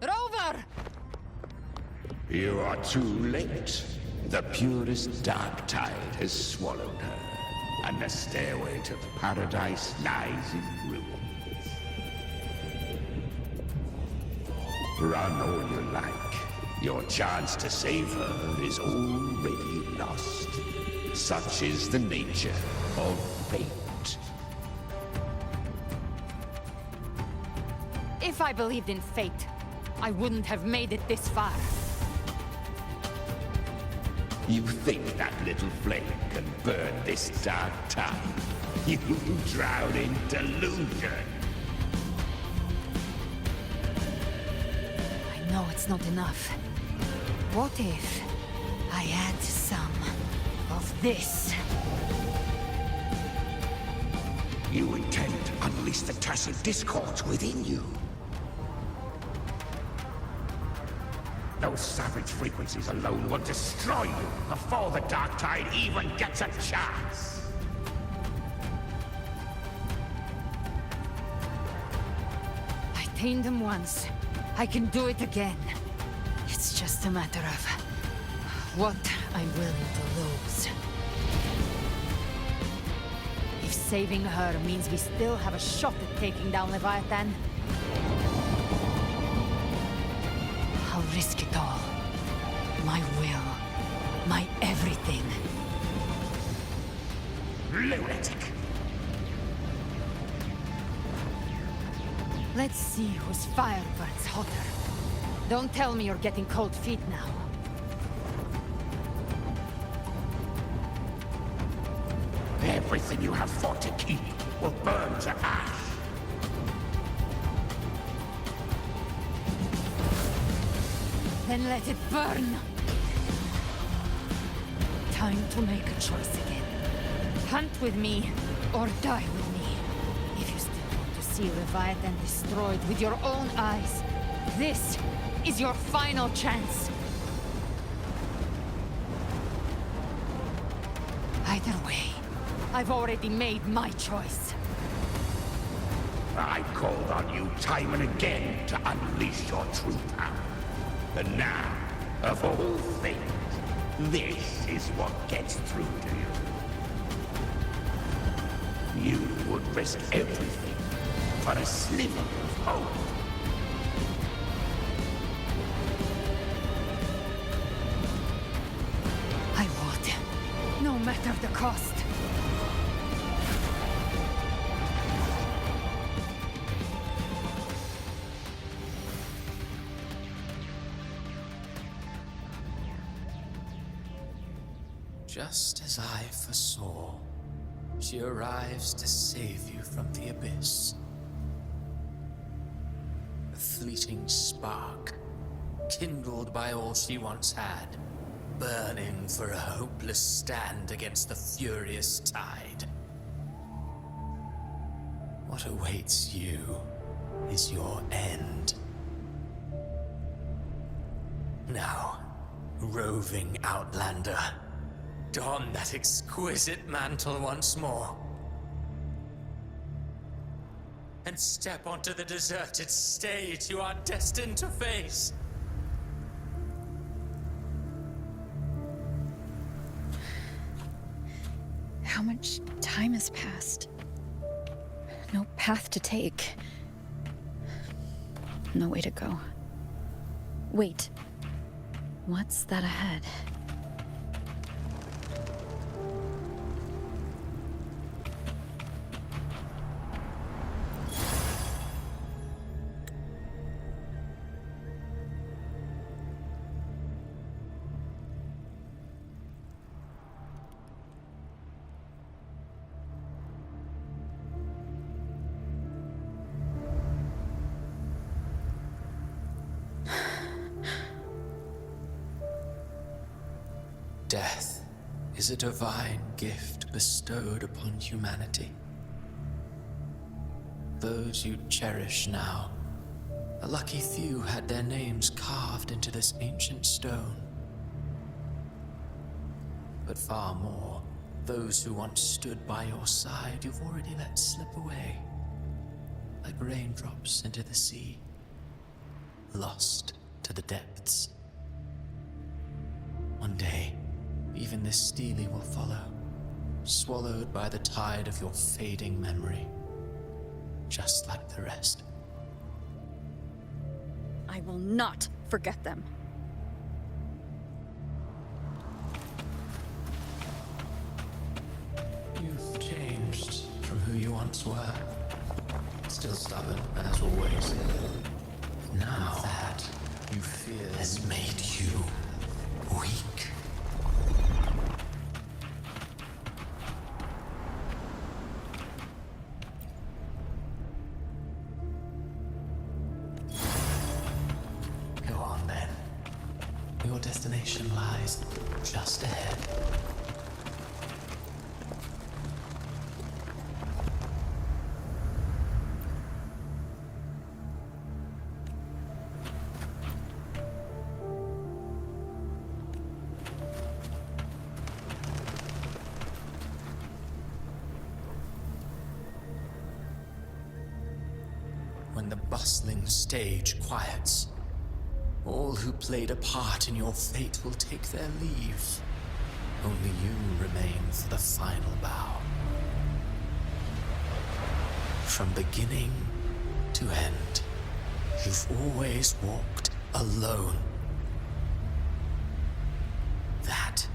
Rover! You are too late. The purest dark tide has swallowed her, and the stairway to paradise lies in ruins. Run all you like. Your chance to save her is already lost. Such is the nature of fate. If I believed in fate, I wouldn't have made it this far. You think that little flame can burn this dark tide? You drown in delusion. I know it's not enough. What if I add some of this? You intend to unleash the tacit discords within you. Those savage frequencies alone will destroy you before the Dark Tide even gets a chance. I tamed them once. I can do it again. It's just a matter of what I'm willing to lose. If saving her means we still have a shot at taking down Leviathan, I'll risk it all. My will. My everything. Lunatic! Let's see whose fire burns hotter. Don't tell me you're getting cold feet now. Everything you have fought to keep will burn to ash. Then let it burn! Time to make a choice again. Hunt with me, or die with me. If you still want to see Leviathan destroyed with your own eyes, this is your final chance. Either way, I've already made my choice. I called on you time and again to unleash your true power. And now, of all things, this is what gets through to you. You would risk everything for a sliver of hope. I would, no matter the cost. Just as I foresaw, she arrives to save you from the abyss. A fleeting spark, kindled by all she once had, burning for a hopeless stand against the furious tide. What awaits you is your end. Now, roving outlander, don that exquisite mantle once more. And step onto the deserted stage you are destined to face. How much time has passed? No path to take. No way to go. Wait. What's that ahead? Death is a divine gift bestowed upon humanity. Those you cherish now, a lucky few had their names carved into this ancient stone. But far more, those who once stood by your side you've already let slip away, like raindrops into the sea, lost to the depths. One day, even this stele will follow, swallowed by the tide of your fading memory, just like the rest. I will not forget them. You've changed from who you once were. Still stubborn, as always. Now that you fear has made you weak. Go on then. Your destination lies just ahead. When the bustling stage quiets, all who played a part in your fate will take their leave. Only you remain for the final bow. From beginning to end, you've always walked alone. That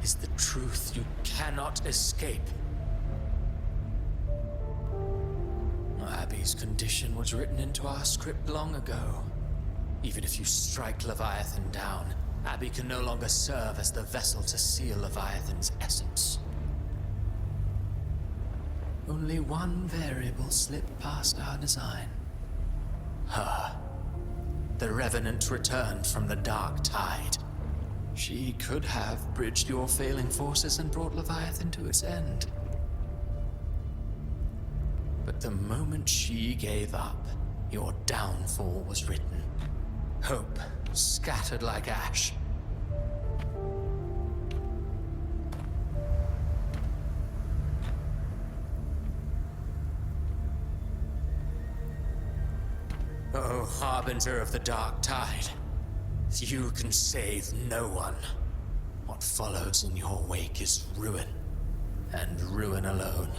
is the truth you cannot escape. Abby's condition was written into our script long ago. Even if you strike Leviathan down, Abby can no longer serve as the vessel to seal Leviathan's essence. Only one variable slipped past our design. Her. The Revenant returned from the dark tide. She could have bridged your failing forces and brought Leviathan to its end. But the moment she gave up, your downfall was written. Hope scattered like ash. harbinger of the dark tide. You can save no one. What follows in your wake is ruin, and ruin alone.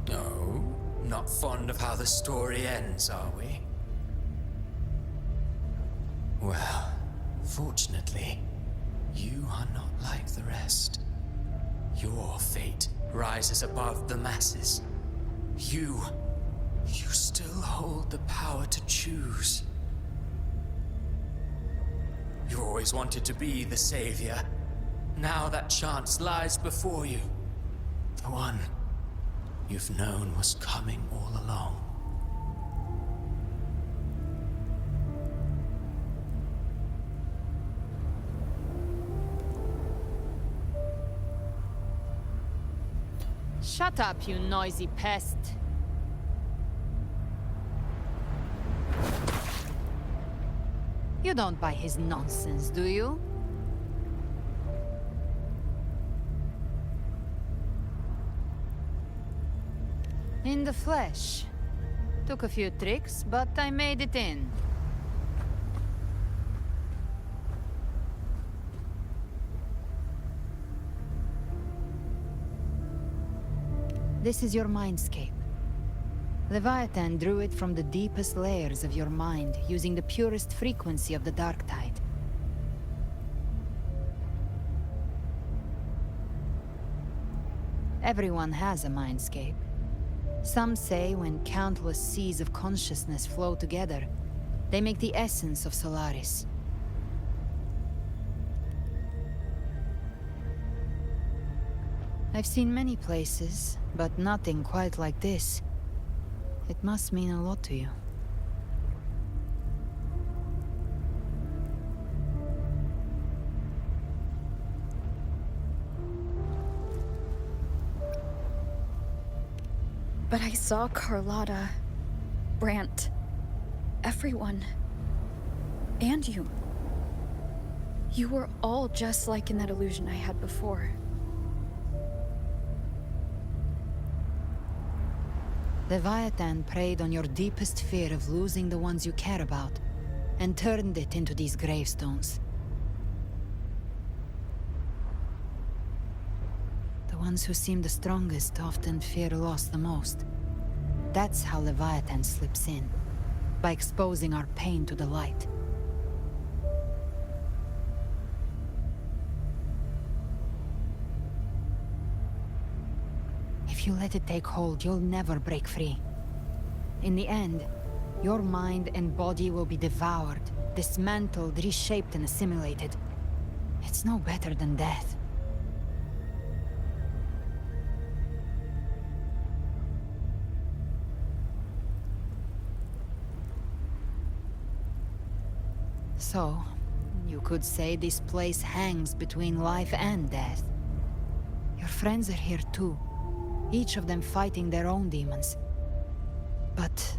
No, not fond of how the story ends, are we? Well, fortunately, you are not like the rest. Your fate rises above the masses. You still hold the power to choose. You always wanted to be the savior. Now that chance lies before you. The one you've known was coming all along. Shut up, you noisy pest. You don't buy his nonsense, do you? In the flesh. Took a few tricks, but I made it in. This is your mindscape. Leviathan drew it from the deepest layers of your mind, using the purest frequency of the dark tide. Everyone has a mindscape. Some say when countless seas of consciousness flow together, they make the essence of Solaris. I've seen many places, but nothing quite like this. It must mean a lot to you. But I saw Carlotta, Brant, everyone. And you. You were all just like in that illusion I had before. Leviathan preyed on your deepest fear of losing the ones you care about, and turned it into these gravestones. The ones who seem the strongest often fear loss the most. That's how Leviathan slips in, by exposing our pain to the light. If you let it take hold, you'll never break free. In the end, your mind and body will be devoured, dismantled, reshaped, and assimilated. It's no better than death. So, you could say this place hangs between life and death. Your friends are here too. Each of them fighting their own demons. But...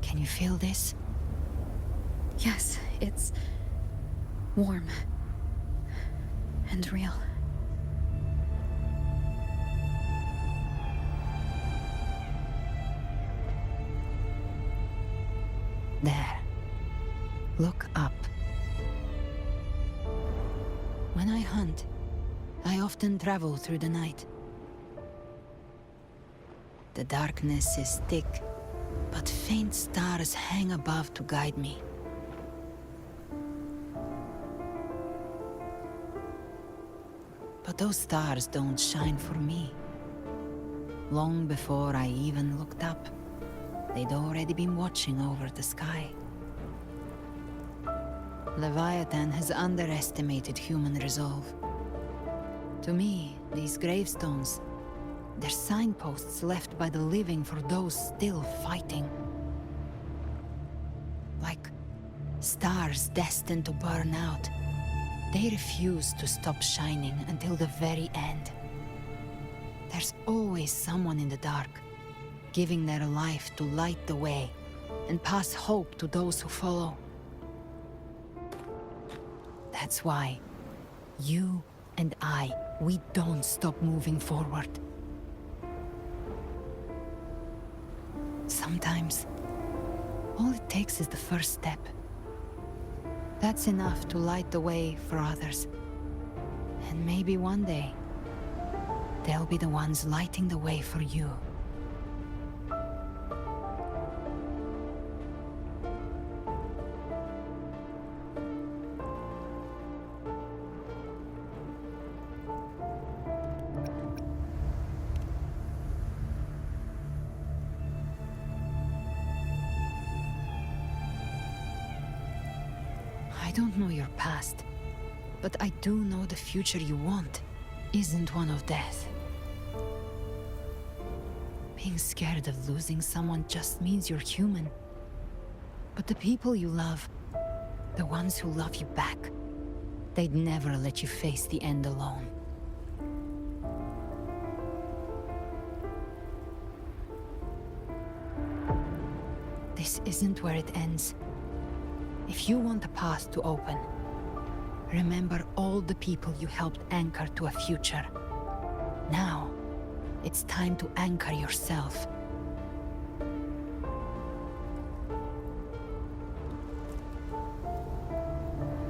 can you feel this? Yes, it's warm and real. There. Look up. When I hunt, I often travel through the night. The darkness is thick, but faint stars hang above to guide me. But those stars don't shine for me. Long before I even looked up, they'd already been watching over the sky. Leviathan has underestimated human resolve. To me, these gravestones, they're signposts left by the living for those still fighting. Like stars destined to burn out. They refuse to stop shining until the very end. There's always someone in the dark, giving their life to light the way and pass hope to those who follow. That's why you and we don't stop moving forward. Sometimes, all it takes is the first step. That's enough to light the way for others. And maybe one day, they'll be the ones lighting the way for you. I don't know your past, but I do know the future you want isn't one of death. Being scared of losing someone just means you're human. But the people you love, the ones who love you back, they'd never let you face the end alone. This isn't where it ends. If you want a path to open, remember all the people you helped anchor to a future. Now, it's time to anchor yourself.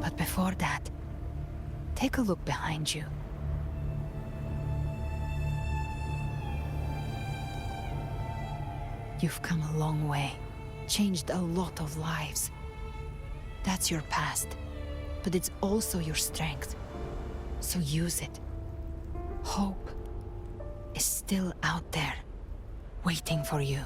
But before that, take a look behind you. You've come a long way, changed a lot of lives. That's your past, but it's also your strength. So use it. Hope is still out there, waiting for you.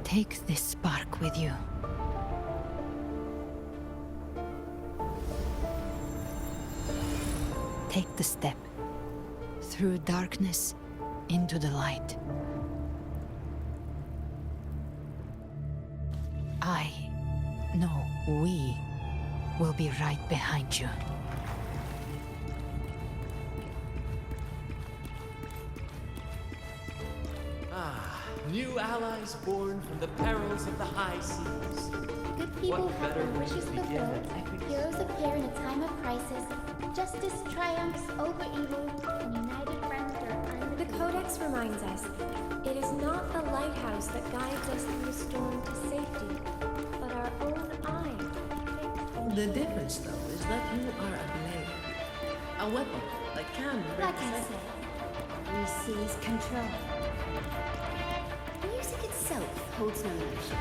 Take this spark with you. Take the step through darkness into the light. I know we will be right behind you. New allies born from the perils of the high seas. Good people What have better their way to wishes begin fulfilled. Heroes appear in a time of crisis. Justice triumphs over evil, and united friends are under The Codex reminds us, it is not the lighthouse that guides us through a storm to safety, but our own eye. The difference, though, is that you are a blade. A weapon that can break Like I said, we seize control. Music itself holds no emotion.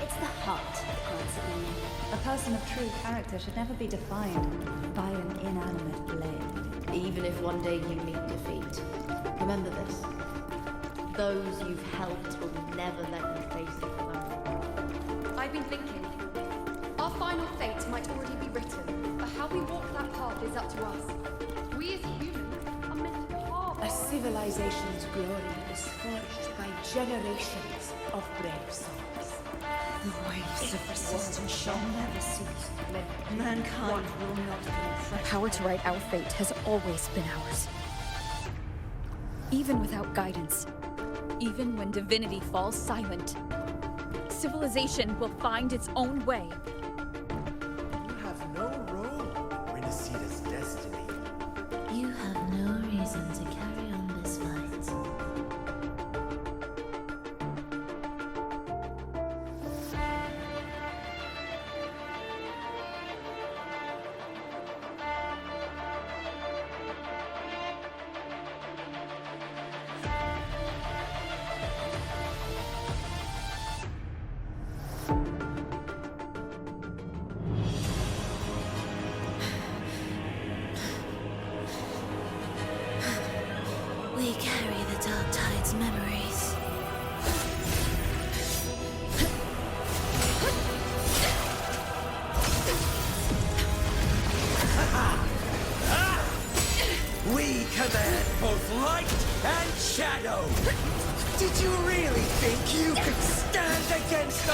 It's the heart that grants it meaning. A person of true character should never be defined by an inanimate blade. Even if one day you meet defeat, remember this. Those you've helped will never let you face it alone. I've been thinking, our final fate might already be written, but how we walk that path is up to us. We as humans are meant to carve A civilization's glory is forged by generations of brave souls. The waves of resistance shall never cease. Mankind will not be The power to write our fate has always been ours. Even without guidance, even when divinity falls silent, civilization will find its own way. You have no role in Rinacita's destiny. You have no reason to carry on this fight.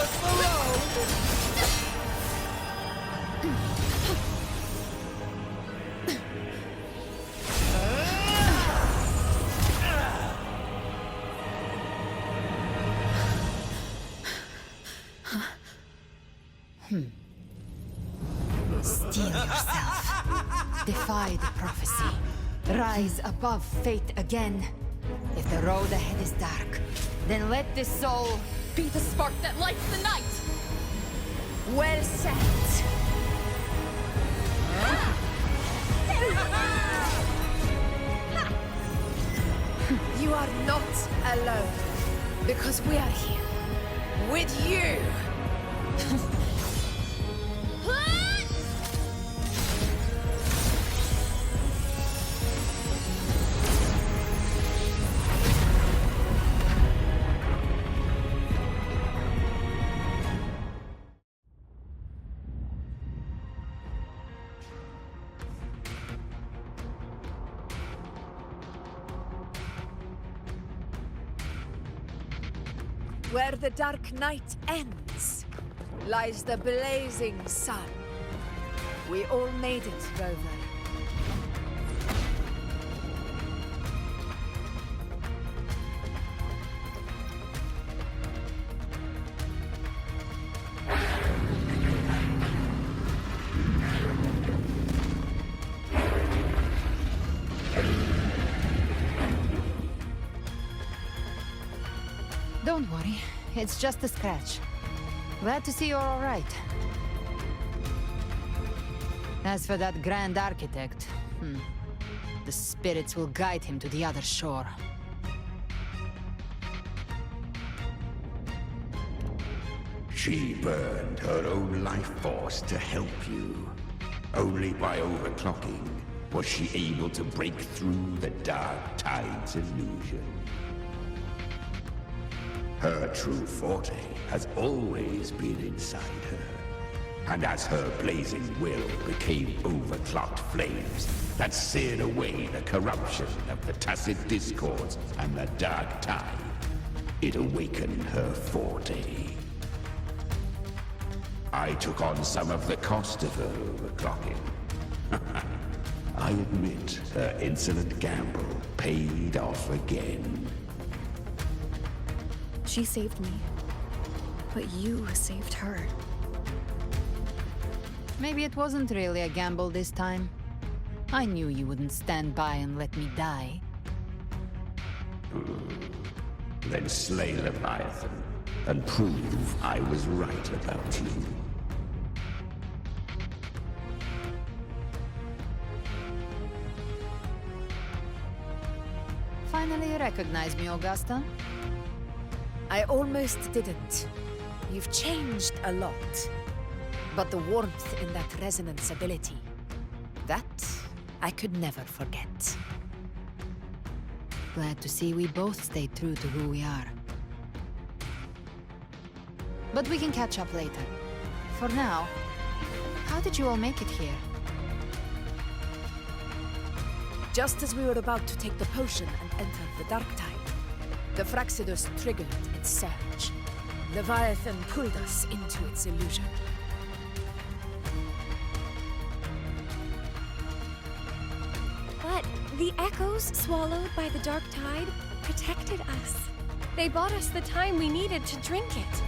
us alone! Steel yourself. Defy the prophecy. Rise above fate again. If the road ahead is dark, then let this soul be the spark that lights the night! Well said. You are not alone, because we are here with you. Where the dark night ends, lies the blazing sun. We all made it, Rover. Don't worry, it's just a scratch. Glad to see you're all right. As for that Grand Architect, the spirits will guide him to the other shore. She burned her own life force to help you. Only by overclocking was she able to break through the Dark Tide's illusion. Her true forte has always been inside her. And as her blazing will became overclocked flames that seared away the corruption of the Tacit Discords and the Dark Tide, it awakened her forte. I took on some of the cost of her overclocking. I admit her insolent gamble paid off again. She saved me, but you saved her. Maybe it wasn't really a gamble this time. I knew you wouldn't stand by and let me die. Then slay Leviathan and prove I was right about you. Finally you recognize me, Augusta? I almost didn't. You've changed a lot. But the warmth in that resonance ability, that I could never forget. Glad to see we both stayed true to who we are. But we can catch up later. For now, how did you all make it here? Just as we were about to take the potion and enter the Dark Tide, the Fraxidus triggered its surge. Leviathan pulled us into its illusion. But the echoes swallowed by the Dark Tide protected us. They bought us the time we needed to drink it.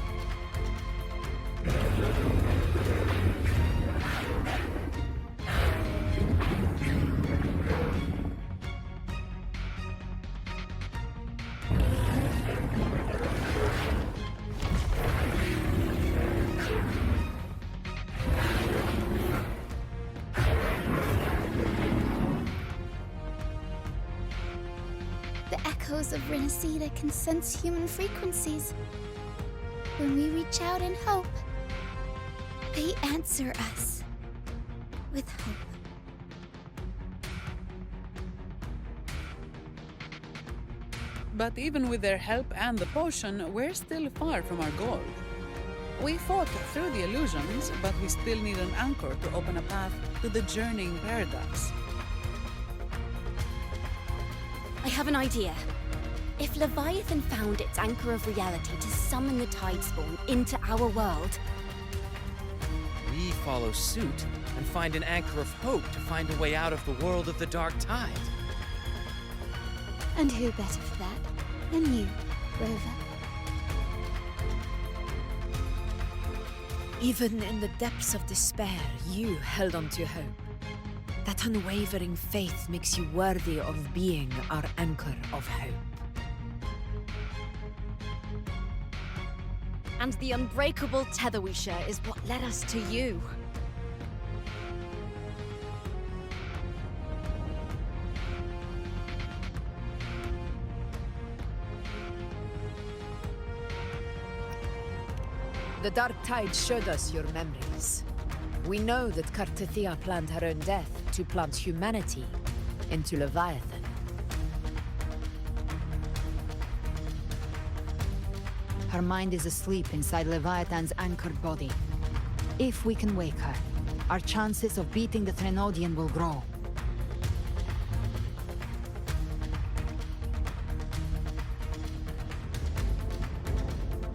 The echoes of Rinacita can sense human frequencies. When we reach out in hope, they answer us with hope. But even with their help and the potion, we're still far from our goal. We fought through the illusions, but we still need an anchor to open a path to the journeying paradise. I have an idea. If Leviathan found its anchor of reality to summon the Tidespawn into our world, We follow suit and find an anchor of hope to find a way out of the world of the Dark Tide. And who better for that than you, Rover? Even in the depths of despair, you held on to hope. That unwavering faith makes you worthy of being our anchor of hope. And the unbreakable tether we share is what led us to you. The Dark Tide showed us your memories. We know that Kartathea planned her own death to plant humanity into Leviathan. Her mind is asleep inside Leviathan's anchored body. If we can wake her, our chances of beating the Threnodian will grow.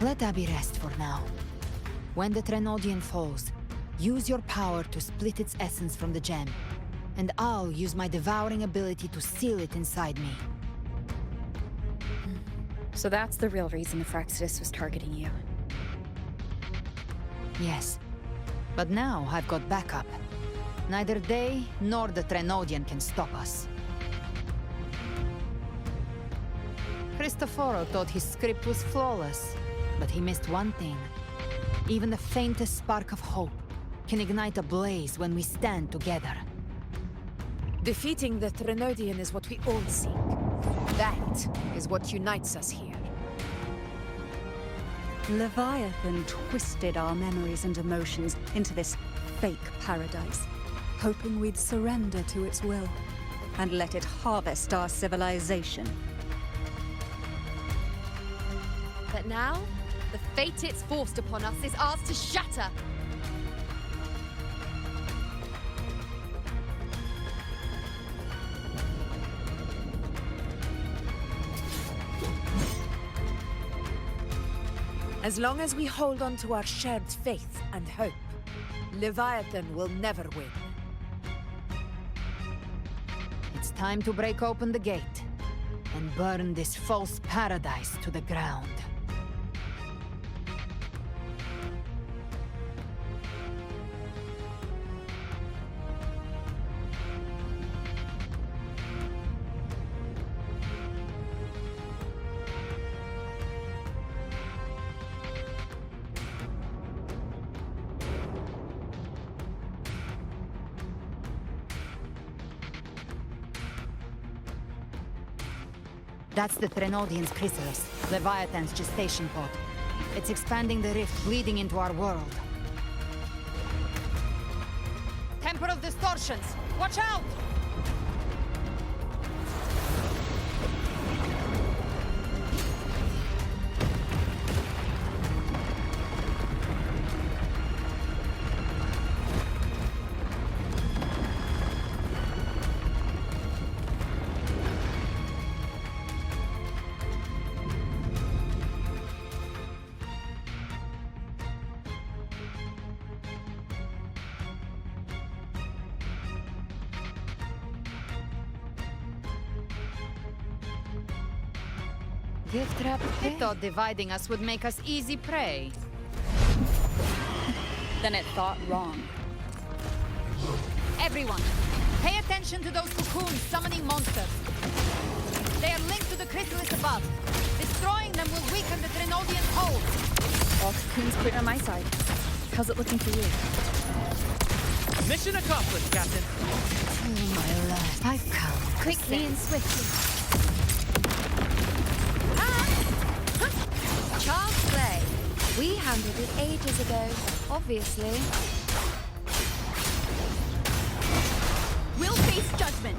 Let Abby rest for now. When the Threnodian falls, use your power to split its essence from the gem, and I'll use my devouring ability to seal it inside me. So that's the real reason Nephraxidus was targeting you. Yes. But now I've got backup. Neither they nor the Threnodian can stop us. Cristoforo thought his script was flawless, but he missed one thing. Even the faintest spark of hope can ignite a blaze when we stand together. Defeating the Threnodian is what we all seek. That is what unites us here. Leviathan twisted our memories and emotions into this fake paradise, hoping we'd surrender to its will and let it harvest our civilization. But now, the fate it's forced upon us is ours to shatter. As long as we hold on to our shared faith and hope, Leviathan will never win. It's time to break open the gate and burn this false paradise to the ground. That's the Threnodian's chrysalis, Leviathan's gestation pod. It's expanding the rift, bleeding into our world. Temporal distortions! Watch out! Gift trap. I thought dividing us would make us easy prey. Then it thought wrong. Everyone, pay attention to those cocoons summoning monsters. They are linked to the chrysalis above. Destroying them will weaken the Threnodian's hold. All cocoons clear on my side. How's it looking for you? Mission accomplished, Captain. Oh my life. I've come. Quickly and swiftly. Child's play. We handled it ages ago, obviously. we'll face judgment.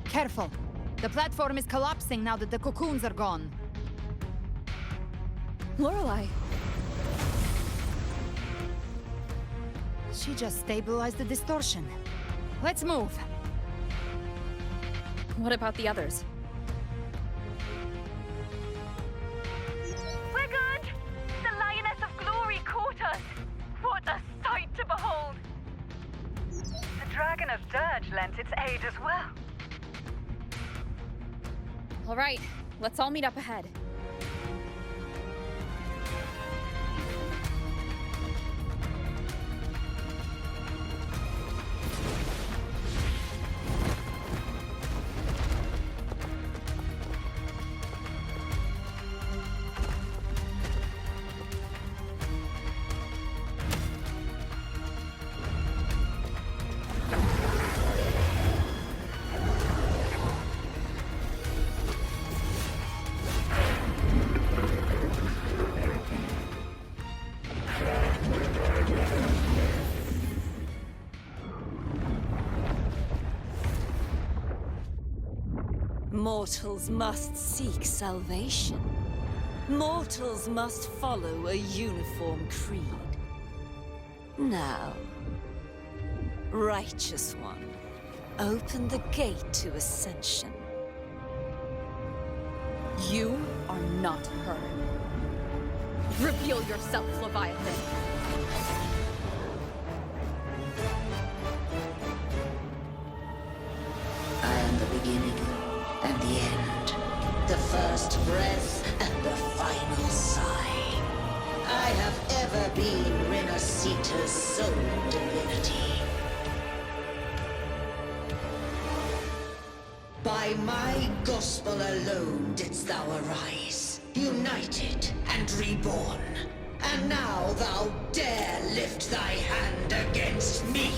Careful. The platform is collapsing now that the cocoons are gone. Lorelei. She just stabilized the distortion. Let's move. What about the others? We're good! The Lioness of Glory caught us! What a sight to behold! The Dragon of Dirge lent its aid as well. All right, let's all meet up ahead. Mortals must seek salvation. Mortals must follow a uniform creed. Now, Righteous One, open the gate to ascension. You are not her. Reveal yourself, Leviathan. I am the beginning and the end, the first breath and the final sigh. I have ever been Rinacita's sole divinity. By my gospel alone didst thou arise, united and reborn. And now thou dare lift thy hand against me.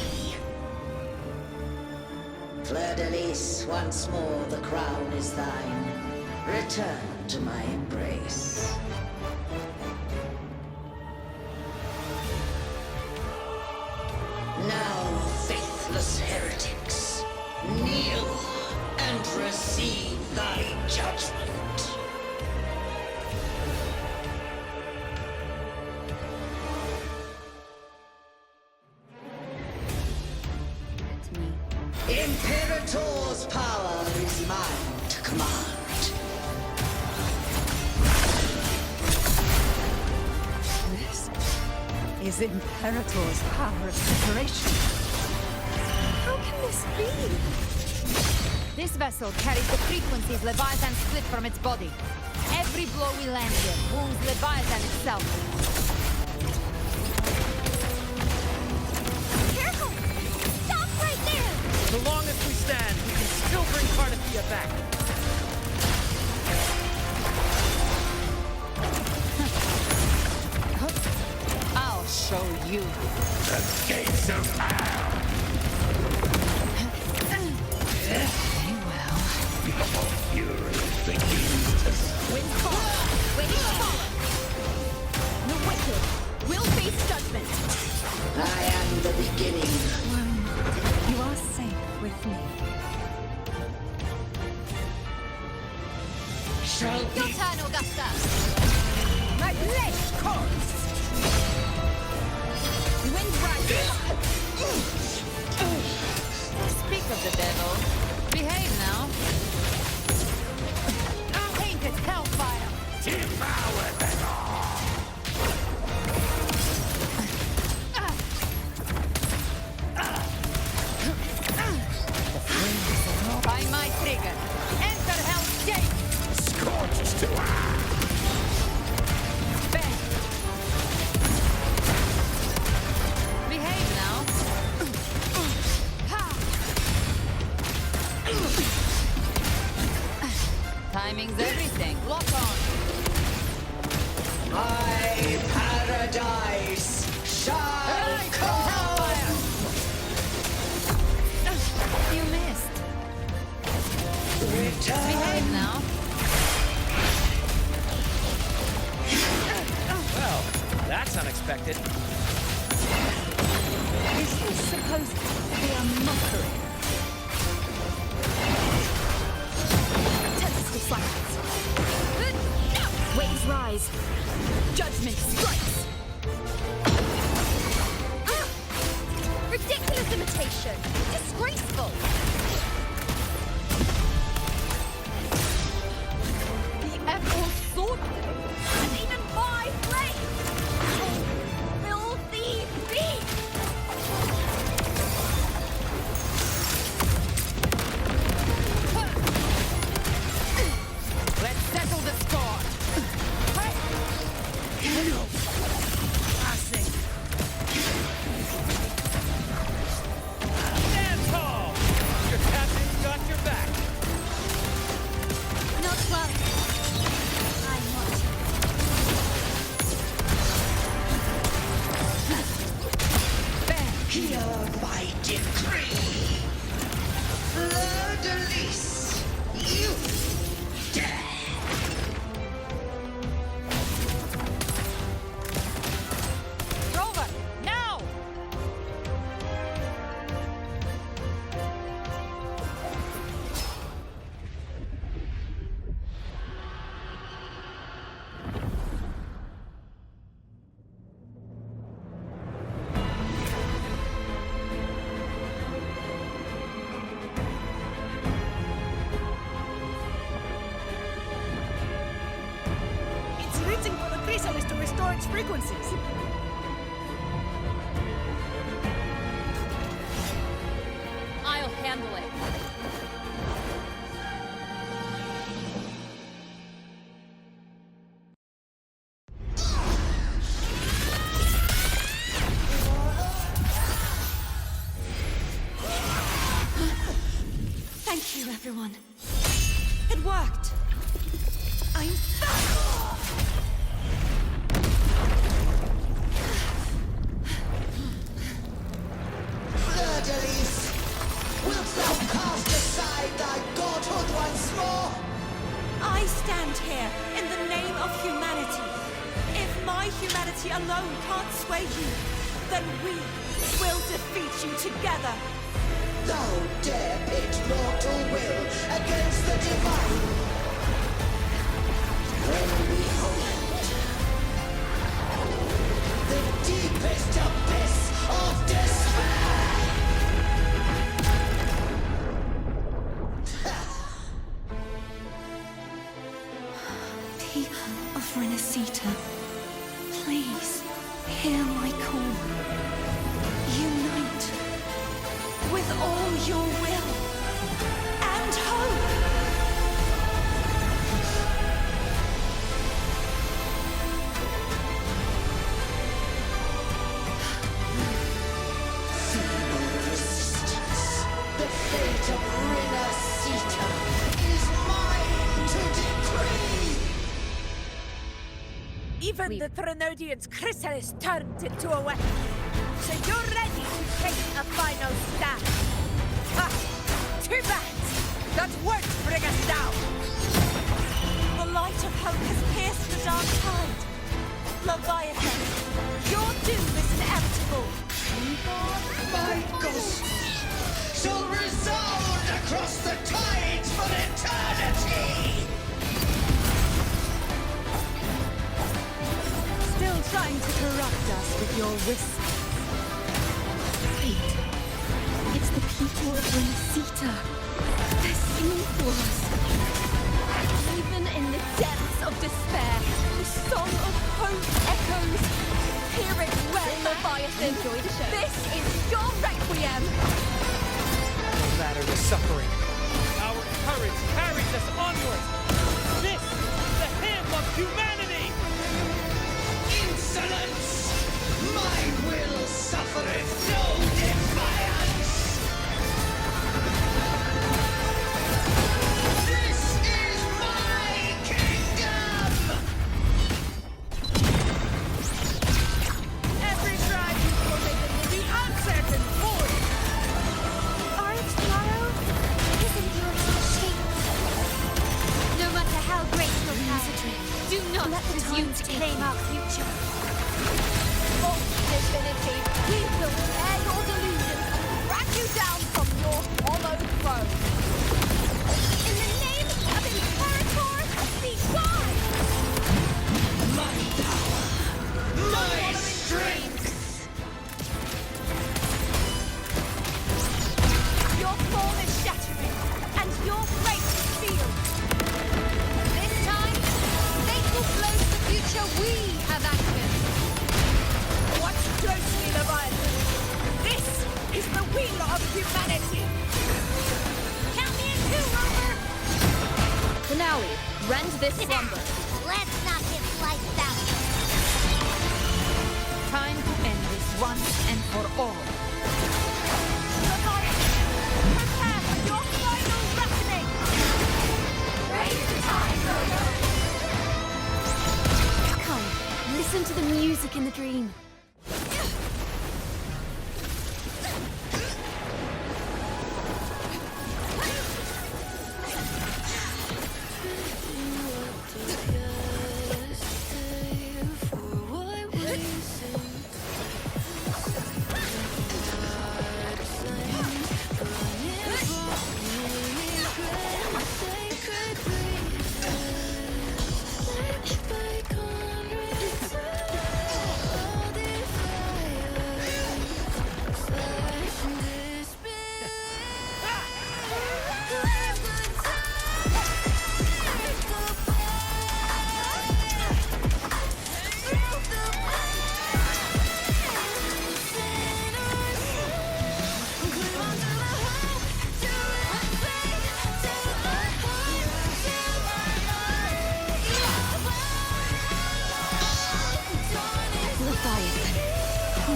Fleur-de-Lis, once more the crown is thine. Return to my embrace. Now, faithless heretics, kneel and receive thy judgment. Imperator's power is mine to command. This is Imperator's power of separation. How can this be? This vessel carries the frequencies Leviathan split from its body. Every blow we land here wounds Leviathan itself. Careful! Stop right there! So long as we stand, we can still bring Carnifia back. I'll show you. The gates of hell! Very well. Your fury begins to swing. Wind fall. Waiting to follow. The wicked will face judgment. I am the beginning. You are safe with me. Shall Your turn, Augusta. My blade calls. Wind rises. Speak of the devil. Behave now. Tainted hellfire. Devour them all! By my trigger. Enter Hell's Gate. Scorches to eye! Bang. Behave now. Timing's everything. Lock on. My paradise shall come! You missed. Return! Behave now. Well, that's unexpected. Is this supposed to be a mockery? Tempest of silence. destruction! Disgraceful! The Echoes sought them, and even my blade! Will thee be? Let's settle the score! No! Passing! Stand tall! Your captain's got your back. Not one. I'm watching. Hear my decree. Fleur-de-lis, you dare. Rover, now! It's reaching for the chrysalis to restore its frequencies. I'll handle it. Thank you, everyone. It worked. I'm back! Fleur-de-lis, wilt thou cast aside thy godhood once more? I stand here in the name of humanity. If my humanity alone can't sway you, then we will defeat you together. Thou dare pit mortal will against the divine. When behold, the deepest abyss of despair. People of Rinacita, please hear my call. Unite with all your will and hope. Feeble resistance. The fate of Rinacita is mine to decree. Even the Trinodian's chrysalis turned into a weapon. So you're ready to take a final stand. Ha! Too bad! That won't bring us down! The light of hope has pierced the dark tide. Leviathan, your doom is inevitable. My ghost shall resound across the tides for eternity! Still trying to corrupt us with your whispers. Wait. It's the people of Rinacita. They're singing for us. Even in the depths of despair, the song of hope echoes. Hear it well, Leviathan. Enjoy the show. This is your requiem. No matter the suffering, our courage carries us onward. This is the hymn of humanity. Insolence! My will suffereth no defiance! This is my kingdom! Every tribe you forbidden will be uncertain void. Our tomorrow isn't yours to shape. No matter how great your power, do not wheel of humanity! Count me in too, Rover! Finale, rend this slumber. Let's knock his lights out! Time to end this once and for all. Prepare for your final reckoning! Raise the tide, Rover! Come, listen to the music in the dream.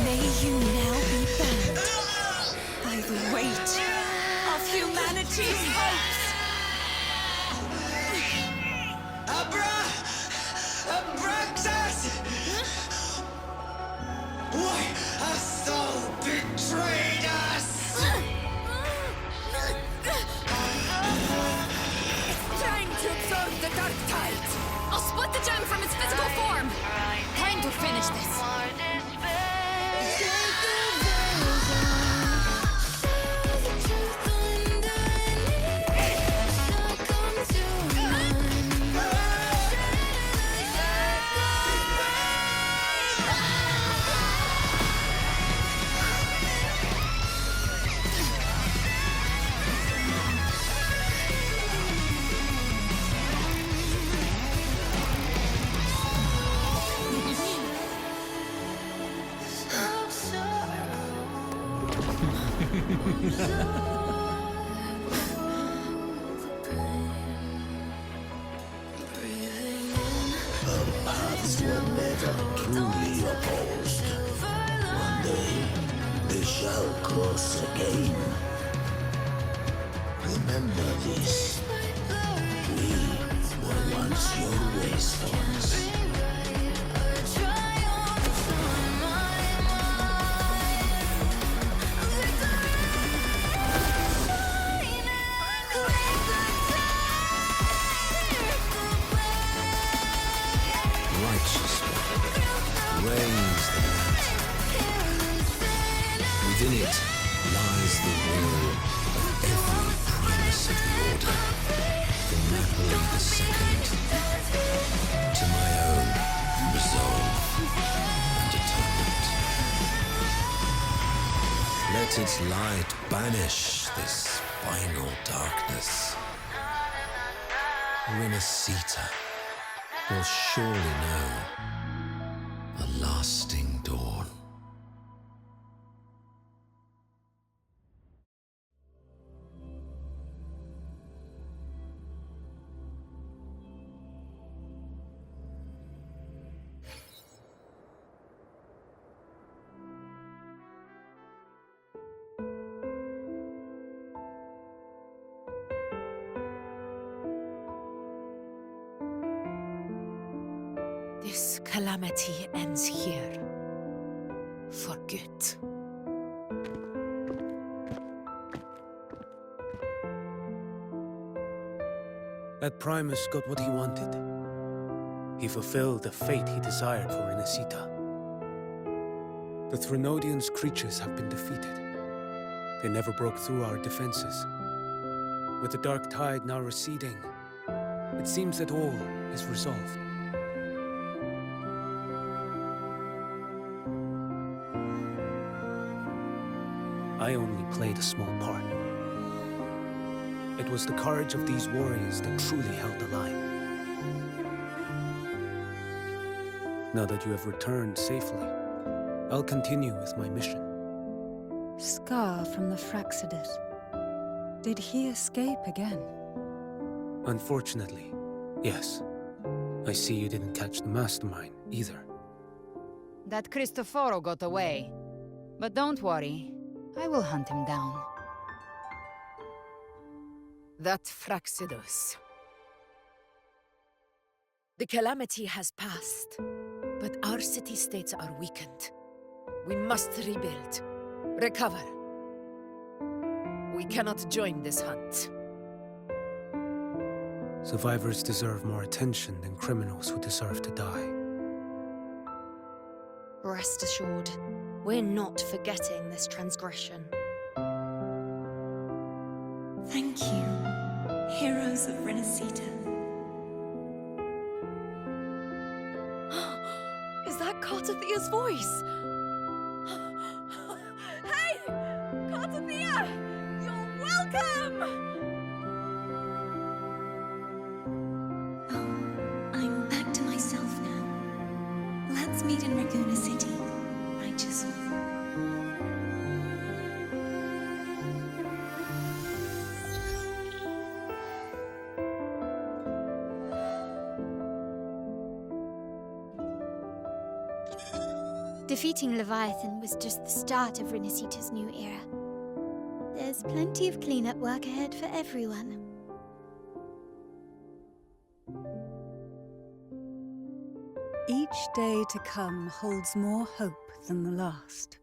May you now be bound by the weight of humanity's hopes. Abraxas! Why hast thou betrayed us? It's time to absorb the dark tide! I'll split the gem from its physical form. Time to finish this. Our paths were never truly opposed. One day, they shall cross again. Remember this. We were once your wastelands. Righteous one reigns the land. Within it lies the will of every primus of the Order, from Napoli II to my own resolve and atonement. Let its light banish this final darkness. Rinacita will surely know a lasting dawn. This calamity ends here. For good. That Primus got what he wanted. He fulfilled the fate he desired for Rinacita. The Threnodians' creatures have been defeated. They never broke through our defenses. With the dark tide now receding, it seems that all is resolved. I only played a small part. It was the courage of these warriors that truly held the line. Now that you have returned safely, I'll continue with my mission. Scar from the Fraxidus. Did he escape again? Unfortunately, yes. I see you didn't catch the mastermind, either. That Cristoforo got away. But don't worry, I will hunt him down. That Fraxidus. The calamity has passed, but our city-states are weakened. We must rebuild, recover. We cannot join this hunt. Survivors deserve more attention than criminals who deserve to die. Rest assured, we're not forgetting this transgression. Thank you, heroes of Rinacita. Is that Cartathia's voice? Hey! Cartathia! You're welcome! I'm back to myself now. Let's meet in Raguna City, righteous one. Defeating Leviathan was just the start of Rinacita's new era. There's plenty of cleanup work ahead for everyone. Each day to come holds more hope than the last.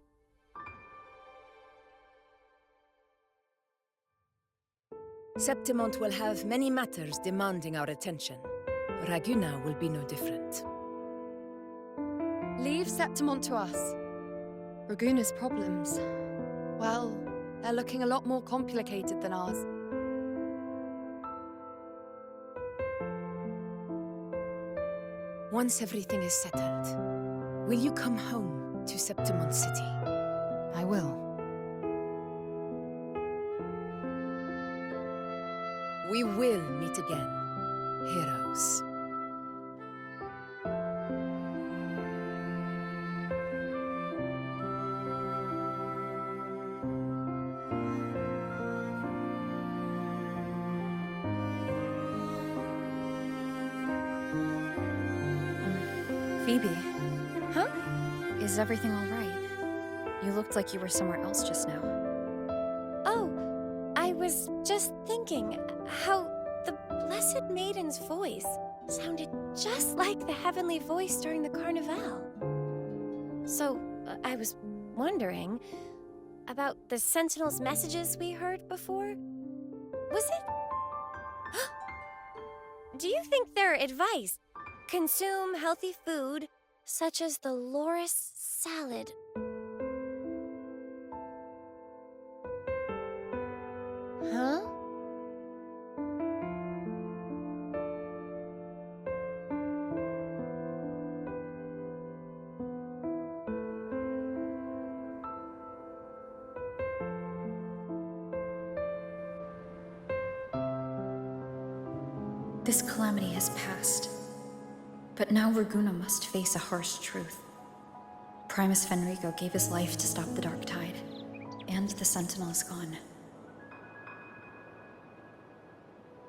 Septimont will have many matters demanding our attention. Raguna will be no different. Leave Septimont to us. Raguna's problems, well, they're looking a lot more complicated than ours. Once everything is settled, will you come home to Septimont City? I will. We will meet again, heroes. Phoebe. Huh? Is everything all right? You looked like you were somewhere else just now. Oh, I was just thinking how the Blessed Maiden's voice sounded just like the heavenly voice during the Carnival. So, I was wondering about the Sentinel's messages we heard before. Was it? Do you think their advice? Consume healthy food, such as the loris salad. Huh? This calamity has passed. But now Raguna must face a harsh truth. Primus Fenrico gave his life to stop the Dark Tide, and the Sentinel is gone.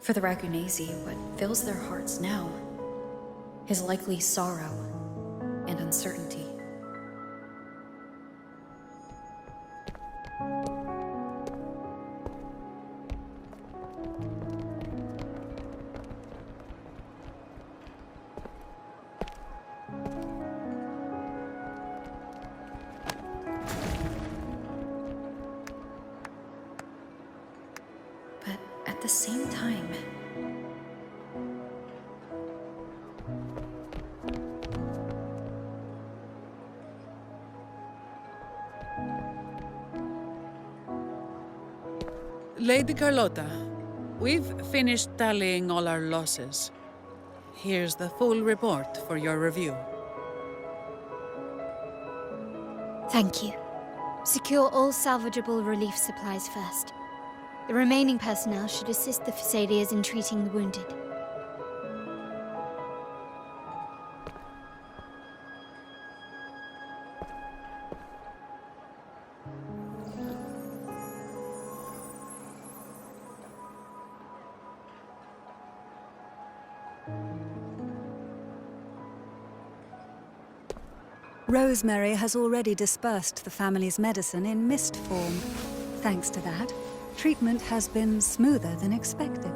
For the Ragunesi, what fills their hearts now is likely sorrow and uncertainty. But at the same time, Lady Carlotta, we've finished tallying all our losses. Here's the full report for your review. Thank you. Secure all salvageable relief supplies first. The remaining personnel should assist the Phasaelias in treating the wounded. Rosemary has already dispersed the family's medicine in mist form. Thanks to that, treatment has been smoother than expected.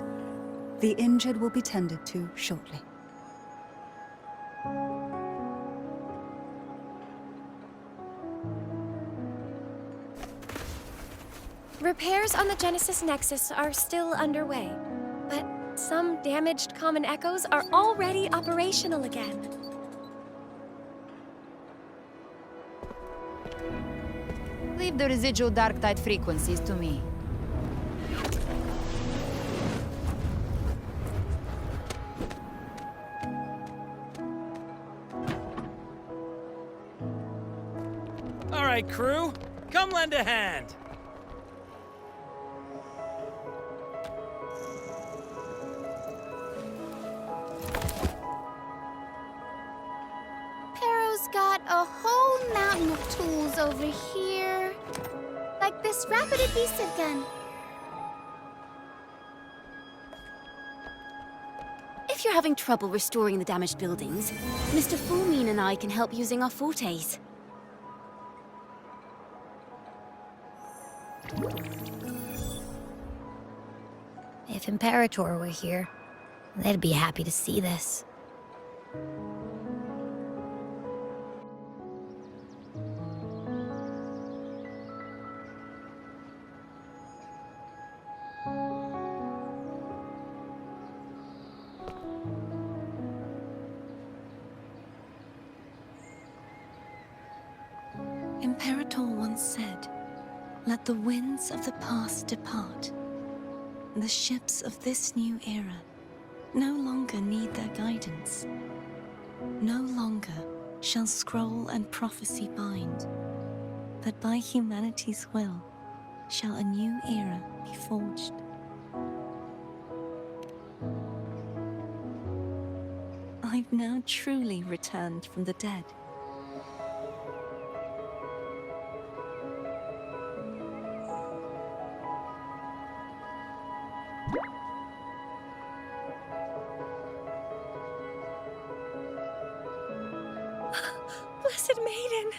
The injured will be tended to shortly. Repairs on the Genesis Nexus are still underway, but some damaged common echoes are already operational again. Leave the residual dark tide frequencies to me. All right, crew, come lend a hand. Pero's got a whole mountain of tools over here. Like this rapid adhesive gun. If you're having trouble restoring the damaged buildings, Mr. Fulmin and I can help using our fortes. If Imperator were here, they'd be happy to see this. Imperator once said, "Let the winds of the past depart. The ships of this new era no longer need their guidance. No longer shall scroll and prophecy bind, but by humanity's will shall a new era be forged." I've now truly returned from the dead. Blessed Maiden!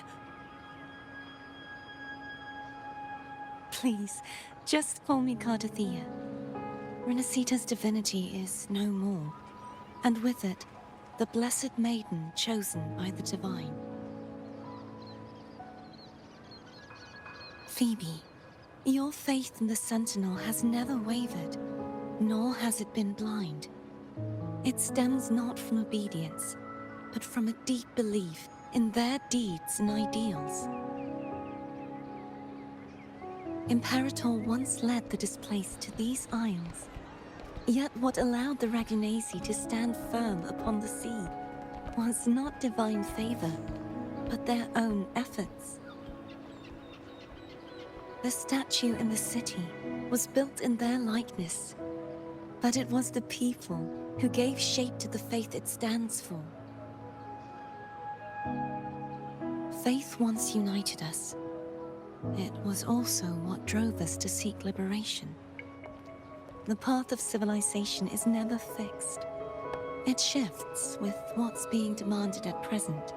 Please, just call me Cardathea. Rinacita's divinity is no more, and with it, the Blessed Maiden chosen by the Divine. Phoebe, your faith in the Sentinel has never wavered, nor has it been blind. It stems not from obedience, but from a deep belief in their deeds and ideals. Imperator once led the displaced to these isles, yet what allowed the Ragunasi to stand firm upon the sea was not divine favor, but their own efforts. The statue in the city was built in their likeness, but it was the people who gave shape to the faith it stands for. Faith once united us. It was also what drove us to seek liberation. The path of civilization is never fixed. It shifts with what's being demanded at present.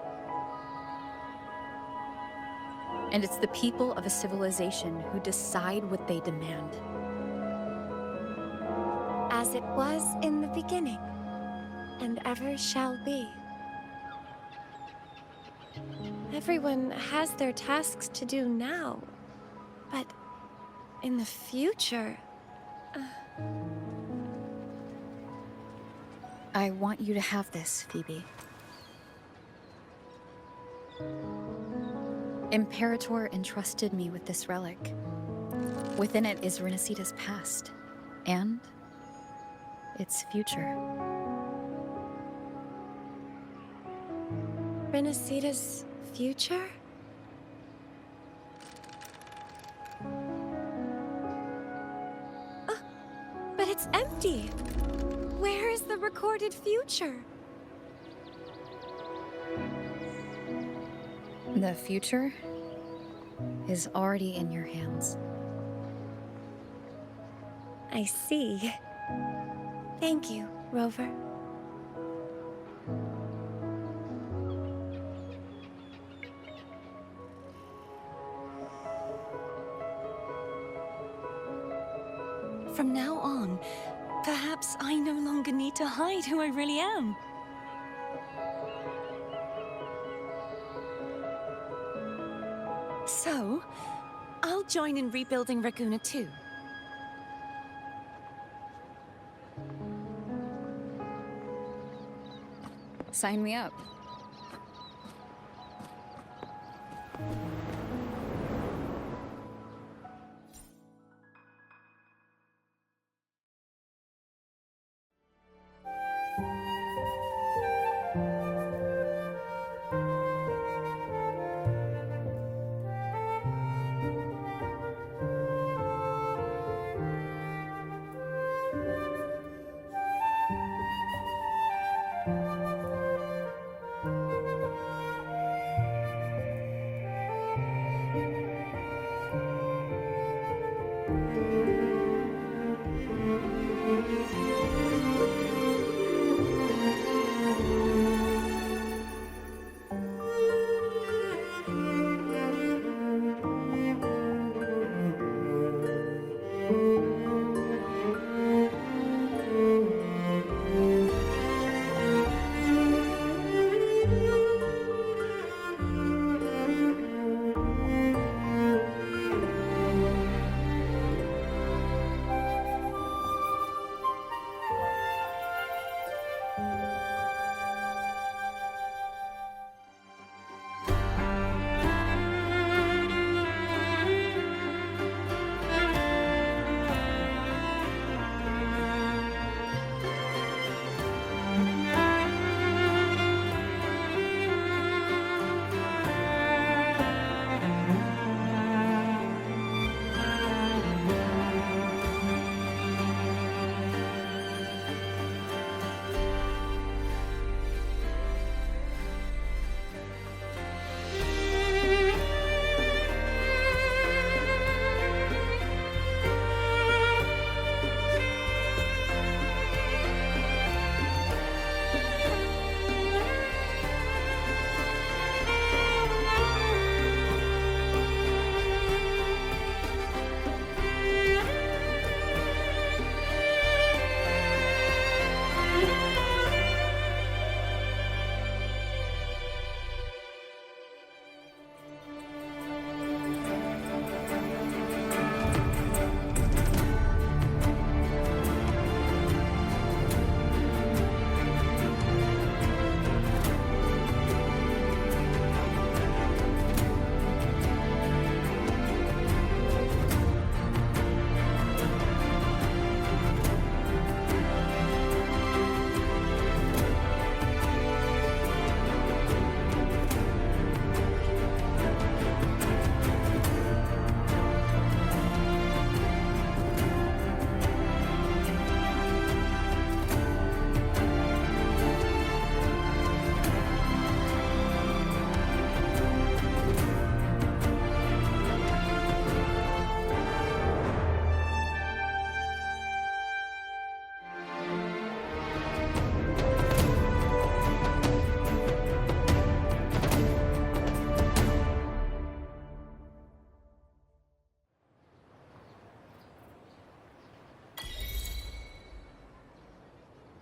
And it's the people of a civilization who decide what they demand. As it was in the beginning, and ever shall be. Everyone has their tasks to do now, but in the future... I want you to have this, Phoebe. Imperator entrusted me with this relic. Within it is Rinacita's past, and its future. Rinacita's future? But it's empty! Where is the recorded future? The future is already in your hands. I see. Thank you, Rover. From now on, perhaps I no longer need to hide who I really am. So, I'll join in rebuilding Raguna too. Sign me up.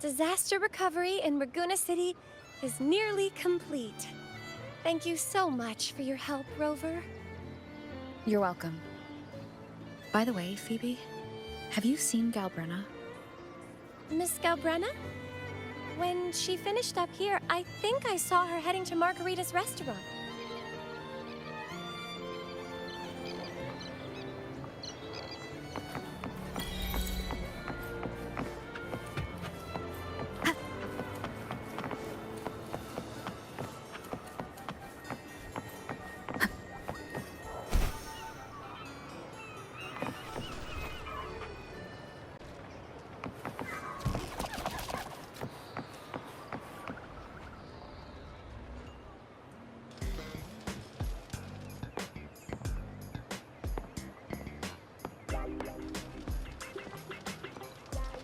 Disaster recovery in Raguna City is nearly complete. Thank you so much for your help, Rover. You're welcome. By the way, Phoebe, have you seen Galbrenna? Miss Galbrenna? When she finished up here, I think I saw her heading to Margarita's restaurant.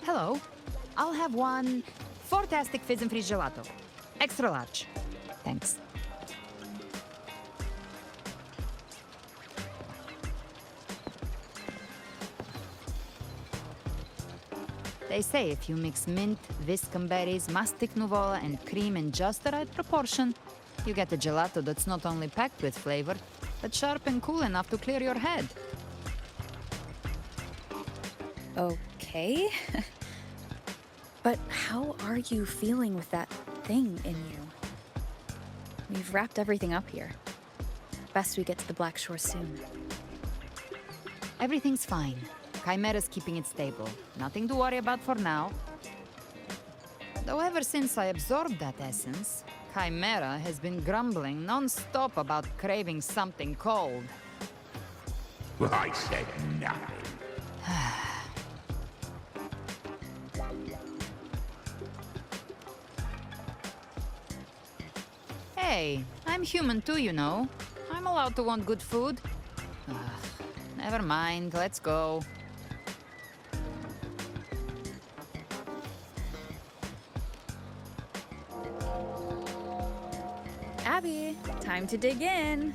Hello. I'll have one fantastic fizz and freeze gelato. Extra large. Thanks. They say if you mix mint, viscum berries, mastic nuvola, and cream in just the right proportion, you get a gelato that's not only packed with flavor, but sharp and cool enough to clear your head. Okay. But how are you feeling with that thing in you? We've wrapped everything up here. Best we get to the Black Shore soon. Everything's fine. Chimera's keeping it stable. Nothing to worry about for now. Though ever since I absorbed that essence, Chimera has been grumbling non-stop about craving something cold. I said nothing. Hey, I'm human too, you know. I'm allowed to want good food. Never mind, let's go. Abby, time to dig in.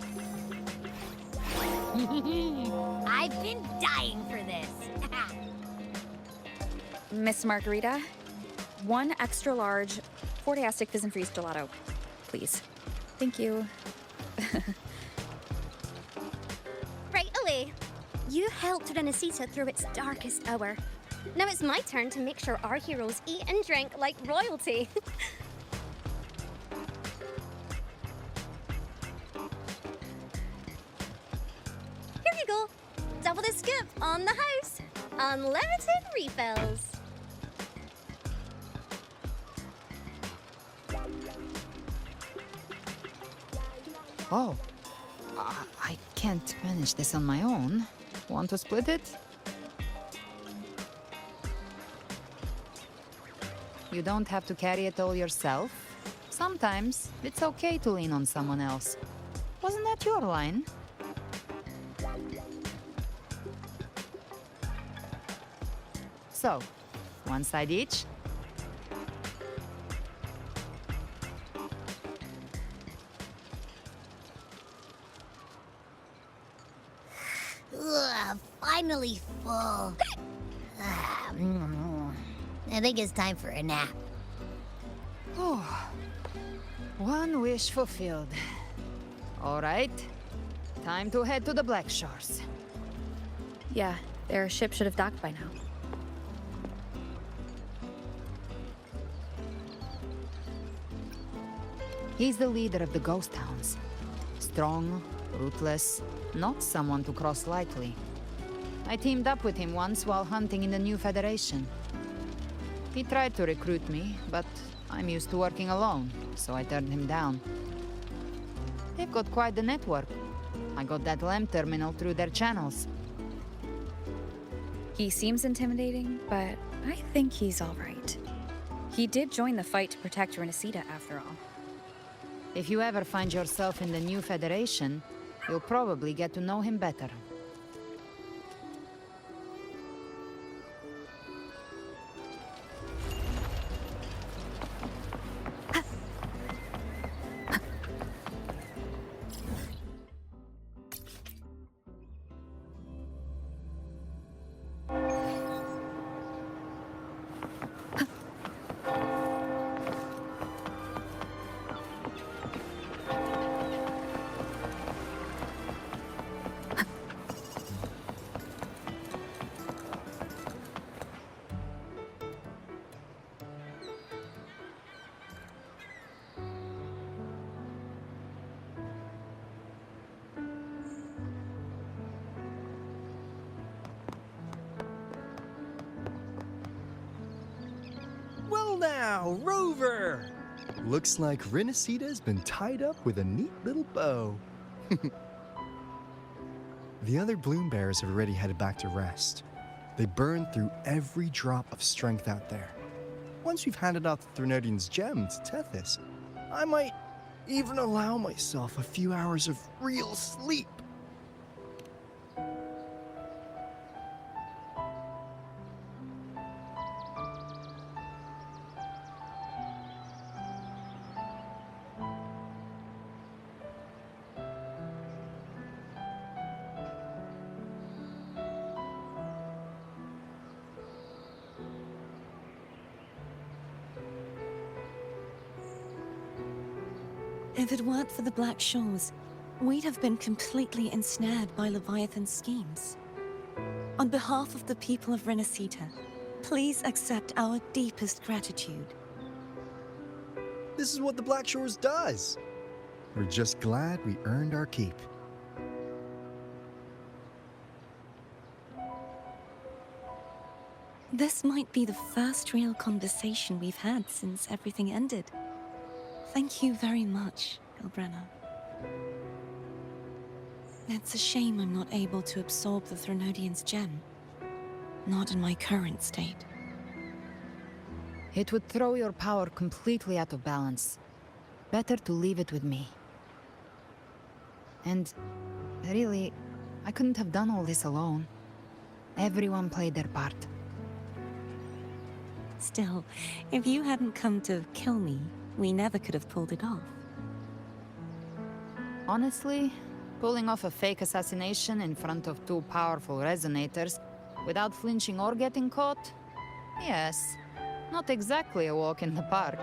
I've been dying for this. Miss Margarita, one extra large Fortiastic Fizz and Freeze gelato, please. Thank you. Right away. You helped Rinacita through its darkest hour. Now it's my turn to make sure our heroes eat and drink like royalty. Here you go. Double the scoop on the house. Unlimited refills. Oh, I can't manage this on my own. Want to split it? You don't have to carry it all yourself. Sometimes it's okay to lean on someone else. Wasn't that your line? So, one side each? Ugh, finally full. I think it's time for a nap. Oh, one wish fulfilled. All right, time to head to the Black Shores. Yeah, their ship should have docked by now. He's the leader of the ghost hounds. Strong, ruthless, not someone to cross lightly. I teamed up with him once while hunting in the new Federation. He tried to recruit me, but I'm used to working alone, so I turned him down. They've got quite the network. I got that LEM terminal through their channels. He seems intimidating, but I think he's all right. He did join the fight to protect Rinacita, after all. If you ever find yourself in the new Federation, you'll probably get to know him better. Well now, Rover! Looks like Rinacita's been tied up with a neat little bow. The other bloom bearers have already headed back to rest. They burned through every drop of strength out there. Once we've handed out the Threnodian's gem to Tethys, I might even allow myself a few hours of real sleep. If it weren't for the Black Shores, we'd have been completely ensnared by Leviathan's schemes. On behalf of the people of Rinacita, please accept our deepest gratitude. This is what the Black Shores does. We're just glad we earned our keep. This might be the first real conversation we've had since everything ended. Thank you very much, Galbrenna. It's a shame I'm not able to absorb the Threnodian's gem. Not in my current state. It would throw your power completely out of balance. Better to leave it with me. And really, I couldn't have done all this alone. Everyone played their part. Still, if you hadn't come to kill me, we never could have pulled it off. Honestly, pulling off a fake assassination in front of two powerful resonators without flinching or getting caught? Yes, not exactly a walk in the park.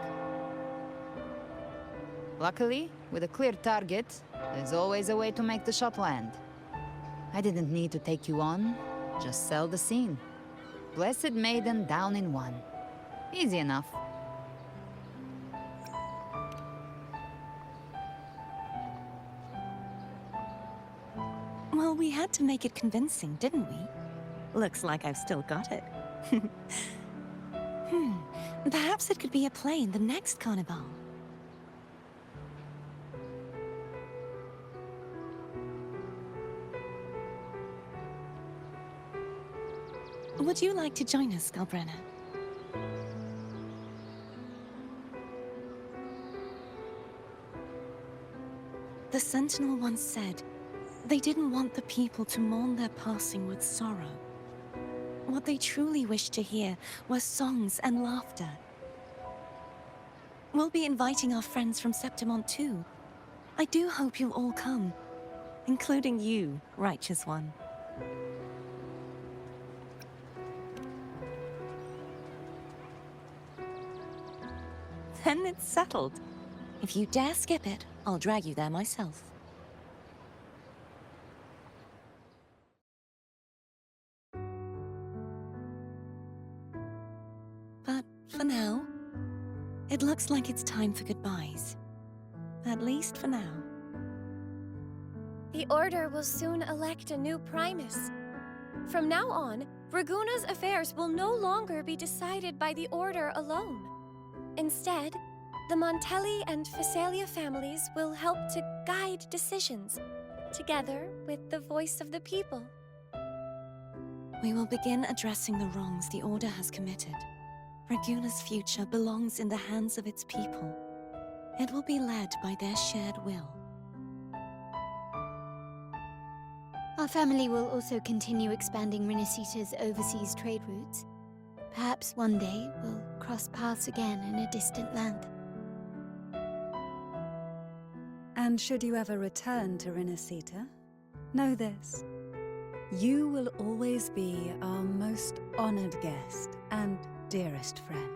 Luckily, with a clear target, there's always a way to make the shot land. I didn't need to take you on, just sell the scene. Blessed Maiden down in one. Easy enough. Well, we had to make it convincing, didn't we? Looks like I've still got it. Perhaps it could be a play in the next carnival. Would you like to join us, Galbrenna? The Sentinel once said, they didn't want the people to mourn their passing with sorrow. What they truly wished to hear were songs and laughter. We'll be inviting our friends from Septimont too. I do hope you'll all come, including you, Righteous One. Then it's settled. If you dare skip it, I'll drag you there myself. But for now, it looks like it's time for goodbyes. At least for now. The Order will soon elect a new Primus. From now on, Raguna's affairs will no longer be decided by the Order alone. Instead, the Montelli and Phasalia families will help to guide decisions, together with the voice of the people. We will begin addressing the wrongs the Order has committed. Raguna's future belongs in the hands of its people. It will be led by their shared will. Our family will also continue expanding Rinacita's overseas trade routes. Perhaps one day we'll cross paths again in a distant land. And should you ever return to Rinacita, know this. You will always be our most honored guest and dearest friend.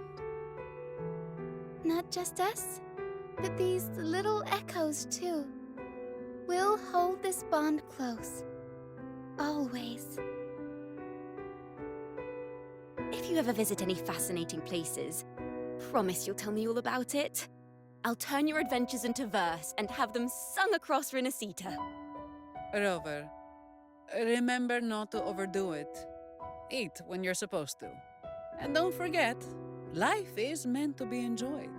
Not just us, but these little echoes too. We'll hold this bond close. Always. If you ever visit any fascinating places, promise you'll tell me all about it. I'll turn your adventures into verse and have them sung across Rinacita. Rover, remember not to overdo it. Eat when you're supposed to. And don't forget, life is meant to be enjoyed.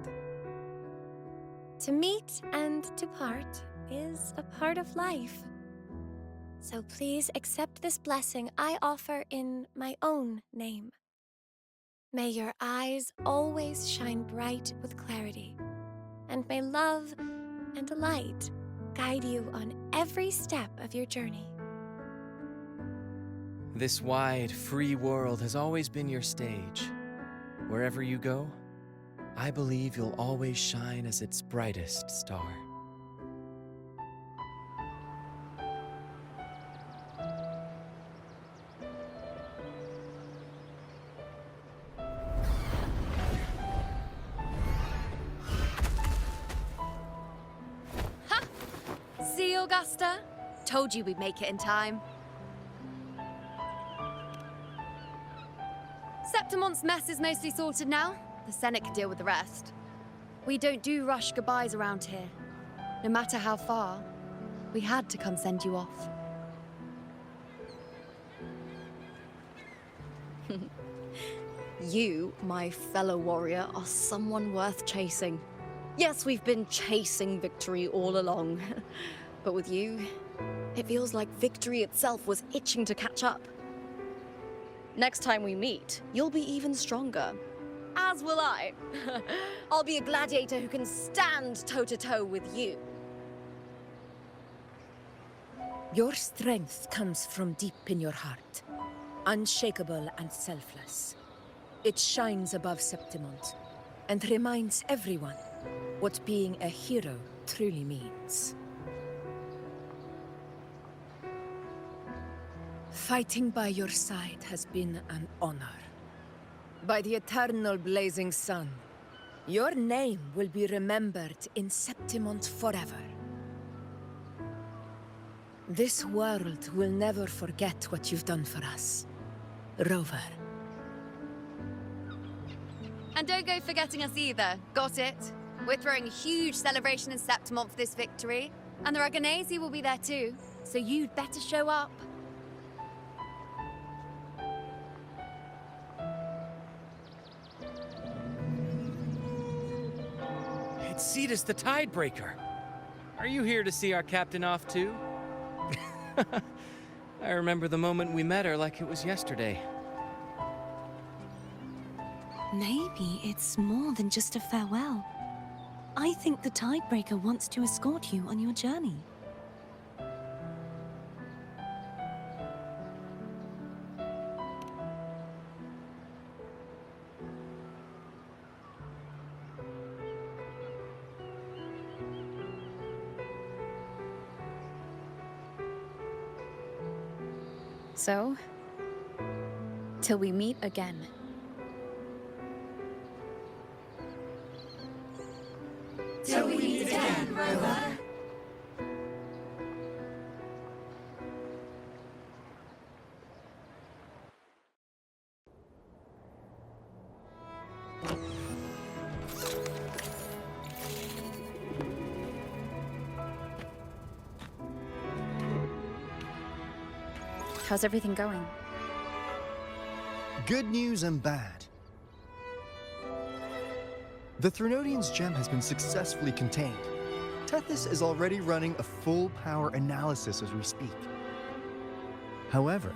To meet and to part is a part of life. So please accept this blessing I offer in my own name. May your eyes always shine bright with clarity, and may love and light guide you on every step of your journey. This wide, free world has always been your stage. Wherever you go, I believe you'll always shine as its brightest star. Augusta? Told you we'd make it in time. Septimon's mess is mostly sorted now. The Senate can deal with the rest. We don't do rush goodbyes around here. No matter how far, we had to come send you off. You, my fellow warrior, are someone worth chasing. Yes, we've been chasing victory all along. But with you, it feels like victory itself was itching to catch up. Next time we meet, you'll be even stronger. As will I. I'll be a gladiator who can stand toe-to-toe with you. Your strength comes from deep in your heart, unshakable and selfless. It shines above Septimont and reminds everyone what being a hero truly means. Fighting by your side has been an honor. By the eternal blazing sun, your name will be remembered in Septimont forever. This world will never forget what you've done for us, Rover. And don't go forgetting us either. Got it? We're throwing a huge celebration in Septimont for this victory. And the Raganesi will be there too. So you'd better show up. It's Cetus the Tidebreaker. Are you here to see our captain off too? I remember the moment we met her like it was yesterday. Maybe it's more than just a farewell. I think the Tidebreaker wants to escort you on your journey. So, till we meet again. Till we meet again, Rover. How's everything going? Good news and bad. The Threnodian's gem has been successfully contained. Tethys is already running a full power analysis as we speak. However,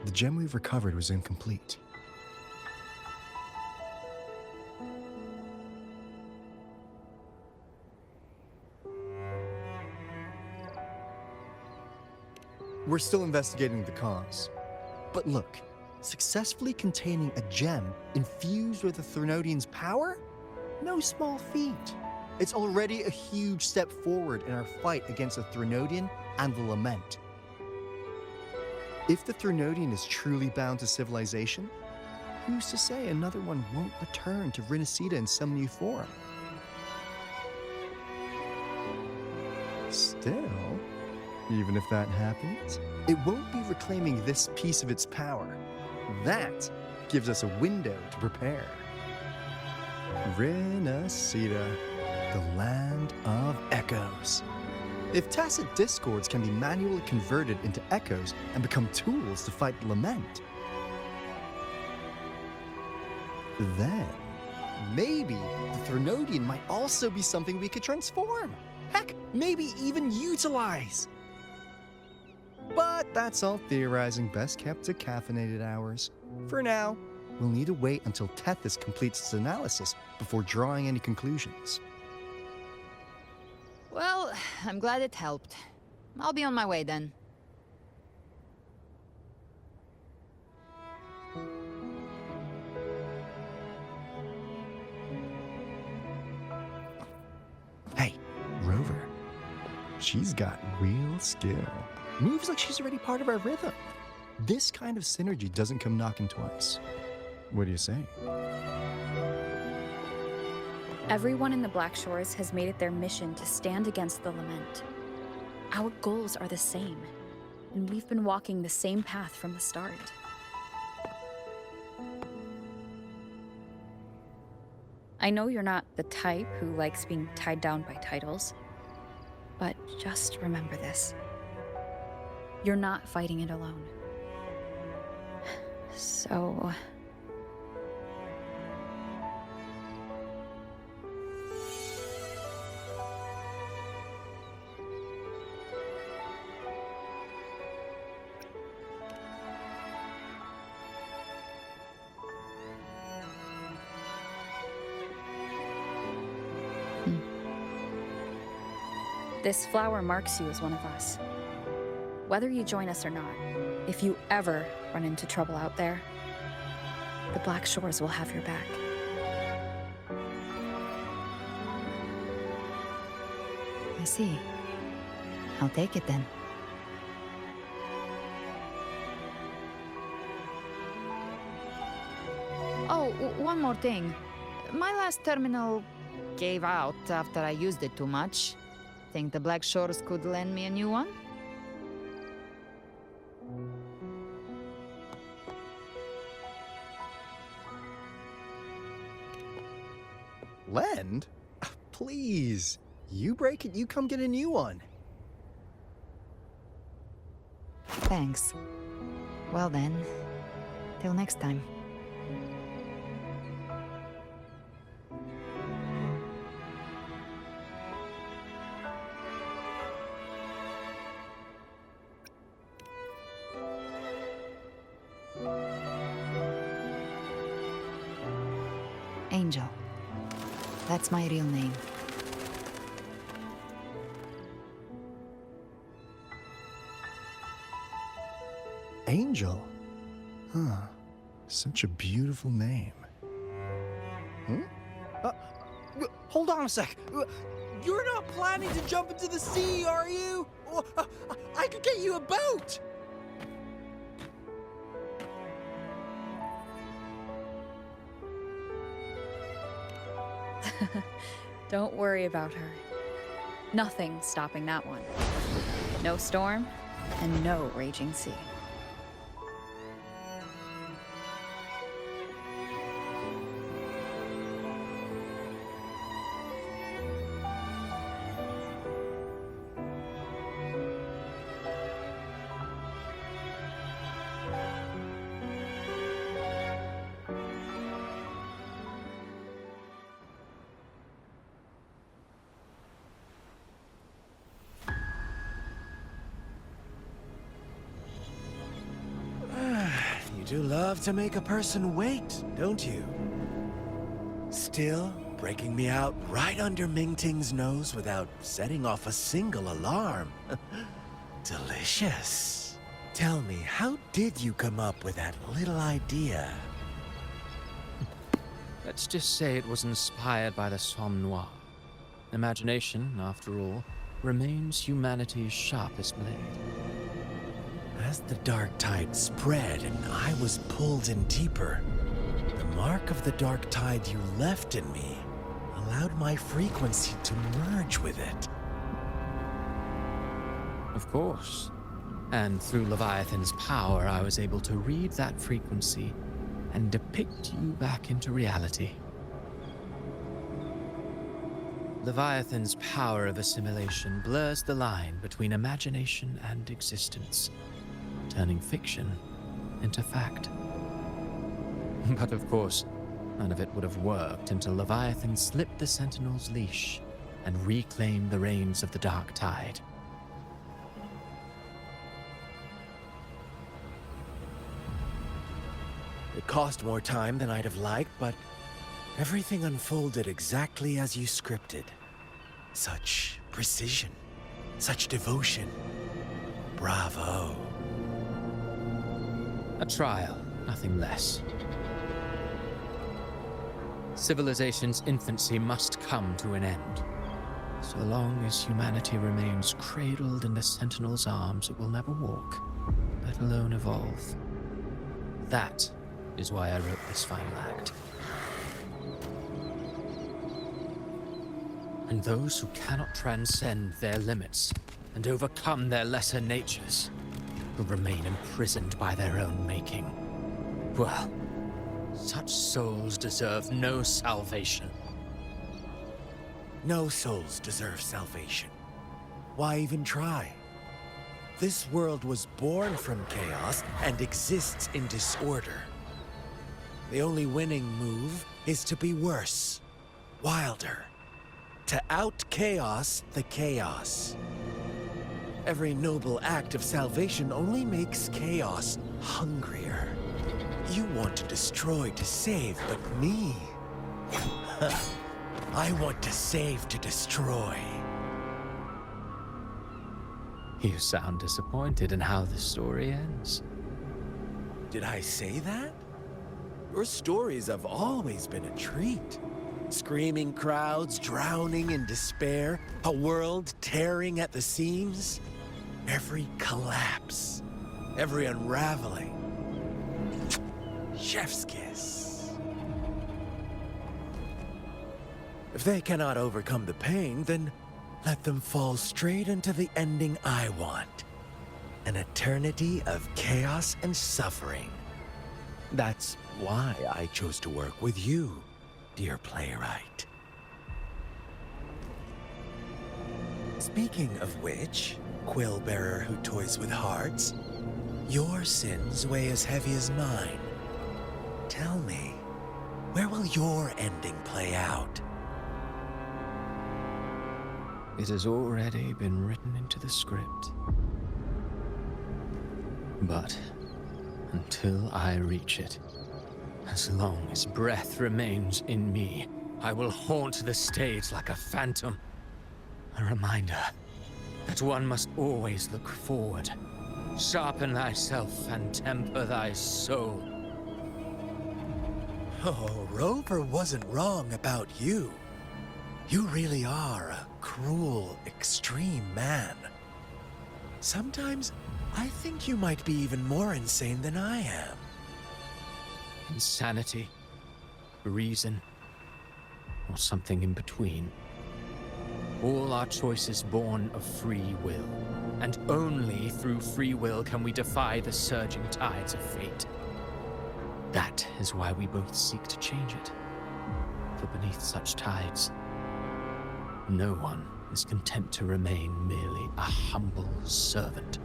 the gem we've recovered was incomplete. We're still investigating the cause. But look, successfully containing a gem infused with the Threnodian's power? No small feat. It's already a huge step forward in our fight against the Threnodian and the Lament. If the Threnodian is truly bound to civilization, who's to say another one won't return to Rinacita in some new form? Still, even if that happens, it won't be reclaiming this piece of its power. That gives us a window to prepare. Rinacita, the land of echoes. If tacit discords can be manually converted into echoes and become tools to fight the Lament, then maybe the Threnodian might also be something we could transform. Heck, maybe even utilize. But that's all theorizing best kept to caffeinated hours. For now, we'll need to wait until Tethys completes its analysis before drawing any conclusions. Well, I'm glad it helped. I'll be on my way then. Hey, Rover. She's got real skill. Moves like she's already part of our rhythm. This kind of synergy doesn't come knocking twice. What do you say? Everyone in the Black Shores has made it their mission to stand against the Lament. Our goals are the same, and we've been walking the same path from the start. I know you're not the type who likes being tied down by titles, but just remember this. You're not fighting it alone. So... This flower marks you as one of us. Whether you join us or not, if you ever run into trouble out there, the Black Shores will have your back. I see. I'll take it then. Oh, one more thing. My last terminal gave out after I used it too much. Think the Black Shores could lend me a new one? Lend? Please. You break it, you come get a new one. Thanks. Well then, till next time. Angel. That's my real name. Angel? Huh. Such a beautiful name. Hold on a sec. You're not planning to jump into the sea, are you? I could get you a boat! Don't worry about her. Nothing's stopping that one. No storm, and no raging sea. You do love to make a person wait, don't you? Still, breaking me out right under Mingting's nose without setting off a single alarm. Delicious. Tell me, how did you come up with that little idea? Let's just say it was inspired by the Somme Noire. Imagination, after all, remains humanity's sharpest blade. As the dark tide spread and I was pulled in deeper, the mark of the dark tide you left in me allowed my frequency to merge with it. Of course. And through Leviathan's power, I was able to read that frequency and depict you back into reality. Leviathan's power of assimilation blurs the line between imagination and existence, turning fiction into fact. But of course, none of it would have worked until Leviathan slipped the Sentinel's leash and reclaimed the reins of the Dark Tide. It cost more time than I'd have liked, but everything unfolded exactly as you scripted. Such precision, such devotion. Bravo. A trial, nothing less. Civilization's infancy must come to an end. So long as humanity remains cradled in the Sentinel's arms, it will never walk, let alone evolve. That is why I wrote this final act. And those who cannot transcend their limits and overcome their lesser natures will remain imprisoned by their own making. Well, such souls deserve no salvation. No souls deserve salvation. Why even try? This world was born from chaos and exists in disorder. The only winning move is to be worse, wilder, to out-chaos the chaos. Every noble act of salvation only makes chaos hungrier. You want to destroy to save, but me? I want to save to destroy. You sound disappointed in how the story ends. Did I say that? Your stories have always been a treat. Screaming crowds drowning in despair, a world tearing at the seams. Every collapse, every unraveling. Chef's kiss. If they cannot overcome the pain, then let them fall straight into the ending I want. An eternity of chaos and suffering. That's why I chose to work with you, dear playwright. Speaking of which, quill bearer who toys with hearts, your sins weigh as heavy as mine. Tell me, where will your ending play out? It has already been written into the script. But until I reach it, as long as breath remains in me, I will haunt the stage like a phantom. A reminder that one must always look forward. Sharpen thyself and temper thy soul. Oh, Rover wasn't wrong about you. You really are a cruel, extreme man. Sometimes I think you might be even more insane than I am. Insanity, reason, or something in between. All our choices born of free will, and only through free will can we defy the surging tides of fate. That is why we both seek to change it. For beneath such tides, no one is content to remain merely a humble servant.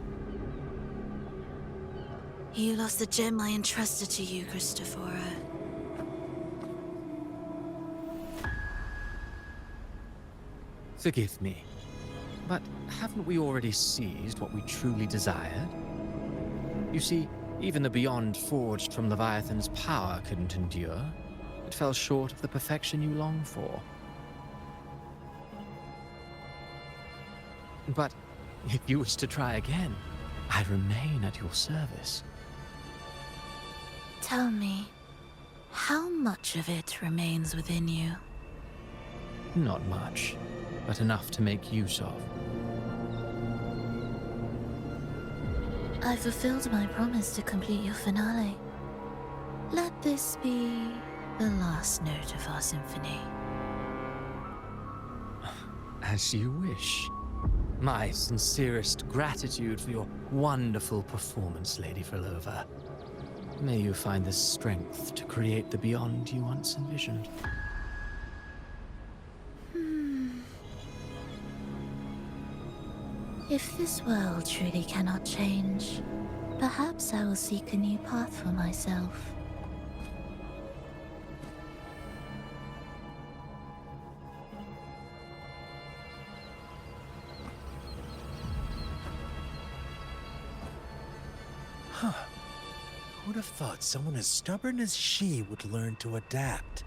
You lost the gem I entrusted to you, Christophora. Forgive me, but haven't we already seized what we truly desired? You see, even the beyond forged from Leviathan's power couldn't endure. It fell short of the perfection you long for. But if you wish to try again, I remain at your service. Tell me, how much of it remains within you? Not much, but enough to make use of. I fulfilled my promise to complete your finale. Let this be the last note of our symphony. As you wish. My sincerest gratitude for your wonderful performance, Lady Frolova. May you find the strength to create the beyond you once envisioned. If this world truly cannot change, perhaps I will seek a new path for myself. Huh. Who'd have thought someone as stubborn as she would learn to adapt?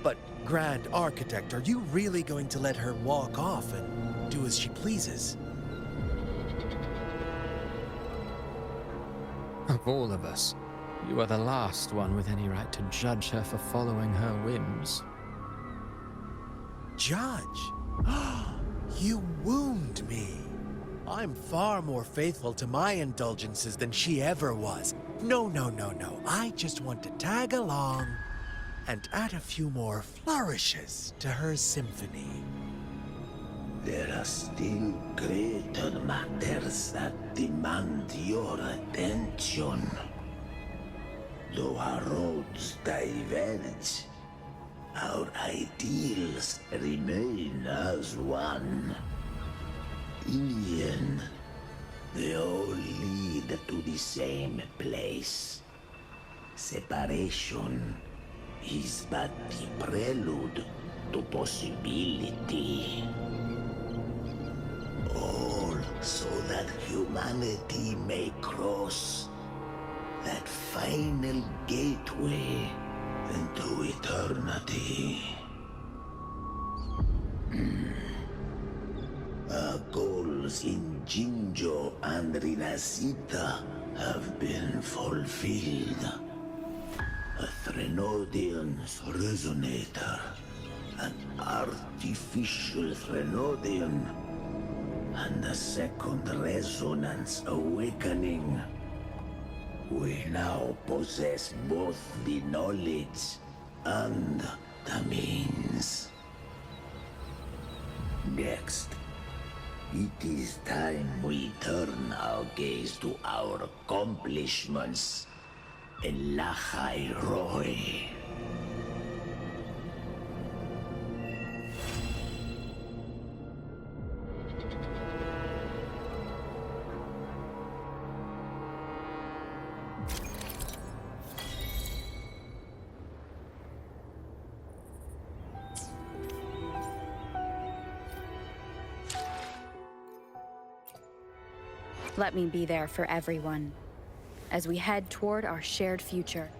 But, Grand Architect, are you really going to let her walk off and do as she pleases? Of all of us, you are the last one with any right to judge her for following her whims. Judge? You wound me. I'm far more faithful to my indulgences than she ever was. No. I just want to tag along and add a few more flourishes to her symphony. There are still greater matters that demand your attention. Though our roads diverge, our ideals remain as one. In the end, they all lead to the same place. Separation is but the prelude to possibility. All so that humanity may cross that final gateway into eternity. Our goals in Jinjo and Rinacita have been fulfilled. A Threnodian's resonator, an artificial Threnodian, and a second resonance awakening. We now possess both the knowledge and the means. Next, it is time we turn our gaze to our accomplishments in Lahai Roy. Let me be there for everyone as we head toward our shared future.